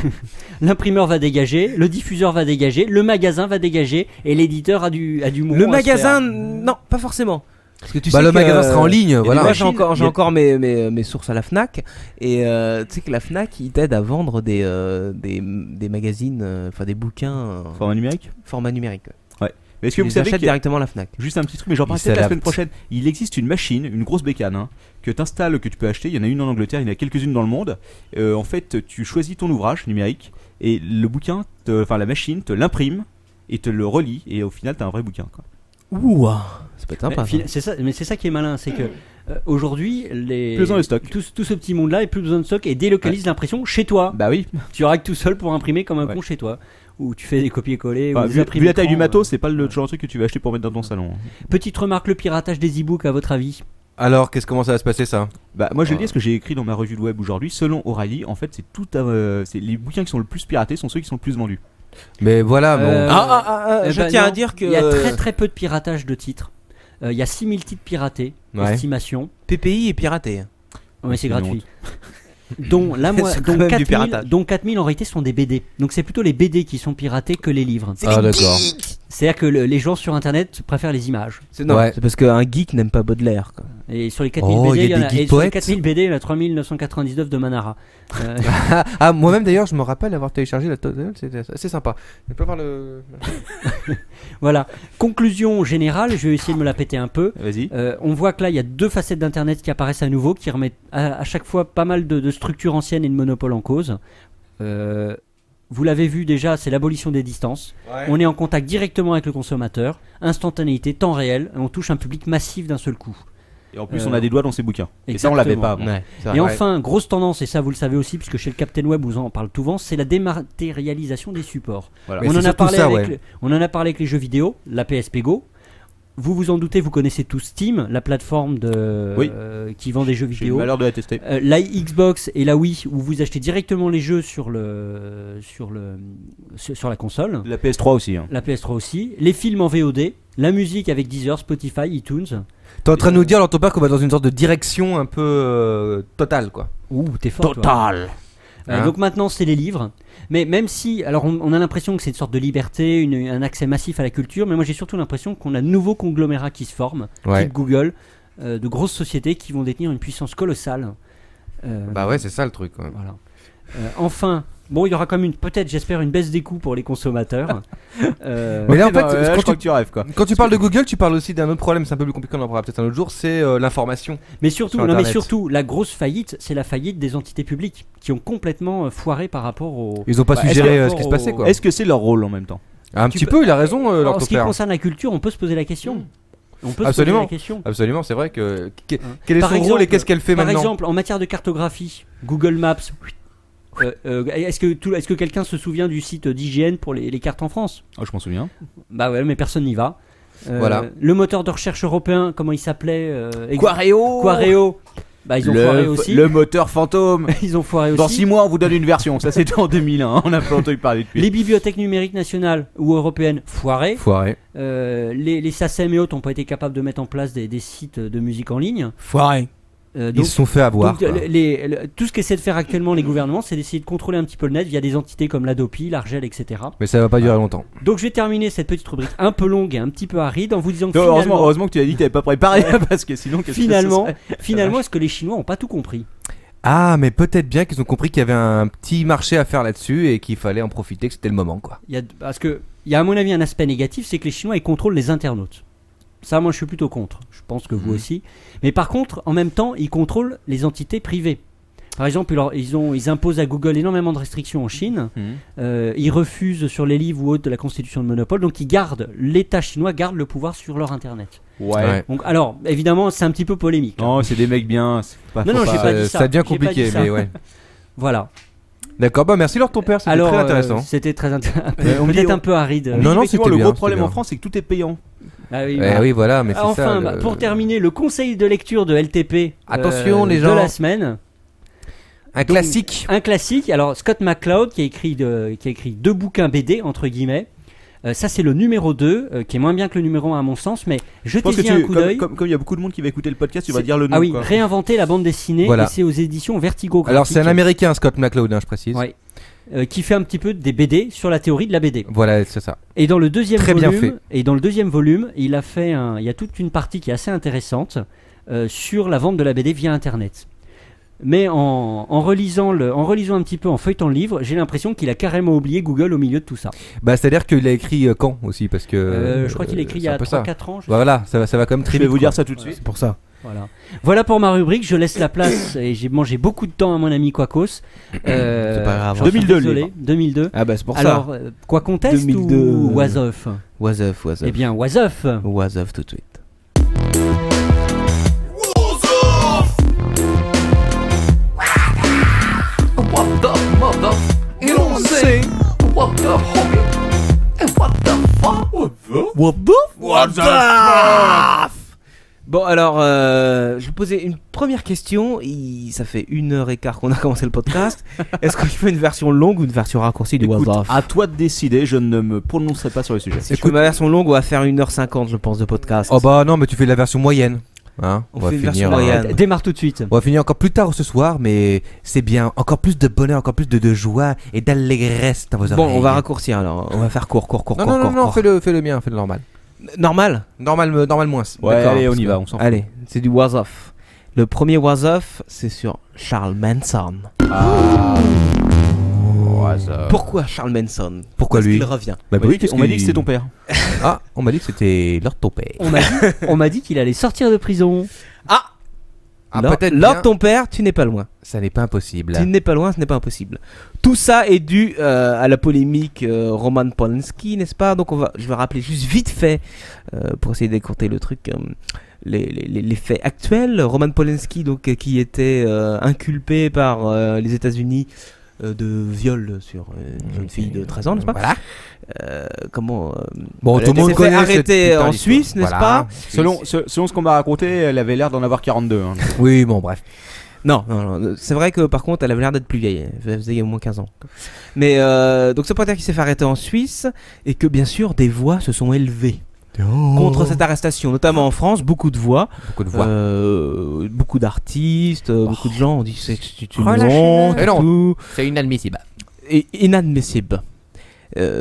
L'imprimeur va dégager, le diffuseur va dégager, le magasin va dégager, et l'éditeur a du mot. Le magasin, non, pas forcément. Parce que tu sais le magasin sera en ligne, voilà. Moi j'ai encore mes sources à la Fnac et tu sais que la Fnac il t'aide à vendre des magazines, enfin des bouquins Format numérique. Ouais. Mais est-ce que vous savez directement à la Fnac? Juste un petit truc, mais j'en parle peut-être la semaine prochaine. Il existe une machine, une grosse bécane que tu installes, que tu peux acheter. Il y en a une en Angleterre, il y en a quelques-unes dans le monde. En fait, tu choisis ton ouvrage numérique et le bouquin, la machine te l'imprime et te le relie et au final t'as un vrai bouquin, quoi. Ouh, ça peut être sympa. C'est ça, mais c'est ça qui est malin, c'est que aujourd'hui, plus besoin de stock. Tout ce petit monde-là est plus besoin de stock et délocalise l'impression chez toi. Bah oui. Tu règles tout seul pour imprimer comme un con chez toi, ou tu fais des copier-coller. Vu la taille du matos, c'est pas le genre de truc que tu vas acheter pour mettre dans ton salon. Petite remarque, le piratage des e-books, à votre avis? Alors, comment ça va se passer ça? Bah moi je le dis, ce que j'ai écrit dans ma revue de web aujourd'hui, selon O'Reilly, en fait c'est les bouquins qui sont le plus piratés sont ceux qui sont le plus vendus. Mais voilà, bon. Je tiens à dire que il y a très très peu de piratage de titres. Il y a 6000 titres piratés, estimation. PPI est piraté. Ouais, c'est gratuit. dont 4000 en réalité sont des BD. Donc c'est plutôt les BD qui sont piratés que les livres. Ah d'accord. C'est-à-dire que les gens sur internet préfèrent les images. C'est parce qu'un geek n'aime pas Baudelaire, quoi. Et sur les 4000 BD, il y en a, et sur les 4000 BD, il y en a 3999 de Manara. Moi-même d'ailleurs, je me rappelle avoir téléchargé la totale, c'est sympa. Je peux voir le. Voilà. Conclusion générale, je vais essayer de me la péter un peu. Vas-y. On voit que là, il y a 2 facettes d'internet qui apparaissent à nouveau, qui remettent à chaque fois pas mal de structures anciennes et de monopoles en cause. Vous l'avez vu déjà, c'est l'abolition des distances. Ouais. On est en contact directement avec le consommateur, instantanéité, temps réel, et on touche un public massif d'un seul coup. Et en plus, on a des doigts dans ses bouquins. Exactement. Et ça, on l'avait pas. Ouais, et enfin, grosse tendance, et ça vous le savez aussi, puisque chez le Captain Web, vous en parle souvent, c'est la dématérialisation des supports. Voilà. On en a parlé avec les jeux vidéo, la PSP Go. Vous vous en doutez, vous connaissez tous Steam, la plateforme qui vend des jeux vidéo. J'ai le malheur de la tester. La Xbox et la Wii, où vous achetez directement les jeux sur la console. La PS3 aussi. La PS3 aussi. Les films en VOD, la musique avec Deezer, Spotify, iTunes. T'es en train de nous dire, alors ton père, qu'on va dans une sorte de direction un peu totale, quoi. Ouh, t'es fort. Total. Donc maintenant, c'est les livres. Mais même si, alors on a l'impression que c'est une sorte de liberté, un accès massif à la culture, mais moi j'ai surtout l'impression qu'on a de nouveaux conglomérats qui se forment, type Google, de grosses sociétés qui vont détenir une puissance colossale. Bah ouais, c'est ça le truc. Ouais. Voilà. Enfin, bon, il y aura quand même peut-être, j'espère, une baisse des coûts pour les consommateurs. Mais là, en fait, je crois que tu rêves, quoi. Quand tu parles de Google, tu parles aussi d'un autre problème, c'est un peu plus compliqué, on en parlera peut-être un autre jour, c'est l'information. Mais surtout, la grosse faillite, c'est la faillite des entités publiques qui ont complètement foiré par rapport au. Ils ont pas suggéré ce qui se passait, quoi. Est-ce que c'est leur rôle en même temps? Un petit peu, il a raison, leur En ce qui concerne la culture, on peut se poser la question. On peut absolument, se poser la question. Absolument, c'est vrai que. Quel est son rôle et qu'est-ce qu'elle fait maintenant? Par exemple, en matière de cartographie, Google Maps. Est-ce que quelqu'un se souvient du site d'IGN pour les cartes en France? Oh, je m'en souviens. Bah ouais, mais personne n'y va. Voilà. Le moteur de recherche européen, comment il s'appelait Quareo. Bah, ils ont foiré aussi. Le moteur fantôme. Ils ont foiré aussi. Dans 6 mois, on vous donne une version. Ça, c'était en 2001. On a pas entendu parler depuis. Les bibliothèques numériques nationales ou européennes, foirées. Foiré. Les SACEM et autres n'ont pas été capables de mettre en place des sites de musique en ligne. Foiré. Ils se sont fait avoir. Donc, tout ce qu'essaient de faire actuellement les gouvernements, c'est d'essayer de contrôler un petit peu le net via des entités comme l'Adopi, l'Argel, etc. Mais ça va pas durer longtemps. Donc je vais terminer cette petite rubrique un peu longue et un petit peu aride en vous disant que heureusement que tu as dit que tu n'avais pas préparé parce que sinon finalement, est-ce que les Chinois n'ont pas tout compris? Ah, mais peut-être bien qu'ils ont compris qu'il y avait un petit marché à faire là-dessus et qu'il fallait en profiter, que c'était le moment, quoi. Parce que il y a à mon avis un aspect négatif, c'est que les Chinois ils contrôlent les internautes. Ça, moi, je suis plutôt contre. Je pense que vous aussi. Mais par contre, en même temps, ils contrôlent les entités privées. Par exemple, ils imposent à Google énormément de restrictions en Chine. Ils refusent sur les livres ou autres de la constitution de monopole. Donc, l'État chinois garde le pouvoir sur leur Internet. Ouais. Donc, alors, évidemment, c'est un petit peu polémique. Non, c'est des mecs bien. Non, j'ai pas dit ça. Ça devient compliqué, mais ouais. Voilà. D'accord, bah merci Lord ton père, c'était très intéressant. C'était très intéressant. Peut-être un peu aride. Non, c'était le bien, gros problème en France, c'est que tout est payant. Ah oui, oui, voilà, mais c'est enfin, ça. pour terminer, le conseil de lecture de LTP. Attention, les gens. De la semaine. Un classique. Un classique. Alors, Scott McCloud qui a écrit 2 bouquins BD, entre guillemets. Ça, c'est le numéro 2, qui est moins bien que le numéro 1 à mon sens, mais jetez-y un coup d'œil. Comme il y a beaucoup de monde qui va écouter le podcast, tu vas dire le nom. Ah oui, quoi. Réinventer la bande dessinée, Voilà. et c'est aux éditions Vertigo Graphique. Alors, c'est un américain, Scott McCloud, je précise. Ouais. Qui fait un petit peu des BD sur la théorie de la BD. Voilà, c'est ça. Et dans le deuxième Très bien volume, fait. il y a toute une partie qui est assez intéressante sur la vente de la BD via Internet. Mais en relisant un petit peu, en feuilletant le livre, j'ai l'impression qu'il a carrément oublié Google au milieu de tout ça. Bah, c'est-à-dire qu'il a écrit quand aussi, parce que. Je crois qu'il a écrit il y a 3-4 ans. Voilà, ça va quand même très Je vais vite. vous dire ça tout de suite. C'est pour ça. Voilà pour ma rubrique, je laisse la place et j'ai mangé beaucoup de temps à mon ami Quacos. C'est pas grave. 2002. Ah bah c'est pour Alors, ça. quoi conteste 2002, ou was off? Was off. Eh bien, was off. Was off tout de suite. What the mother? You don't say. What the homie? And what the fuck? What the Bon alors, je vais poser une première question. Ça fait 1h15 qu'on a commencé le podcast. Est-ce qu'il faut une version longue ou une version raccourcie du Was Écoute, Off? à toi de décider, je ne me prononcerai pas sur le sujet. Écoute, ma version longue, on va faire 1h50 je pense de podcast. Oh bah non, mais tu fais la version moyenne. Hein, On fait une version moyenne. Démarre tout de suite. On va finir encore plus tard ce soir, mais c'est bien. Encore plus de bonheur, encore plus de joie et d'allégresse dans vos oreilles. Bon, on va raccourcir alors. On va faire court. Non, fais-le bien, fais le normal. Normal. Normal moins. Ouais, D'accord, allez, on parce y que- va, on s'en fout. Allez, c'est du Was Off. Le premier Was Off, c'est sur Charles Manson. Pourquoi Charles Manson? Pourquoi lui? Il revient. Bah oui, On m'a dit que c'était ton père. Ah, on m'a dit que c'était Lord ton père. On m'a dit qu'il allait sortir de prison. Ah, Lord, peut-être Lord bien. ton père, tu n'es pas loin. Ça n'est pas impossible. Tu n'es pas loin, ce n'est pas impossible. Tout ça est dû à la polémique Roman Polanski, n'est-ce pas? Donc je vais rappeler juste vite fait, pour essayer d'écourter le truc, les faits actuels. Roman Polanski, donc, qui était inculpé par les États-Unis de viol sur une jeune fille de 13 ans, n'est-ce pas? Voilà. Bon, tout le monde s'est fait connaît arrêter cette en putain Suisse, n'est-ce d'histoire. pas? Selon ce qu'on m'a raconté, elle avait l'air d'en avoir 42. Hein. Oui, bon, bref. Non, c'est vrai que par contre elle avait l'air d'être plus vieille, elle faisait il y a au moins 15 ans. Mais donc ça peut dire qu'il s'est fait arrêter en Suisse et que bien sûr des voix se sont élevées contre cette arrestation, notamment en France, beaucoup de voix, beaucoup d'artistes, beaucoup de gens ont dit c'est une honte, Et non. tout. C'est inadmissible. Et inadmissible.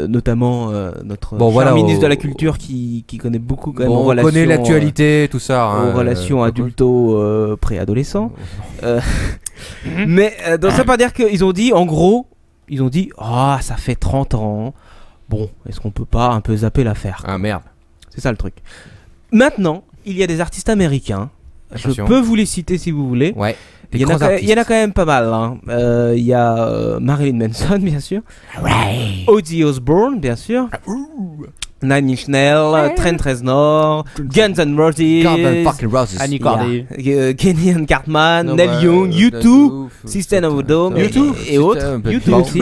Notamment notre Bon, cher voilà, ministre de la Culture qui connaît beaucoup quand même Bon, en on relation, connaît l'actualité, tout ça. aux relations adulto-préadolescents. Mais donc ça veut pas dire qu'ils ont dit, en gros, ah, ça fait 30 ans. Bon, est-ce qu'on peut pas un peu zapper l'affaire? Ah merde. C'est ça le truc. Maintenant, il y a des artistes américains. Attention. Je peux vous les citer si vous voulez. Ouais. Il y en a quand même pas mal. Hein. Il y a Marilyn Manson, bien sûr. Ozzy Osbourne, bien sûr. Nine Inch Nails, Trent Reznor, Guns N' Roses, Annie Cordy, Kenny and Cartman, Neil Young, U2, System of a Down, et autres. U2 aussi.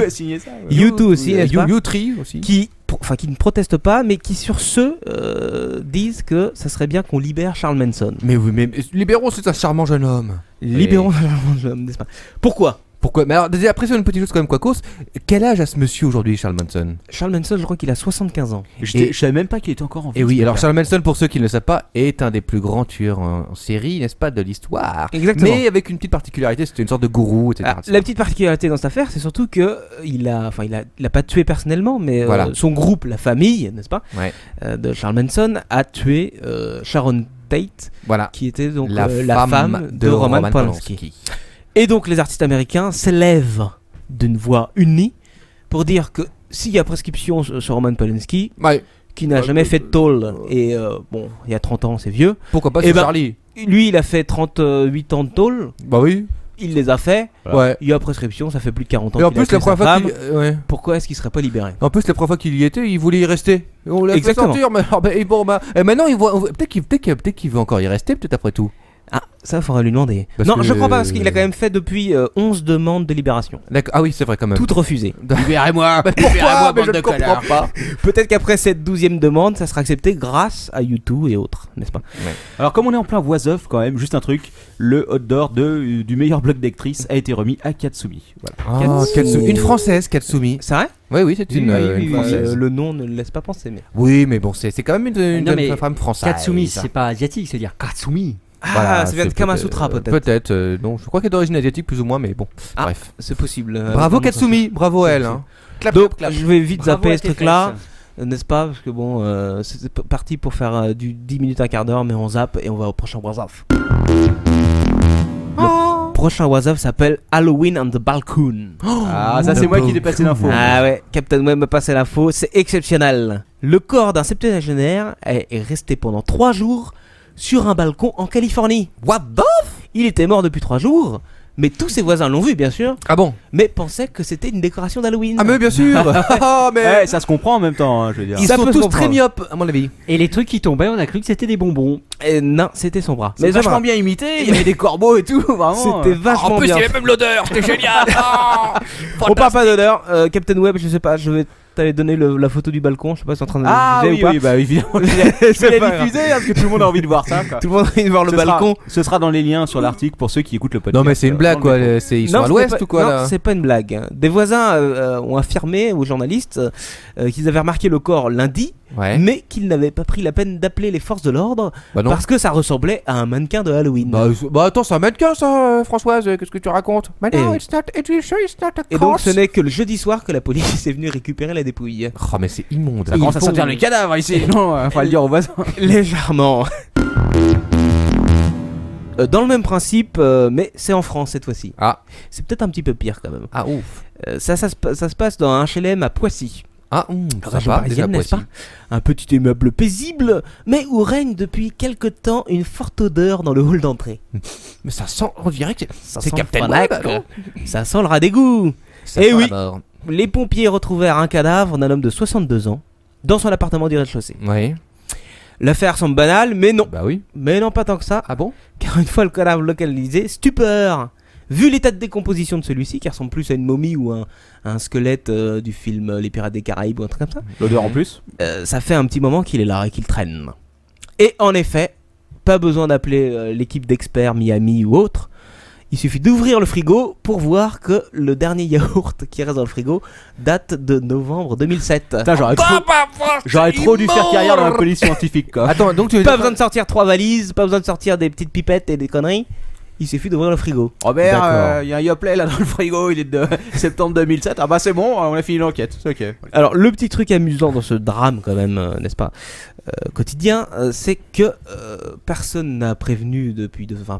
U2 aussi, n'est-ce pas? U3 aussi. Qui qui ne protestent pas, mais qui sur ce disent que ça serait bien qu'on libère Charles Manson. Mais oui, mais libérons, c'est un charmant jeune homme. Libérons Charles Manson, n'est-ce pas? Pourquoi? Mais alors, déjà, après, sur une petite chose quand même, Quacos, quel âge a ce monsieur aujourd'hui, Charles Manson? Charles Manson, je crois qu'il a 75 ans. Je savais même pas qu'il était encore en vie. Et oui, alors Charles Manson, pour ceux qui ne le savent pas, est un des plus grands tueurs en série, n'est-ce pas, de l'histoire. Exactement. Mais avec une petite particularité, c'était une sorte de gourou, etc. La petite particularité dans cette affaire, c'est surtout que il a pas tué personnellement, mais son groupe, la famille, n'est-ce pas, de Charles Manson, a tué Sharon Tate, qui était donc la femme de Roman Polanski. Et donc les artistes américains s'élèvent d'une voix unie pour dire que s'il y a prescription sur Roman Polanski, qui n'a jamais fait de tôle, et bon, il y a 30 ans, c'est vieux. Pourquoi pas sur Charlie? Lui, il a fait 38 ans de tôle. Bah oui. Il les a fait. Ouais. Il y a prescription, ça fait plus de 40 ans. Et en plus, la première fois pourquoi est-ce qu'il serait pas libéré? En plus, la première fois qu'il y était, il voulait y rester. On l'a fait sortir, mais maintenant, peut-être qu'il veut encore y rester, peut-être après tout. Ah, ça, il faudra lui demander. Non, je crois pas, parce qu'il a quand même fait depuis 11 demandes de libération. D'accord. Ah oui, c'est vrai quand même. Toutes refusées. Libérez-moi. Pourquoi? Mais je ne comprends pas. Peut-être qu'après cette 12e demande, ça sera accepté grâce à YouTube et autres, n'est-ce pas? Alors, comme on est en plein voix off, quand même, juste un truc, le hot d'or du meilleur blog d'actrice a été remis à Katsumi. Voilà. Katsumi. Une française, Katsumi. C'est vrai? Oui, c'est une française. Le nom ne le laisse pas penser. Mais... Oui, mais bon, c'est quand même une femme française. Katsumi, c'est pas asiatique, c'est-à-dire Katsumi. Voilà, ça vient de Kamasutra peut-être. Peut-être, non, je crois qu'elle est d'origine asiatique plus ou moins, mais bon, bref. C'est possible. Bravo Katsumi, bravo elle. Hein. Donc, je vais vite zapper ce truc-là, n'est-ce pas? Parce que bon, c'est parti pour faire du 10 minutes, un quart d'heure, mais on zappe et on va au prochain WhatsApp. Le prochain WhatsApp s'appelle Halloween on the Balcon. Ah, ça c'est moi qui ai passé l'info. Ah ouais, Captain Web m'a passé l'info, c'est exceptionnel. Le corps d'un septuagénaire est resté pendant 3 jours sur un balcon en Californie. What the f? Il était mort depuis 3 jours, mais tous ses voisins l'ont vu, bien sûr. Ah bon? Mais pensaient que c'était une décoration d'Halloween. Ah mais bien sûr. Mais ça se comprend en même temps, hein, je veux dire. Ils sont tous très myopes, à mon avis. Et les trucs qui tombaient, on a cru que c'était des bonbons. Non, c'était son bras. Mais vachement bien imité, il y avait des corbeaux et tout, vraiment. C'était vachement bien. En plus, il y avait même l'odeur, c'était génial. On parle pas d'odeur. Captain Web, je sais pas, je vais t'avais donné la photo du balcon, je sais pas si c'est en train de diffuser ou pas. Oui, bah évidemment. Je vais la diffuser parce que tout le monde a envie de voir ça. Quoi. Tout le monde a envie de voir le balcon. Ce sera dans les liens sur l'article pour ceux qui écoutent le podcast. Non mais c'est une blague quoi, ils sont à l'ouest ou quoi non, là? C'est pas une blague. Des voisins ont affirmé aux journalistes qu'ils avaient remarqué le corps lundi, mais qu'ils n'avaient pas pris la peine d'appeler les forces de l'ordre parce que ça ressemblait à un mannequin de Halloween. Bah attends, c'est un mannequin ça, Françoise, qu'est-ce que tu racontes? Bah non, it's not a corpse. Et donc ce n'est que le jeudi soir que la police est venue récupérer la dépouille. Oh mais c'est immonde. Ça commence à sentir les cadavres ici. Non, faut le dire aux voisins. Légèrement. Dans le même principe, mais c'est en France cette fois-ci. Ah. C'est peut-être un petit peu pire quand même. Ah ouf. Ça se passe dans un HLM à Poissy. Ah, ça va, déjà n'est-ce pas? Un petit immeuble paisible, mais où règne depuis quelque temps une forte odeur dans le hall d'entrée. Mais ça sent, on dirait que c'est Captain Web. Ça sent le rat d'égout. Et oui, les pompiers retrouvèrent un cadavre d'un homme de 62 ans dans son appartement du rez-de-chaussée. Oui. L'affaire semble banale, mais non. Bah oui. Mais non, pas tant que ça. Ah bon? Car une fois le cadavre localisé, stupeur. Vu l'état de décomposition de celui-ci, qui ressemble plus à une momie ou un squelette du film Les Pirates des Caraïbes ou un truc comme ça. L'odeur en plus. Ça fait un petit moment qu'il est là et qu'il traîne. Et en effet, pas besoin d'appeler l'équipe d'experts Miami ou autre. Il suffit d'ouvrir le frigo pour voir que le dernier yaourt qui reste dans le frigo date de novembre 2007. Putain, j'aurais trop dû faire carrière dans la police scientifique quoi. Attends, donc tu pas besoin de sortir 3 valises, pas besoin de sortir des petites pipettes et des conneries. Il suffit d'ouvrir le frigo. Robert, il y a un Yoplait là dans le frigo, il est de septembre 2007. Ah bah c'est bon, on a fini l'enquête. C'est ok. Alors le petit truc amusant dans ce drame quand même, n'est-ce pas, quotidien, c'est que personne n'a prévenu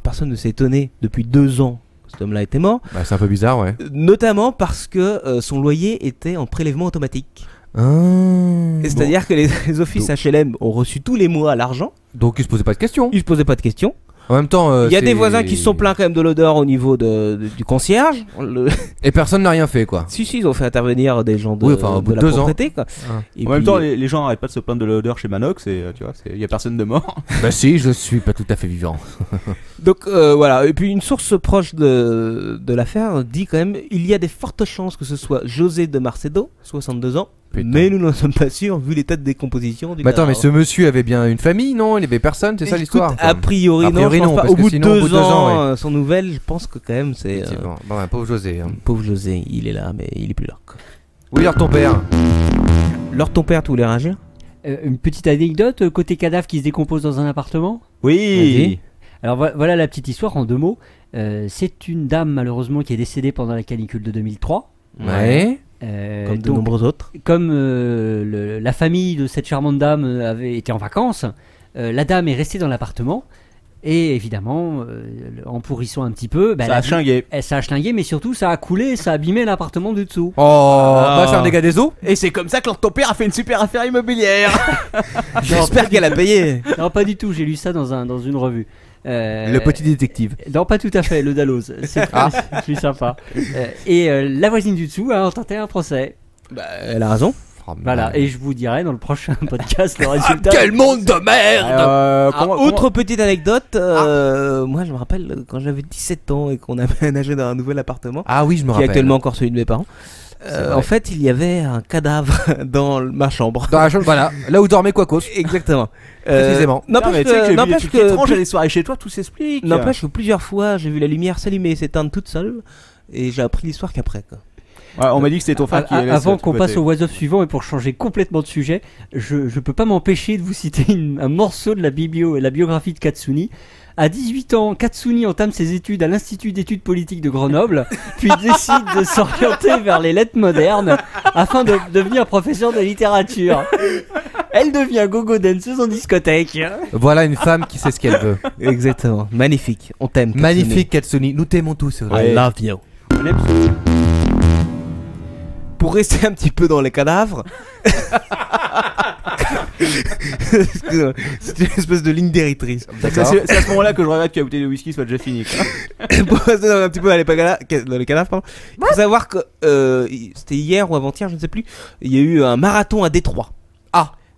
personne ne s'est étonné depuis 2 ans que cet homme-là était mort. Bah, c'est un peu bizarre, ouais. Notamment parce que son loyer était en prélèvement automatique. C'est-à-dire que les offices HLM ont reçu tous les mois l'argent. Donc ils se posaient pas de questions. Ils se posaient pas de questions. En même temps, il y a des voisins qui se sont plaints quand même de l'odeur au niveau du concierge. Et personne n'a rien fait quoi. Si, ils ont fait intervenir des gens de, au bout de la 2 propriété quoi. En même temps, les gens n'arrêtent pas de se plaindre de l'odeur chez Manox et tu vois, il y a personne de mort. Bah si, je suis pas tout à fait vivant. Donc voilà, et puis une source proche de l'affaire dit quand même il y a des fortes chances que ce soit José de Marcedo, 62 ans, Mais nous n'en sommes pas sûrs vu l'état de décomposition du Mais attends, cadavre. mais ce monsieur avait bien une famille, non? Il avait personne, c'est ça l'histoire? A priori, non, je pense pas. Au bout de 2 ans, sans nouvelles, je pense que quand même c'est... Bon, pauvre José. Pauvre José, il est là, mais il est plus là. Oui, alors ton père. Lors ton père, tu voulais réagir? Une petite anecdote côté cadavre qui se décompose dans un appartement. Oui. Alors voilà la petite histoire en 2 mots. C'est une dame malheureusement qui est décédée pendant la canicule de 2003. Ouais. Comme de nombreux autres. Comme la famille de cette charmante dame avait été en vacances, la dame est restée dans l'appartement. Et évidemment, en pourrissant un petit peu, ça a schlingué. Ça a schlingué, mais surtout ça a coulé et ça a abîmé l'appartement du dessous. Bah, c'est un dégât des eaux. Et c'est comme ça que ton père a fait une super affaire immobilière. J'espère qu'elle a payé. Non, pas du tout, j'ai lu ça dans une revue. Le petit détective. Non, pas tout à fait, le Dalloz. C'est plus sympa. Et la voisine du dessous a tenté un procès. Bah, elle a raison. Voilà, et je vous dirai dans le prochain podcast le résultat. Quel monde de merde! Autre petite anecdote, moi je me rappelle quand j'avais 17 ans et qu'on a aménagé dans un nouvel appartement. Ah oui, je me rappelle. Qui est actuellement encore celui de mes parents. En fait, il y avait un cadavre dans ma chambre. Dans la chambre, voilà, là où dormait Quacos. Exactement. Précisément. N'empêche que étrange à les soirées chez toi, tout s'explique. N'empêche que plusieurs fois, j'ai vu la lumière s'allumer et s'éteindre toute seule, et j'ai appris l'histoire qu'après, quoi. Ouais, on m'a dit que c'était ton frère qui allait. Avant qu'on passe au was-of suivant et pour changer complètement de sujet, je peux pas m'empêcher de vous citer un morceau de la biographie de Katsuni. À 18 ans, Katsuni entame ses études à l'Institut d'études politiques de Grenoble, puis décide de s'orienter vers les lettres modernes afin de devenir professeur de littérature. Elle devient gogo danseuse en discothèque. Voilà une femme qui sait ce qu'elle veut. Exactement. Magnifique. On t'aime. Katsuni. Magnifique Katsuni. Nous t'aimons tous. I love you. Pour rester un petit peu dans les cadavres. Excusez-moi, c'est une espèce de ligne directrice. C'est à ce moment-là que je regrette que la bouteille de whisky soit déjà finie. Pour rester un petit peu dans les cadavres, pardon. Il faut savoir que c'était hier ou avant-hier, je ne sais plus. Il y a eu un marathon à Détroit.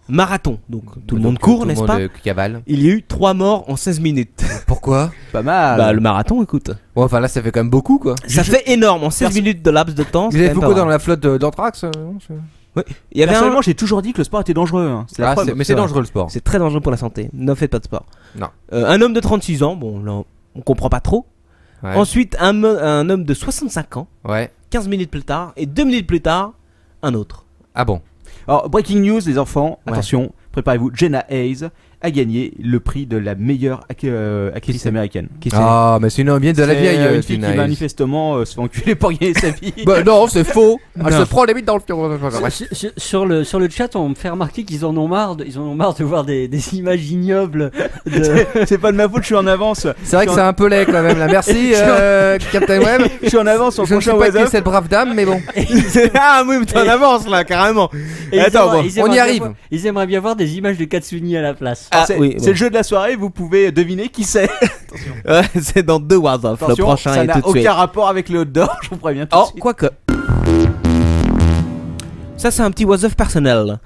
Marathon, donc tout le monde court, n'est-ce pas? Cavale. Il y a eu 3 morts en 16 minutes. Pourquoi? Pas mal. Bah le marathon, écoute. Ouais, enfin là ça fait quand même beaucoup quoi. Ça fait énorme en 16 minutes de laps de temps. Vous avez beaucoup dans la flotte d'Anthrax? Oui. Il y avait Personnellement, j'ai toujours dit que le sport était dangereux. Hein. Mais c'est dangereux le sport. C'est très dangereux pour la santé. Ne faites pas de sport. Non. Un homme de 36 ans, bon là on comprend pas trop. Ouais. Ensuite un homme de 65 ans. Ouais. 15 minutes plus tard et 2 minutes plus tard, un autre. Ah bon. Alors breaking news les enfants, attention. Préparez-vous, Jenna Hayes a gagné le prix de la meilleure actrice américaine. Ah, mais c'est une ambiance de la vieille. Une fille qui manifestement se fait enculer pour gagner sa vie. Bah non, c'est faux. Elle se prend les bites dans le sur le chat, on me fait remarquer qu'ils en ont marre. Ils en ont marre de voir des images ignobles. C'est pas de ma faute, je suis en avance. C'est vrai que c'est un peu laid quand même. Là, merci Captain Web. Je suis en avance sur le prochain was-of. Je ne sais pas qui est cette brave dame, mais bon. Ah oui, mais t'es en avance là, carrément. Attends, on y arrive. Ils aimeraient bien voir des images de Katsuni à la place. C'est le jeu de la soirée, vous pouvez deviner qui c'est. C'est dans 2 was-of. Le prochain ça est n'a tout de suite. aucun rapport avec le hot dog, je vous préviens tout de suite. Quoique. Ça c'est un petit was-of personnel.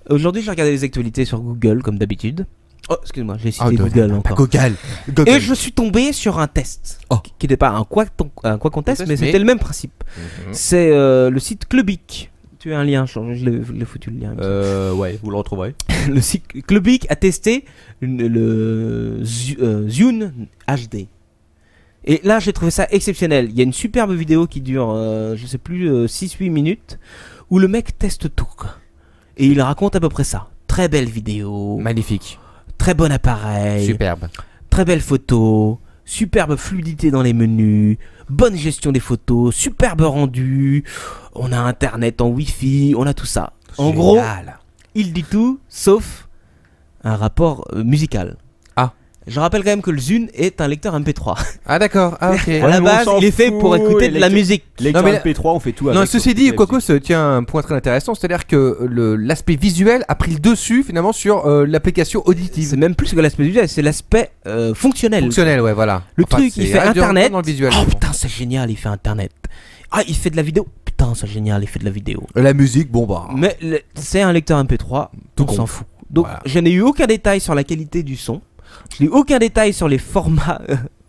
Aujourd'hui j'ai regardé les actualités sur Google comme d'habitude. Oh excuse-moi, j'ai cité Google encore. Google. Et je suis tombé sur un test qui n'était pas un quoi contest, mais c'était le même principe. C'est le site Clubic. Tu as un lien, je l'ai foutu le lien. Ouais, vous le retrouverez. Le site Clubic a testé le Zune HD. Et là, j'ai trouvé ça exceptionnel. Il y a une superbe vidéo qui dure, je sais plus, 6-8 minutes, où le mec teste tout, quoi. Et il raconte à peu près ça. Très belle vidéo. Magnifique. Très bon appareil. Superbe. Très belle photo. Superbe fluidité dans les menus. Bonne gestion des photos. Superbe rendu. On a internet en wifi. On a tout ça. En gros, il dit tout sauf un rapport musical. Je rappelle quand même que le Zune est un lecteur MP3. Ah d'accord, ok. À la base, il est fait pour écouter de la musique. Lecteur MP3, on fait tout avec. Non, ceci dit, Quacos tient un point très intéressant, c'est-à-dire que l'aspect visuel a pris le dessus finalement sur l'application auditive. C'est même plus que l'aspect visuel, c'est l'aspect fonctionnel. Fonctionnel, ouais, voilà. Le truc, il fait internet. Dans le visuel, oh putain, c'est génial, il fait internet. Ah, il fait de la vidéo. Putain, c'est génial, il fait de la vidéo. La musique, bon bah. Mais c'est un lecteur MP3, on s'en fout. Donc, je n'ai eu aucun détail sur la qualité du son. Je n'ai aucun détail sur les formats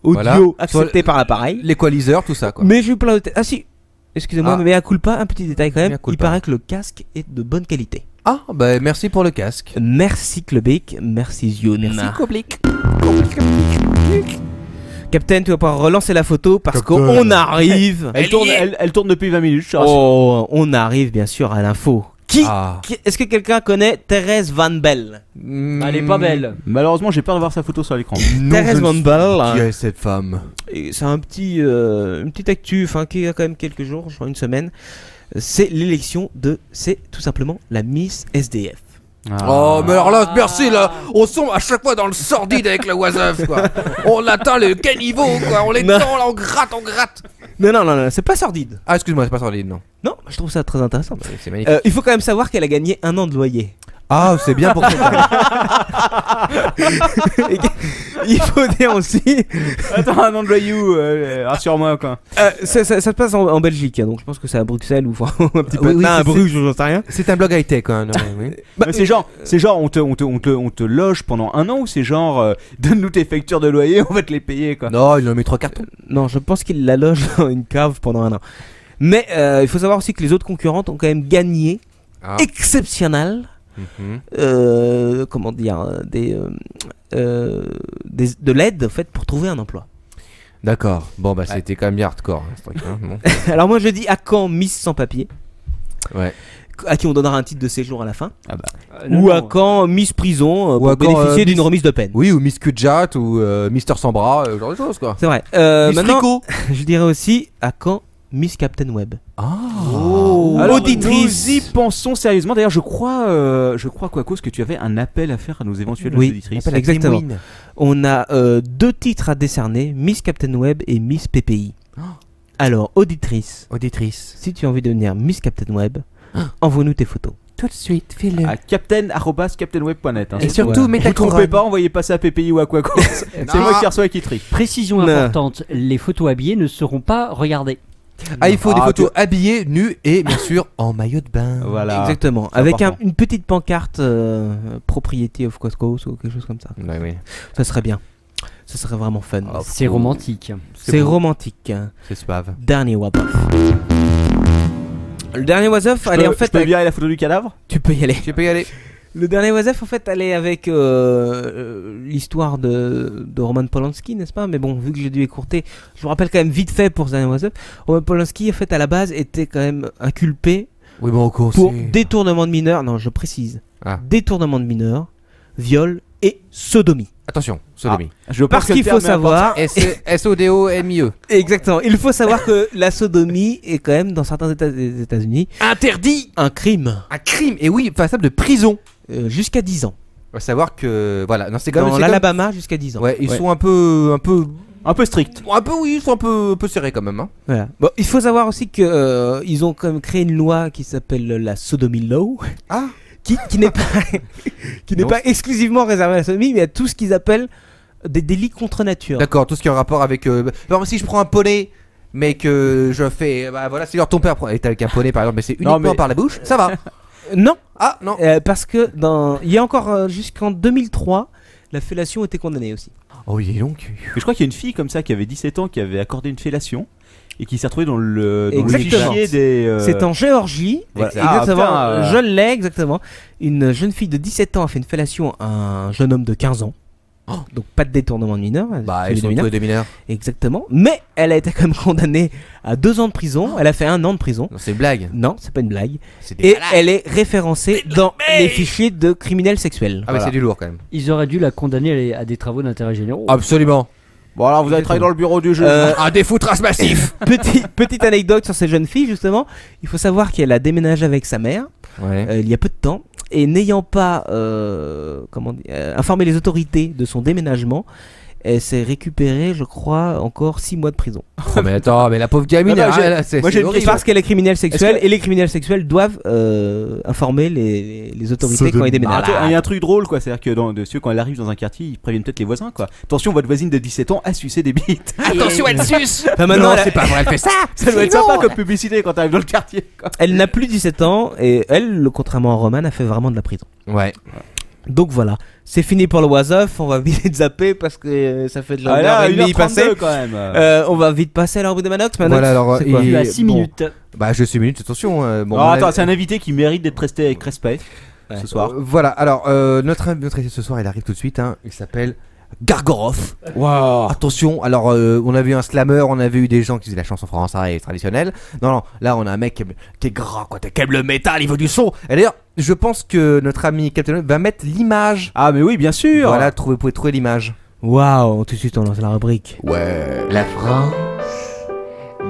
audio acceptés par l'appareil. L'équaliseur, tout ça quoi. Mais j'ai eu plein de... Ah si, excusez-moi, mais à culpa, un petit détail quand même. Il paraît que le casque est de bonne qualité. Ah, bah merci pour le casque. Merci Clubic, merci Zion. Merci Clubic. Captain, tu vas pouvoir relancer la photo parce qu'on arrive. Elle tourne depuis 20 minutes. On arrive bien sûr à l'info. Est-ce que quelqu'un connaît Thérèse Van Belle? Elle est pas belle. Malheureusement, j'ai peur de voir sa photo sur l'écran. Thérèse Van Belle. Qui est cette femme? C'est une petite actu, qui a quand même quelques jours, je crois une semaine. C'est l'élection c'est tout simplement la Miss SDF. Oh, mais alors là, merci là, on sombre à chaque fois dans le sordide avec la Oiseuf, quoi. On atteint le caniveau, quoi. On les tend là, on gratte. Non, c'est pas sordide. Ah, excuse-moi, c'est pas sordide, non. Non, je trouve ça très intéressant. C'est magnifique. Il faut quand même savoir qu'elle a gagné 1 an de loyer. Ah, c'est bien pour ça. Il faut dire aussi. Attends, un an de loyer, rassure-moi quoi. Ça se passe en Belgique, donc je pense que c'est à Bruxelles ou un petit peu à Bruges, j'en sais rien. C'est un blog high-tech, hein. Oui. C'est genre, on te loge pendant 1 an ou c'est genre, donne-nous tes factures de loyer, on va te les payer quoi. Non, il en met 3 cartons. Non, je pense qu'il la loge dans une cave pendant 1 an. Mais il faut savoir aussi que les autres concurrentes ont quand même gagné exceptionnel. Comment dire, de l'aide en fait pour trouver un emploi. D'accord. Bon bah c'était quand même bien hardcore ce truc, hein, bon. Alors moi je dis à quand Miss sans papier. Ouais. À qui on donnera un titre de séjour à la fin. Ou à quand Miss prison pour bénéficier d'une remise de peine. Oui, ou Miss Cudjat ou Mister sans bras, genre de choses quoi. C'est vrai. Maintenant je dirais aussi à quand Miss Captain Web. Alors, auditrice. Nous y pensons sérieusement. D'ailleurs, je crois Quacos, que tu avais un appel à faire à nos éventuelles auditrices. Exactement. On a 2 titres à décerner, Miss Captain Web et Miss PPI. Alors, auditrice, si tu as envie de devenir Miss Captain Web, envoie-nous tes photos. Tout de suite, file-le. À captain@captainweb.net. Et surtout, mets ta couronne. Ne trompez pas, envoyez pas ça à PPI ou à Quacos. C'est moi qui reçois et qui trie. Précision importante, les photos habillées ne seront pas regardées. Ah, il faut des photos habillées, nues et bien sûr en maillot de bain. Voilà. Exactement. Avec une petite pancarte Propriety of Quacos ou quelque chose comme ça. Ouais, oui. Ça serait bien. Ça serait vraiment fun. C'est romantique. C'est romantique. C'est suave. Dernier Wap-Off. Le dernier Was-Off, allez en fait. Tu peux virer la photo du cadavre? Tu peux y aller. Le dernier Was-Off, en fait, allait avec l'histoire de Roman Polanski, n'est-ce pas? Mais bon, vu que j'ai dû écourter, je vous rappelle quand même vite fait pour ce dernier Was-Off. Roman Polanski, en fait, à la base, était quand même inculpé pour détournement de mineurs. Non, je précise. Détournement de mineurs, viol et sodomie. Attention, sodomie. Parce qu'il faut savoir. SODOMIE. Exactement. Il faut savoir que la sodomie est quand même, dans certains États des États-Unis, interdit. Un crime. Un crime. Et oui, passable de prison. Jusqu'à 10 ans. On va savoir que. Voilà. Non, c'est quand même. Dans l'Alabama, jusqu'à 10 ans. Ouais, ils sont un peu stricts. Un peu, oui, ils sont un peu serrés quand même. Hein. Voilà. Bon, il faut savoir aussi que ils ont quand même créé une loi qui s'appelle la Sodomy Law. Ah. Qui n'est pas exclusivement réservé à la sodomie, mais à tout ce qu'ils appellent des délits contre nature. D'accord, tout ce qui est en rapport avec. Alors, si je prends un poney, mais que je fais. Bah voilà, c'est genre ton père est avec un poney par exemple, mais c'est uniquement par la bouche, ça va. Non. Ah, non. Parce que il y a encore jusqu'en 2003, la fellation était condamnée aussi. Oh, il est donc. Je crois qu'il y a une fille comme ça qui avait 17 ans qui avait accordé une fellation. Et qui s'est retrouvée dans le fichier des. C'est en Géorgie. Voilà. Exactement. Je l'ai, exactement. Une jeune fille de 17 ans a fait une fellation à un jeune homme de 15 ans. Oh. Donc pas de détournement de mineur. Bah, ils sont tous des mineurs. Exactement. Mais elle a été quand même condamnée à 2 ans de prison. Elle a fait 1 an de prison. Non, c'est une blague. Non, c'est pas une blague. Et elle est référencée dans les fichiers de criminels sexuels. Ah, mais c'est du lourd quand même. Ils auraient dû la condamner à des travaux d'intérêt généraux. Absolument. Bon alors vous avez travaillé dans le bureau du jeu. Un défoutrage massif. Petite anecdote sur cette jeune fille justement. Il faut savoir qu'elle a déménagé avec sa mère il y a peu de temps. Et n'ayant pas informé les autorités de son déménagement, elle s'est récupérée, je crois, encore 6 mois de prison. Oh, mais attends, mais la pauvre gamine, parce qu'elle est criminelle sexuelle et les criminels sexuels doivent informer les autorités quand ils déménagent. Il y a un truc drôle quoi, c'est-à-dire que quand elle arrive dans un quartier, ils préviennent peut-être les voisins quoi. Attention, votre voisine de 17 ans a sucé des bites. Attention, elle suce. Maintenant, c'est pas vrai, elle fait ça. Ça doit être sympa comme publicité quand t'arrives dans le quartier quoi. Elle n'a plus 17 ans et elle, contrairement à Roman, a fait vraiment de la prison. Ouais. Donc voilà, c'est fini pour le was-off. On va vite zapper parce que ça fait de l'heure et demie passée quand même. On va vite passer à l'heure de Manox. Voilà, alors Tu as 6 minutes. Bah, je suis minutes, attention. Attends, c'est un invité qui mérite d'être resté avec respect ce soir. Voilà, alors notre invité ce soir, il arrive tout de suite. Il s'appelle Gargoroth. Waouh. Attention, alors on avait eu un slammer, on avait eu des gens qui faisaient la chanson française traditionnelle. Non, là on a un mec qui est gras, quoi, qui aime le métal, il veut du son. Et d'ailleurs, je pense que notre ami Captain va mettre l'image. Ah, mais oui, bien sûr. Voilà, vous pouvez trouver l'image. Waouh, tout de suite on lance la rubrique. Ouais, la France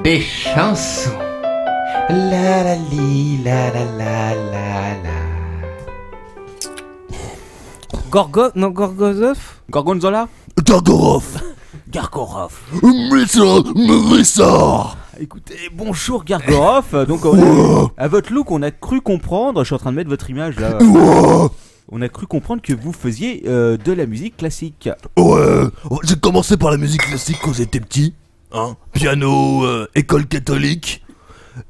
des chansons. La la li, la la la la la. Gorgonzola. Gargoroth. Mérissa. Écoutez, bonjour Gargoroth. Donc, à votre look, on a cru comprendre. Je suis en train de mettre votre image là. On a cru comprendre que vous faisiez de la musique classique. Ouais, j'ai commencé par la musique classique quand j'étais petit. Piano, école catholique.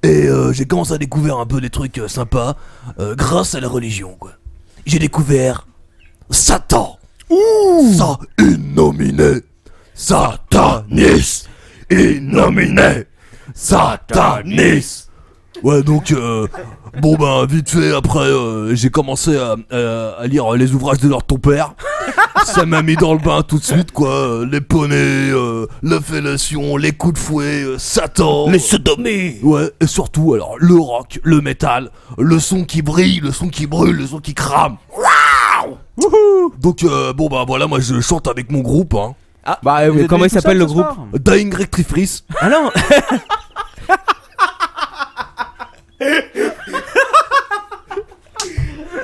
Et j'ai commencé à découvrir un peu des trucs sympas grâce à la religion, quoi. J'ai découvert Satan. Ça innominé. Satanis. Innominé. Satanis. Ouais, donc vite fait après j'ai commencé à lire les ouvrages de ton père. Ça m'a mis dans le bain tout de suite, quoi. Les poneys, la fellation, les coups de fouet, Satan, les sodomies. Ouais, et surtout alors le rock, le métal, le son qui brille, le son qui brûle, le son qui crame. Waouh. Donc voilà, moi je chante avec mon groupe. Ah, comment il s'appelle le groupe? Dying Rectifrice. Ah non.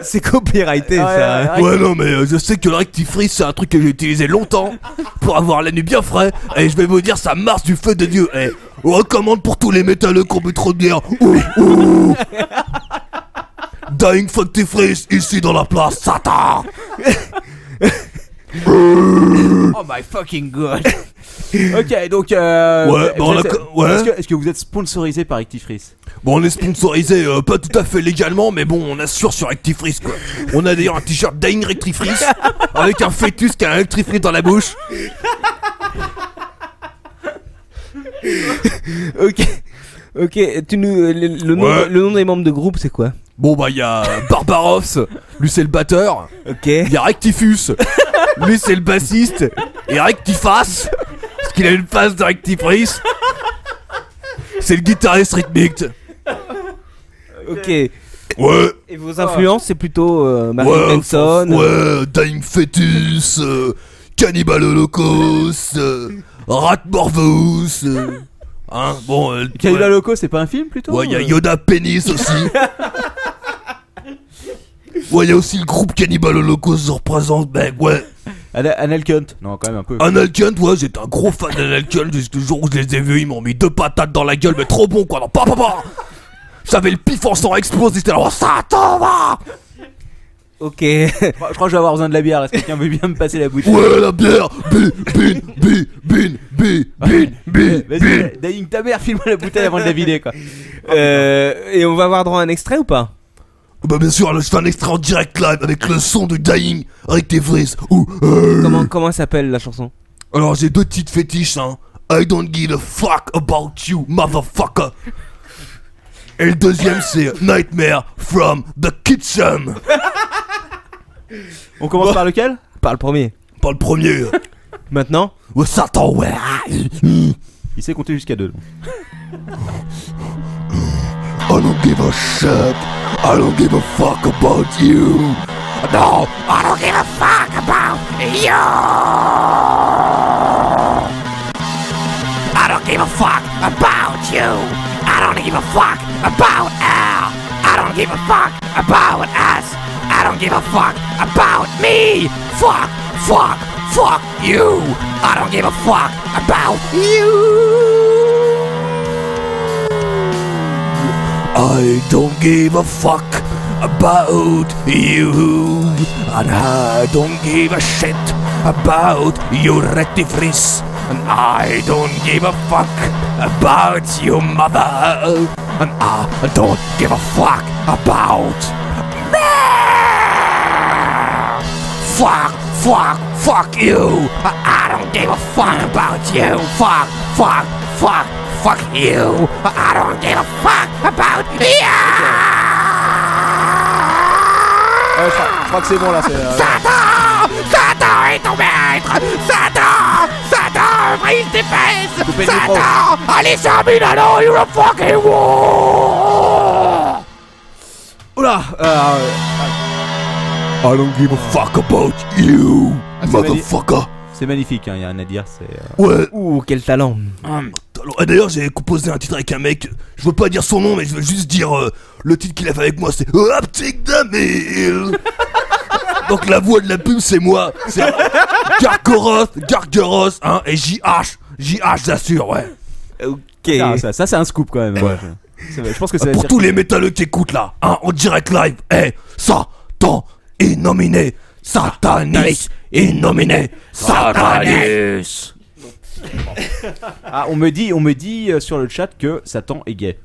C'est copyrighté ça. Ouais, non, mais je sais que le rectifrice c'est un truc que j'ai utilisé longtemps pour avoir la nuit bien frais. Et je vais vous dire, ça marche du feu de Dieu. Et on recommande pour tous les métalleux qui ont bu trop de bière. Dying Rectifrice ici dans la place Satan. Oh my fucking god. Ok, donc est-ce que vous êtes sponsorisé par Rectifrice? Bon, on est sponsorisé, pas tout à fait légalement, mais bon, on assure sur Rectifrice, quoi. On a d'ailleurs un t-shirt Dying Rectifrice avec un fœtus qui a un rectifrice dans la bouche. Ok, le nom des membres de groupe c'est quoi? Bon bah y a Barbaros, lui c'est le batteur. Ok. Y a Rectifus, lui c'est le bassiste. Et Rectiface, parce qu'il a une face de Rectifrice, c'est le guitariste rythmique. Ok. Ouais. Et vos influences c'est plutôt Marilyn Manson. Ouais, Dying Fetus, Cannibal Holocaust, Rat Morvous. Cannibal Holocaust c'est pas un film plutôt? Ouais, y'a Yoda Penis aussi. Ouais, y'a aussi le groupe Cannibal Holocaust se représente, mec, ouais. Anal Cunt. Non, quand même un peu. Anal Cunt, ouais, j'étais un gros fan d'Anal Cunt. Jusqu'au jour où je les ai vus, ils m'ont mis 2 patates dans la gueule, mais trop bon, quoi. Non, pas. J'avais le pif en sang explosé, c'était là, oh, Satan, va. Ok. Je crois que je vais avoir besoin de la bière, est-ce que quelqu'un veut bien me passer la bouteille? Ouais, la bière. Bin. Vas-y, Dying ta mère, file-moi la bouteille avant de la vider, quoi. Et on va avoir droit à un extrait ou pas? Bah bien sûr, là je fais un extrait en direct live avec le son de Dying Rectifrice. Comment s'appelle la chanson? Alors j'ai 2 titres fétiches, I don't give a fuck about you, motherfucker. Et le deuxième c'est Nightmare from the Kitchen. On commence par lequel? Par le premier. Par le premier. Maintenant? Ouais, Satan, ouais. Il sait compter jusqu'à 2. I don't give a shit. I don't give a fuck about you. No, I don't give a fuck about you. I don't give a fuck about you. I don't give a fuck about Al. I don't give a fuck about us. I don't give a fuck about me. Fuck you. I don't give a fuck about you. I don't give a fuck about you. And I don't give a shit about your rectifrice. And I don't give a fuck about your mother. And I don't give a fuck about me. fuck you. I don't give a fuck about you. Fuck you. I don't give a fuck about you. Je crois que c'est bon là. Satan est ton maître. Satan, brise tes fesses. Satan, allez, Saminano, you're a fucking war. Oula. I don't give a fuck about you, motherfucker. C'est magnifique, il y a rien à dire. Ouais. Ouh, quel talent. Et d'ailleurs, j'ai composé un titre avec un mec. Je veux pas dire son nom, mais je veux juste dire le titre qu'il a fait avec moi. C'est Optic Damil. Donc la voix de la pub, c'est moi. C'est Gargoros, hein, et JH, j'assure, ouais. Ok. Ça c'est un scoop quand même. Ouais. Je pense que ça va pour tous les métalleux qui écoutent là, hein, en direct live, Satan est nominé. Satanis est nominé. Satanis. On me dit sur le chat que Satan est gay.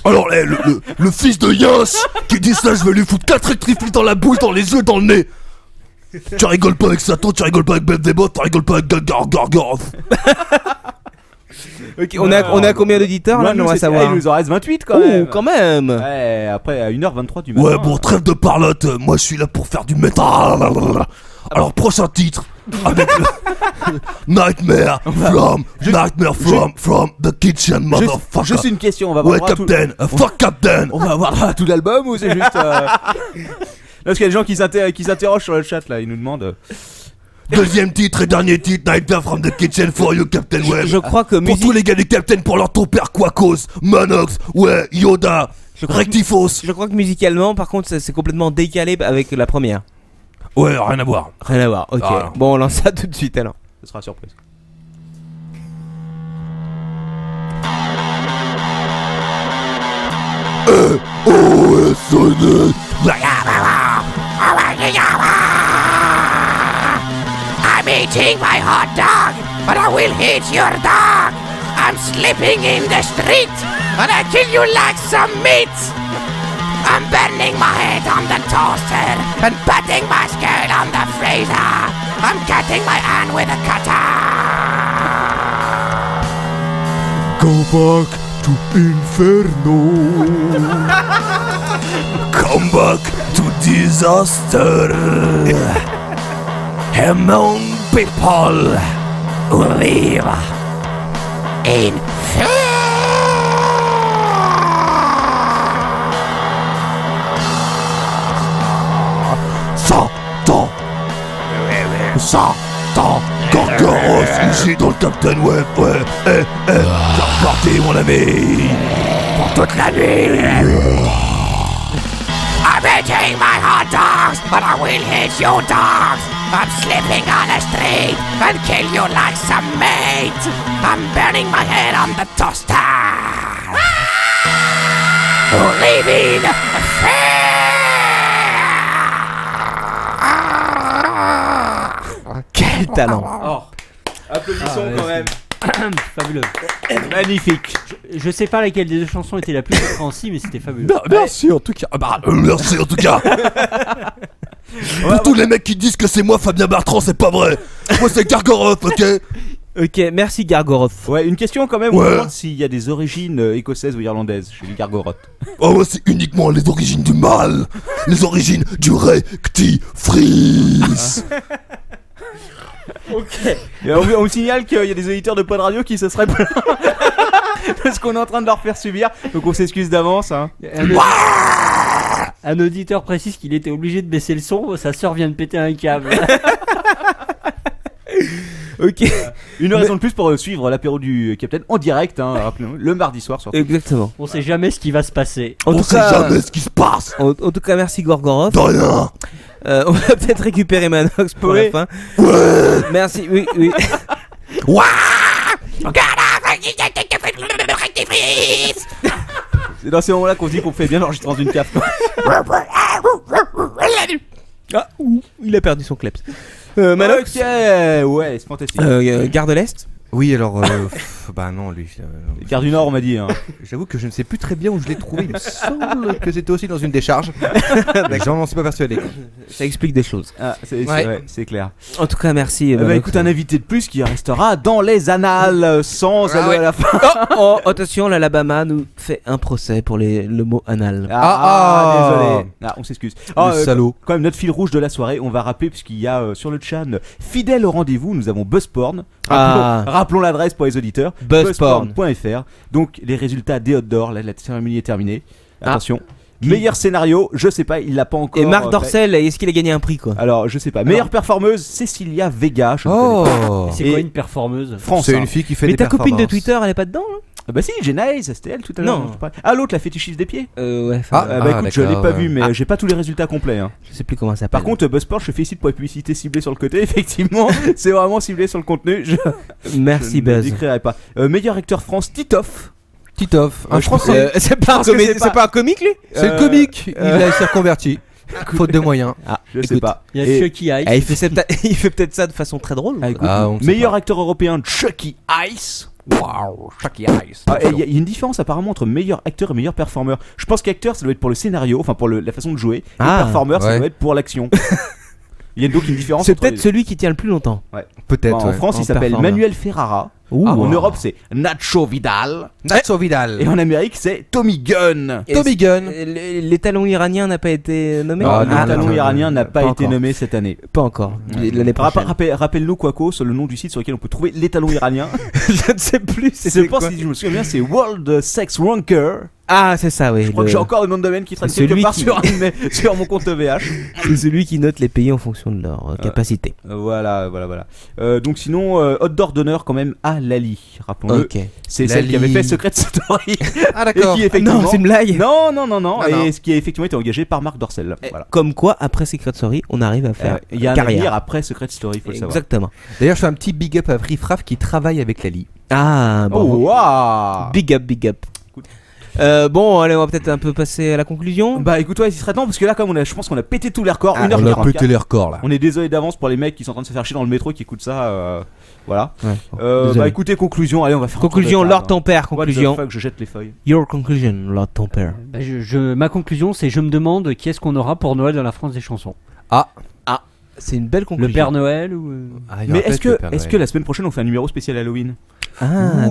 Alors le fils de Yos qui dit ça, je vais lui foutre 4 rectifs dans la bouche, dans les yeux, dans le nez. Tu rigoles pas avec Satan, tu rigoles pas avec Belzébuth, tu rigoles pas avec Gargorov. Ok, on a combien d'auditeurs là, on va savoir. Il nous en reste 28 quand même. Quand même. Ouais, après à 1h23 du matin. Ouais, bon, trêve de parlotte, moi je suis là pour faire du métal. Alors prochain titre avec Nightmare from the kitchen, motherfucker. Juste une question, on va voir. Ouais, Captain, fuck Captain. On va voir tout l'album ou c'est juste Parce qu'il y a des gens qui s'interrogent sur le chat là, ils nous demandent. Deuxième titre et dernier titre, Nightmare from the kitchen for you, Captain Web. Je crois que pour tous les gars du Captain, pour leur ton père Quacos, Manox, ouais, Yoda, Rectifos. Je crois que musicalement, par contre, c'est complètement décalé avec la première. Ouais, rien à voir. Rien à voir, ok. Ah, bon, on lance ça tout de suite alors. Ce sera surprise. I'm eating my hot dog, but I will hit your dog. I'm sleeping in the street, and I kill you like some meat. I'm burning my head on the toaster and putting my skull on the freezer. I'm cutting my hand with a cutter. Go back to Inferno. Come back to disaster. Among people who live in fear. Satan, Gargoros, ici dans le Captain Web, ouais, c'est reparti mon ami, pour toute la nuit. I'm eating my hot dogs, but I will hit your dogs. I'm sleeping on the street and kill you like some meat. I'm burning my head on the toaster. Living fear. Quel talent. Applaudissons quand même. Fabuleux. Magnifique. Je sais pas laquelle des deux chansons était la plus compréhensible, mais c'était fabuleux. Merci en tout cas. Merci en tout cas. Pour tous les mecs qui disent que c'est moi Fabien Bertrand, c'est pas vrai. Moi c'est Gargorov, ok. Ok, merci Gargorov. Ouais, une question quand même. Ouais. On me demande s'il y a des origines écossaises ou irlandaises chez les Gargoroth. Oh ouais, c'est uniquement les origines du mal. Les origines du rectifrice. Ok. Et on me signale qu'il y a des auditeurs de Pod Radio qui se seraient plaints parce qu'on est en train de leur faire subir. Donc on s'excuse d'avance. Hein. Un auditeur précise qu'il était obligé de baisser le son. Sa sœur vient de péter un câble. Ok. Une raison de plus pour suivre l'apéro du Capitaine en direct, hein, rappelez-nous, le mardi soir surtout. Exactement. On sait jamais ce qui va se passer. On sait jamais ce qui se passe. En tout cas, merci Gorgorov. De rien. On va peut-être récupérer Manox pour la fin. Ouais. Merci, oui. C'est dans ces moments-là qu'on se dit qu'on fait bien l'enregistrement d'une cave. Il a perdu son kleps. Manox. Ok, ouais, c'est fantastique. Gare de l'Est. Oui, alors, bah non, lui. Gare du Nord, on m'a dit. Hein. J'avoue que je ne sais plus très bien où je l'ai trouvé. Il me semble que c'était aussi dans une décharge. J'en suis pas persuadé. Ça explique des choses. Ah, c'est clair. En tout cas, merci. Écoute, un invité de plus qui restera dans les annales sans aller à la fin. Attention, l'Alabama nous fait un procès pour le mot anal. Désolé. On s'excuse. Salaud. Quand même, notre fil rouge de la soirée, on va rappeler, puisqu'il y a sur le chat, fidèle au rendez-vous, nous avons Buzzporn. Rappelons l'adresse pour les auditeurs. Buzzporn.fr. Donc, les résultats des Hot d'Or, la cérémonie est terminée. Attention. Meilleur scénario, je sais pas, il l'a pas encore. Et Marc Dorcel, est-ce qu'il a gagné un prix quoi? Alors, je sais pas. Meilleure performeuse, Cecilia Vega. C'est quoi une performeuse? France. C'est une fille qui fait des performances. Mais ta copine de Twitter, elle est pas dedans là? Bah si, Genaise, c'était elle tout à l'heure. Non. L'autre, la fétichiste des pieds. Ouais. Écoute, je l'ai pas vu, mais j'ai pas tous les résultats complets. Hein. Je sais plus comment ça s'appelle. Par contre, Buzzport, je félicite pour la publicité ciblée sur le côté. Effectivement, c'est vraiment ciblé sur le contenu. Merci Buzz. Je Buzz. ne décrirai pas. Meilleur acteur France, Titoff. Un français. C'est pas un comique lui? C'est le comique. Il s'est reconverti. Faute de moyens. Je sais pas. Il y a Chucky Ice. Il fait peut-être ça de façon très drôle. Meilleur acteur européen, Chucky Ice. Wow, Chucky Ice. Il y a une différence apparemment entre meilleur acteur et meilleur performeur. Je pense qu'acteur ça doit être pour le scénario, enfin pour la façon de jouer. Et performeur ça doit être pour l'action. Il y a donc une différence. C'est peut-être celui qui tient le plus longtemps. Ouais. Peut-être. En France, il s'appelle Manuel Ferrara. En Europe, c'est Nacho Vidal. Et en Amérique, c'est Tommy Gunn. Les talons iraniens n'a pas été nommé. Le talon iranien n'a pas été nommé cette année. Pas encore. L'année prochaine. Rappelle-nous Quacos, le nom du site sur lequel on peut trouver les talons iraniens. Je ne sais plus. Si je me souviens bien, c'est World Sex Ranker. Ah, c'est ça, oui. Je crois que j'ai encore le nom de domaine qui traîne quelque part sur mon compte VH. C'est celui qui note les pays en fonction de leur capacité. Voilà. Donc sinon, Hot d'Or d'honneur quand même à Lali, rappelons-le. C'est celle qui avait fait Secret Story. Ah d'accord. Et qui, effectivement... Non, c'est une blague. Non. Et ce qui a effectivement été engagé par Marc Dorcel. Voilà. Comme quoi, après Secret Story, on arrive à faire il y a un avenir après Secret Story, faut le savoir. Exactement. D'ailleurs, je fais un petit big up à Riffraff qui travaille avec Lali. Ah, bon. Oh, wow. Big up. Bon, allez, on va peut-être un peu passer à la conclusion. Bah écoute, il serait temps parce que là, comme je pense qu'on a pété tous les records. On a pété les records là. On est désolé d'avance pour les mecs qui sont en train de se faire chier dans le métro qui écoutent ça. Voilà. Ouais, écoutez, conclusion. Allez, on va faire. Conclusion, Lord ton père. Conclusion. What the fuck, je jette les feuilles. Your conclusion, Lord ton père. Ma conclusion, c'est je me demande qui est-ce qu'on aura pour Noël dans la France des chansons. C'est une belle conclusion. Le Père Noël ou Mais est-ce que la semaine prochaine on fait un numéro spécial Halloween?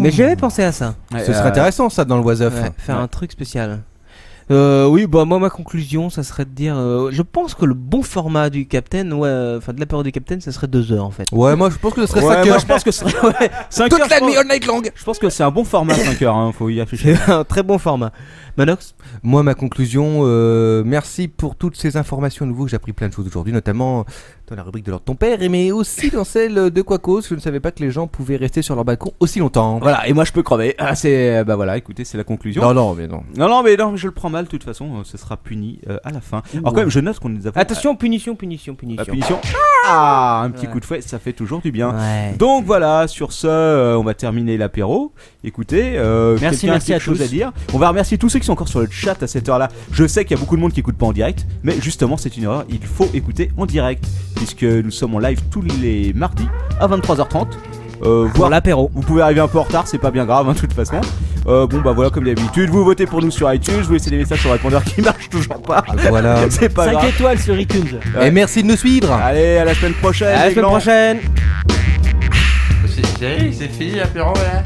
Mais j'avais pensé à ça. Ce serait intéressant ça dans le Was Up. Faire un truc spécial. Oui, bah moi ma conclusion, ça serait de dire, je pense que le bon format du Captain, de l'apéro du Captain, ça serait 2 heures en fait. Ouais, moi je pense que ce serait 5 heures. Moi je pense que ce serait 5 toute la nuit all night long. Je pense que c'est un bon format 5 heures, hein, faut y afficher. C'est un très bon format. Manox? Moi ma conclusion, merci pour toutes ces informations nouveaux, j'ai appris plein de choses aujourd'hui, notamment dans la rubrique de Lord ton père, mais aussi dans celle de Quacos. Je ne savais pas que les gens pouvaient rester sur leur balcon aussi longtemps. Voilà, et moi je peux crever. Écoutez, c'est la conclusion. Non, mais je le prends mal de toute façon, ce sera puni à la fin. Alors quand même, je note qu'on nous a... Attention, punition. Un petit coup de fouet, ça fait toujours du bien. Ouais. Donc voilà, sur ce, on va terminer l'apéro. Écoutez, merci à tous. À dire. On va remercier tous ceux qui sont encore sur le chat à cette heure-là. Je sais qu'il y a beaucoup de monde qui écoute pas en direct, mais justement c'est une erreur, il faut écouter en direct, puisque nous sommes en live tous les mardis à 23h30. Pour l'apéro. Vous pouvez arriver un peu en retard, c'est pas bien grave, de toute façon. Voilà, comme d'habitude, vous votez pour nous sur iTunes, vous laissez des messages sur le répondeur qui marche toujours pas. Voilà. C'est pas 5 grave. étoiles sur iTunes. Et merci de nous suivre. Allez, à la semaine prochaine. À la semaine prochaine. C'est fini l'apéro là.